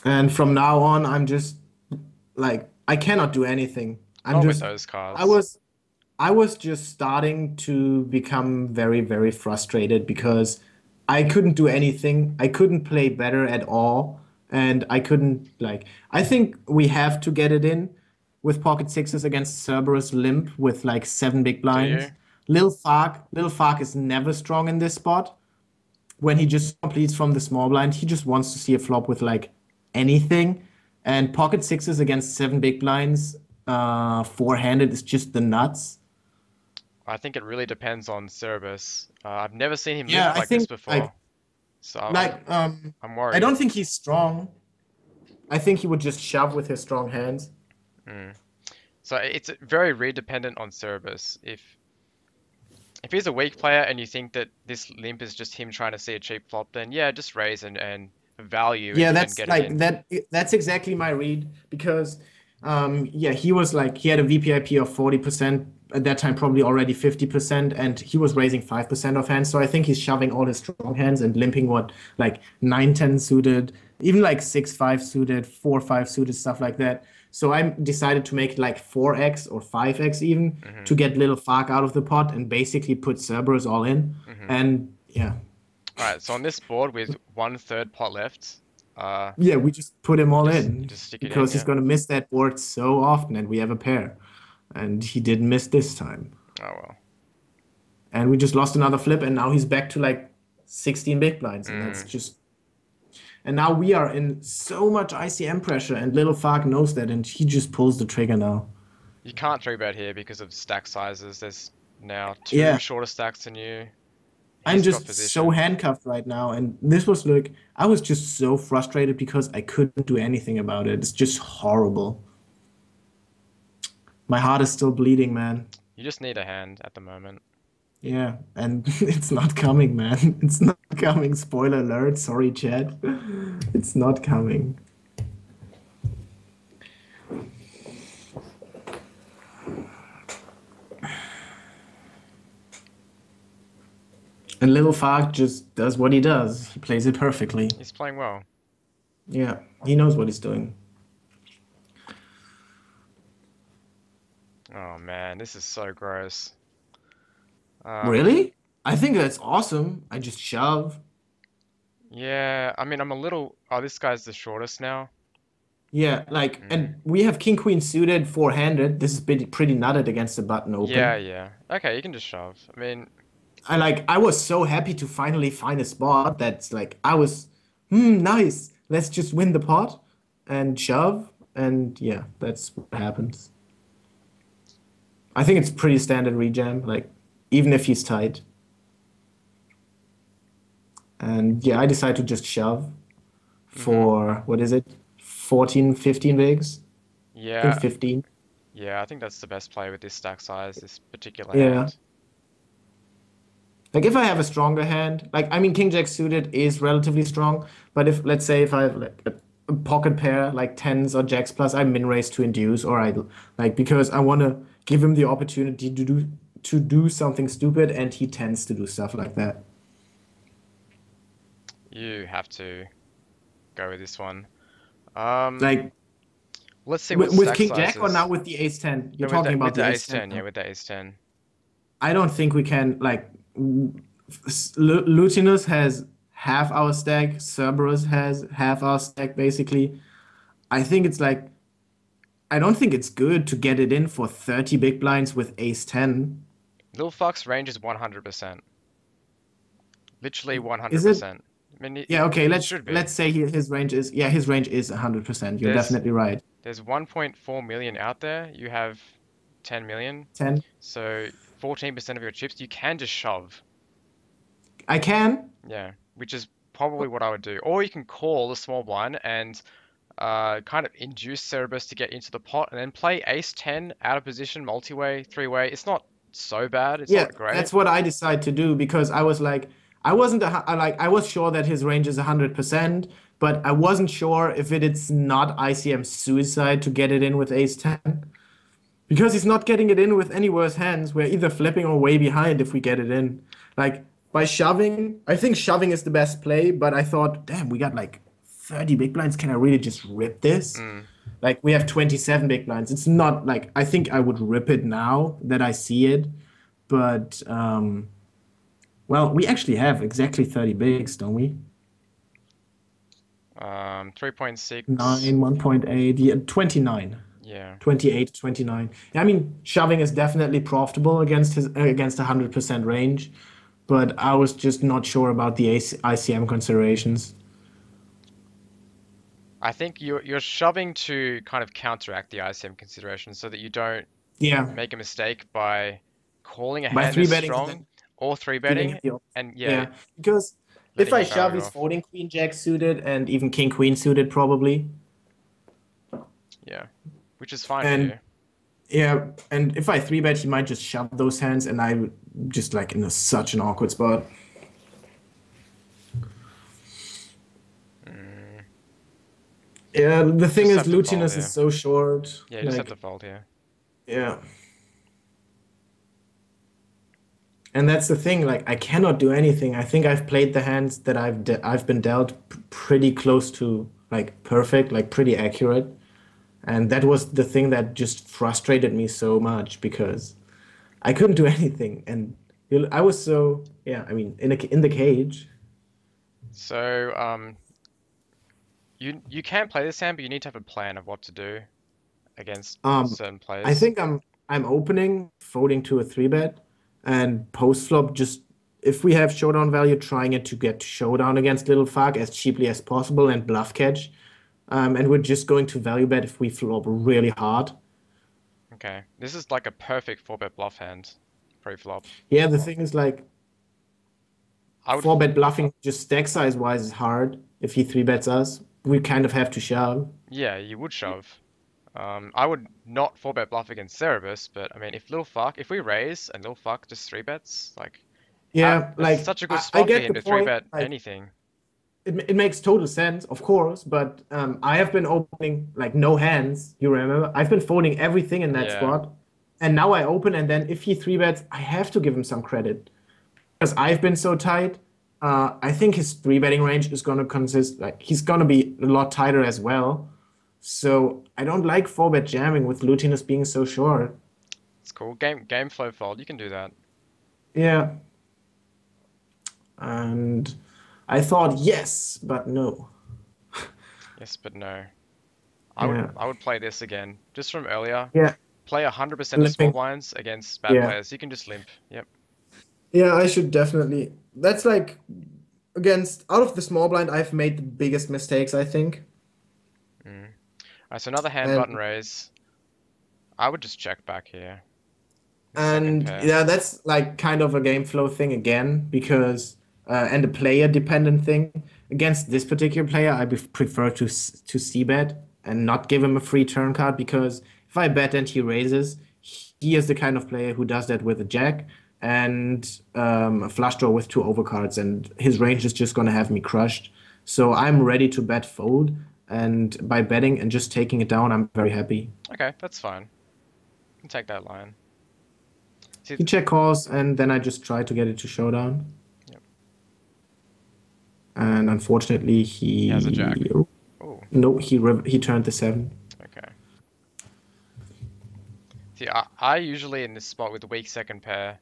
And from now on, I'm just like I cannot do anything. I'm Not with just those I cards. was I was just starting to become very, very frustrated because I couldn't do anything. I couldn't play better at all. And I couldn't like I think we have to get it in with pocket sixes against Cerberus limp with like seven big Do you? blinds. Lil Fark is never strong in this spot. When he just completes from the small blind, he just wants to see a flop with like anything. And pocket sixes against seven big blinds, four-handed is just the nuts. I think it really depends on Cerebus. I've never seen him Yeah, limp I like this think before, so like I'm I worried. don't think he's strong. I think he would just shove with his strong hands. Mm. So it's very read dependent on Cerebus. If he's a weak player and you think that this limp is just him trying to see a cheap flop, then yeah, just raise and value Yeah, and that's get it like in. that. That's exactly my read because, yeah, he was like he had a VPIP of 40% at that time, probably already 50%, and he was raising 5% of hands. So I think he's shoving all his strong hands and limping what like 9-10 suited, even like 6-5 suited, 4-5 suited stuff like that. So I decided to make it like 4x or 5x even Hmm. to get little Fark out of the pot and basically put Cerberus all in. Hmm. And yeah, All right, so on this board with one third pot left, yeah, we just put him all you in just stick it in, because he's yeah. going to miss that board so often, and we have a pair. And he didn't miss this time. Oh well. And we just lost another flip, and now he's back to like 16 big blinds, and that's Mm. just. And now we are in so much ICM pressure, and Little Fark knows that, and he just pulls the trigger now. You can't three bet here because of stack sizes. There's now two Yeah, shorter stacks than you. I'm He's got just so position. handcuffed right now, and this was like I was just so frustrated because I couldn't do anything about it. It's just horrible. My heart is still bleeding, man. You just need a hand at the moment. Yeah, and it's not coming, man. It's not coming. Spoiler alert. Sorry, Chad. It's not coming. And Little Fark just does what he does. He plays it perfectly. He's playing well. Yeah, he knows what he's doing. Oh man, this is so gross. Um, Really? I think that's awesome. I just shove. yeah, I mean, I'm a little. Oh, this guy's the shortest now. Yeah, like, Mm. and we have King Queen suited four-handed. This is pretty nutted against the button Yeah, open. yeah. Okay, you can just shove. I mean, I was so happy to finally find a spot that's like I was, nice. Let's just win the pot and shove. And yeah, that's what happens. I think it's pretty standard rejam, like even if he's tight. And yeah, I decide to just shove hmm. for what is it? 14, 15 bigs? I think Yeah, 15. yeah. I think that's the best play with this stack size, this particular Yeah. hand. Like if I have a stronger hand, like I mean, King Jack suited is relatively strong, but if let's say if I have like a pocket pair like tens or jacks plus, I min raise to induce, or I like because I want to give him the opportunity to do something stupid, and he tends to do stuff like that. You have to go with this one. Um, Like let's see what with stack King Jack or now sizes. with the Ace 10? You're No, with talking that, with about the the Ace ace 10 ten, yeah, now. with the ace ten. I don't think we can like Lutinous has half our stack, Cerberus has half our stack basically. I think it's like I don't think it's good to get it in for 30 big blinds with Ace 10. Little Fox range is 100%. Literally Is it? 100%. I mean, Yeah, okay, it let's should be. let's say his range is yeah, his range is 100%. You're There's definitely right. there's 1.4 million out there. You have 10 million. 10. So 14% of your chips you can just shove. I can. Yeah, which is probably what I would do. Or you can call the small blind and kind of induce Cerberus to get into the pot and then play ace 10 out of position, multi-way, three-way. It's not so bad. It's Yeah, not great. that's what I decide to do because I was like, I wasn't like I was sure that his range is 100%, but I wasn't sure if it's not ICM suicide to get it in with Ace 10 because he's not getting it in with any worse hands. We're either flipping or way behind if we get it in. Like by shoving, I think shoving is the best play, but I thought, damn, we got like 30 big blinds. Can I really just rip this? Mm. Like we have 27 big blinds. It's not like I think I would rip it now that I see it. But well, we actually have exactly 30 bigs, don't we? 3.6. 9, 1.8, yeah, 29. Yeah. 28, 29. Yeah, I mean, shoving is definitely profitable against his against 100% range, but I was just not sure about the ICM considerations. I think you're shoving to kind of counteract the ICM consideration so that you don't Yeah, make a mistake by calling a by hand three this betting and strong then or three giving him betting the option. and yeah, Yeah, because if letting I him barrel shove, you he's off. folding queen jack suited and even king queen suited probably. Yeah, which is fine for And you. yeah, and if I three bet, he might just shove those hands, and I would just like in such an awkward spot. Mm, Yeah, the thing just is, have to fold Lutinous is here. so short. Yeah, you just have to Like, fold here. yeah. And that's the thing. Like, I cannot do anything. I think I've played the hands that I've been dealt pretty close to like perfect, like pretty accurate. And that was the thing that just frustrated me so much because I couldn't do anything. And I was so yeah. I mean, in the cage. So you can play this hand, but you need to have a plan of what to do against Um, certain I players. think I'm opening, folding to a three bet, and post flop just if we have showdown value, trying it to get showdown against little fuck as cheaply as possible and bluff catch. And we're just going to value bet if we flop really hard. Okay, this is like a perfect four bet bluff hand pre-flop. Yeah, the thing is like I would, four bet bluffing just stack size wise is hard. If he three bets us, we kind of have to shove. yeah, you would shove. I would not four bet bluff against Cerebus, but I mean, if we raise and little fuck just three bets, like, how, Yeah, that's like such a good I spot for get him the to three point. bet Like anything. it makes total sense, of course, but I have been opening like no hands. You remember? I've been folding everything in that Yeah, spot, and now I open, and then if he three bets, I have to give him some credit because I've been so tight. I think his three betting range is going to consist like he's going to be a lot tighter as well. So I don't like four bet jamming with Lutinous being so short. it's cool. Game flow fold, you can do that. Yeah, and I thought yes, but no. Yes, but no. Yeah, I would play this again, just from earlier. yeah, Play 100% of small limping. blinds against bad Yeah. players. You can just limp. Yep. Yeah, I should definitely. That's like against out of the small blind, I've made the biggest mistakes, I think. Mm. All right, so another hand button And raise. I would just check back here. The second and pair. yeah, that's like kind of a game flow thing again because and a player dependent thing. Against this particular player, I prefer to c bet and not give him a free turn card because if I bet and he raises, he is the kind of player who does that with a jack. and a flush draw with two overcards, and his range is just gonna have me crushed. So I'm ready to bet fold, and by betting and just taking it down, I'm very happy. Okay, that's fine. Can take that line. See, He check calls, and then I just try to get it to showdown. yep, And unfortunately, he has a jack. he Oh, no, he turned the seven. okay. See, I usually in this spot with the weak second pair,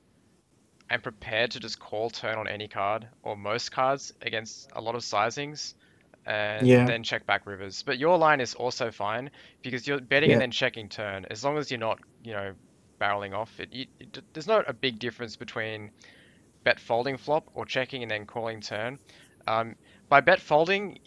I'm prepared to just call turn on any card or most cards against a lot of sizings and Yeah, then check back rivers. But your line is also fine because you're betting and yeah, then checking turn. As long as you're not, barreling off it, there's not a big difference between bet folding flop or checking and then calling turn. Um, by bet folding,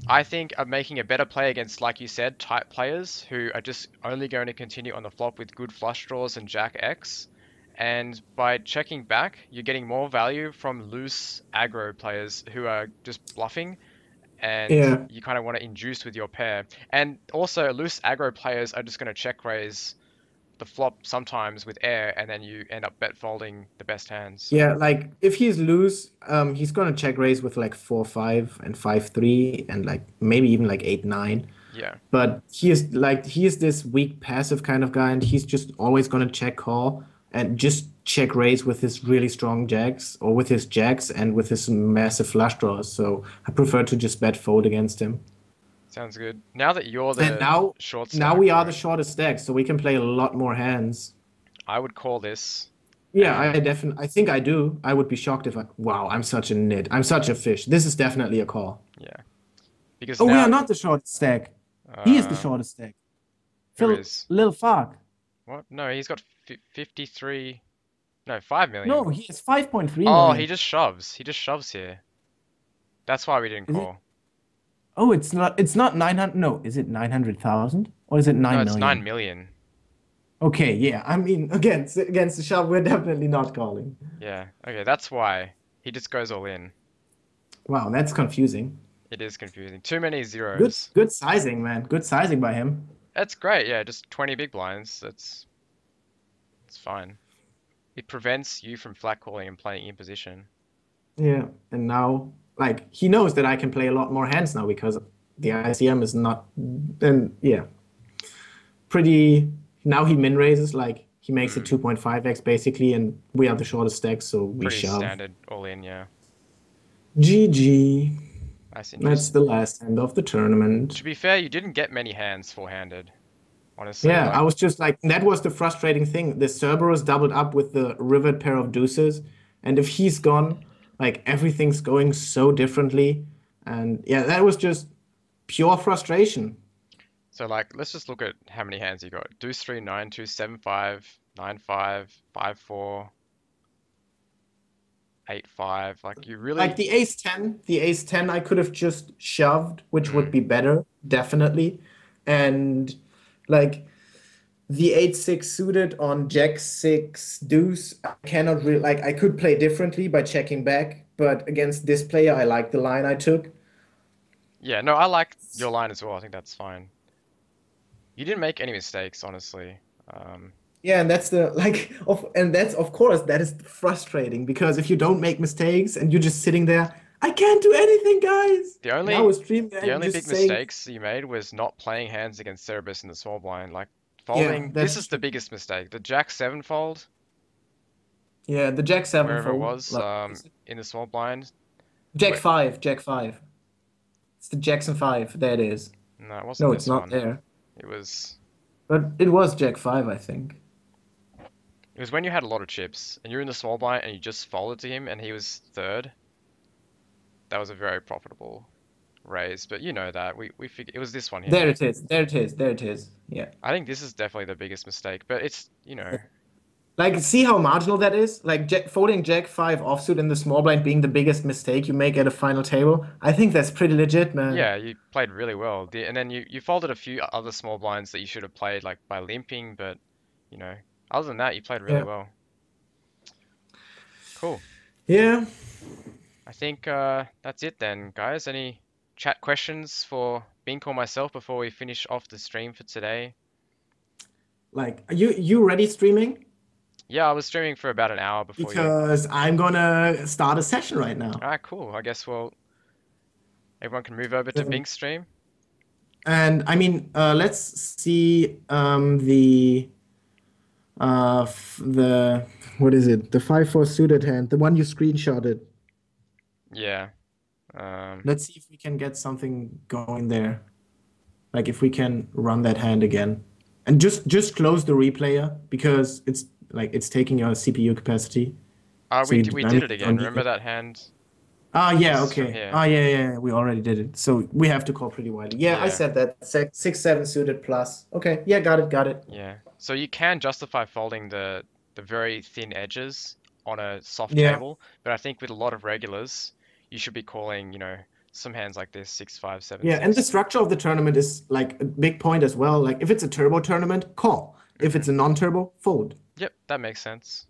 I think, are making a better play against, like you said, tight players who are just only going to continue on the flop with good flush draws and Jack X. And by checking back, you're getting more value from loose aggro players who are just bluffing and yeah. you kind of want to induce with your pair. And also, loose aggro players are just going to check raise the flop sometimes with air, and then you end up bet folding the best hands. So, Yeah, like if he's loose, he's gonna check raise with like 4-5 and 5-3 and like maybe even like 8-9. yeah, But he is this weak passive kind of guy, and he's just always gonna check call and just check raise with his really strong jacks or with his jacks and with his massive flush draws. So I prefer to just bet fold against him. sounds good. Now that you're And the short now stack, we are the right? shortest stack, so we can play a lot more hands. I would call this, Yeah, and I think I do. I would be shocked if I wow, I'm such a nit. I'm such a fish. This is definitely a call. yeah, because Oh, we now, are not the shortest stack. He is the uh, shortest stack. who Phil is? Lil Fuck. What? No, he's got 53, no, 5 No, million. he is 5.3 Oh, million. he just shoves here. That's why we didn't Is it? call. Oh, it's not 900. No, is it 900,000 or is it No, 9 it's 9 million? million. Okay, yeah. I mean, against the shove, we're definitely not calling. Yeah, okay, that's why he just goes all in. Wow, that's confusing. It is confusing. Too many Good zeros. good sizing, man. Good sizing by him. That's great, yeah, just 20 big blinds. That's fine. It prevents you from flat calling and playing in position. Yeah, and now like he knows that I can play a lot more hands now because the ICM is not and yeah, pretty now he min raises like he makes it Mm, 2.5x basically and we are the shortest stack so we pretty shove. standard all in, yeah. GG. That's That's the interesting. last hand of the tournament. To be fair, you didn't get many hands four-handed, honestly. Yeah, I Like, was just like that was the frustrating thing. The Cerberus doubled up with the rivet pair of deuces, and if he's gone, like everything's going so differently. And yeah, that was just pure frustration. so like, let's just look at how many hands you got. Deuce 3, 9, 2, 7, 5, 9, 5, 5, 4, 8, 5. Like, you Like really, the ace 10 I could have just shoved, which would mm, be better, definitely. And like the 8-6 suited on Jack 6 deuce, I cannot really like I could play differently by checking back, but against this player, I like the line I took. yeah, no, I like your line as well. I think that's fine. You didn't make any mistakes, honestly. Um, Yeah, and that's the like of and that's of course that is frustrating because if you don't make mistakes and you're just sitting there, I can't do anything, guys. the And I was only, streaming there the and only just big saying, mistakes you made was not playing hands against Cerberus in the small blind. Like, yeah, folding, this that's is the true. biggest mistake. The Jack 7 fold, Yeah, the Jack 7 wherever it fold, was, like in the small blind. Jack 5, Jack 5. It's the Jackson 5. There it is. No, it wasn't No, it's this not one. there. It was But it was Jack 5, I think. it was when you had a lot of chips and you're in the small blind and you just folded to him and he was third. That was a very profitable raise, but you know that we figured it was this one There here. it is. There it is. There it is. Yeah. I think this is definitely the biggest mistake, but it's. Like, see how marginal that is? Like, folding Jack 5 offsuit in the small blind being the biggest mistake you make at a final table. I think that's pretty legit, man. Yeah, you played really well. And then you folded a few other small blinds that you should have played like by limping, but you know, other than that, you played really Yeah. well. Cool. Yeah. I think that's it then, guys. Any chat questions for Bink or myself before we finish off the stream for today? Like, are you ready streaming? Yeah, I was streaming for about an hour before you. because I'm gonna start a session right now. Alright, cool. I guess everyone can move over to And, Bing stream. and I mean, let's see the what is it? The 5-4 suited hand, the one you screenshotted. Yeah. Um, Let's see if we can get something going there. Like if we can run that hand again. And just close the replayer because it's taking your CPU capacity. So we I did mean it you again. don't need Remember it. that hand Ah yeah, just from okay. here? Ah yeah, we already did it. So we have to call pretty widely. Yeah, I Yeah. said that. 6-7 suited plus. Okay, yeah, got it. Yeah. So you can justify folding the very thin edges on a soft Yeah. table, but I think with a lot of regulars, you should be calling, some hands like this, 6-5, seven, Yeah, and the six. structure of the tournament is like a big point as well. Like if it's a turbo tournament, call. If Mm-hmm. it's a non-turbo, fold. Yep, that makes sense.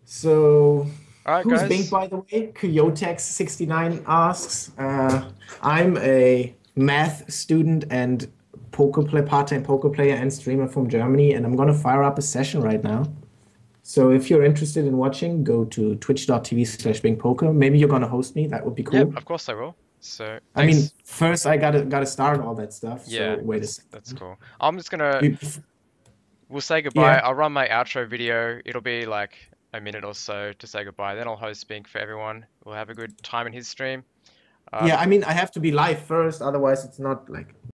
So, All right, who's Bink, guys. by the way? Coyotex69 asks. I'm a math student and part-time poker player and streamer from Germany, and I'm gonna fire up a session right now. So if you're interested in watching, go to twitch.tv/BinkPoker. Maybe you're gonna host me. That would be Yep, cool. of course I will. So I mean, thanks. first I gotta start all that stuff. So Yeah, wait a that's second. cool. I'm just gonna We- we'll say goodbye. Yeah. I'll run my outro video. It'll be like a minute or so to say goodbye. Then I'll host Bink for everyone. We'll have a good time in his stream. Yeah, The I mean, I have to be live first, otherwise it's not like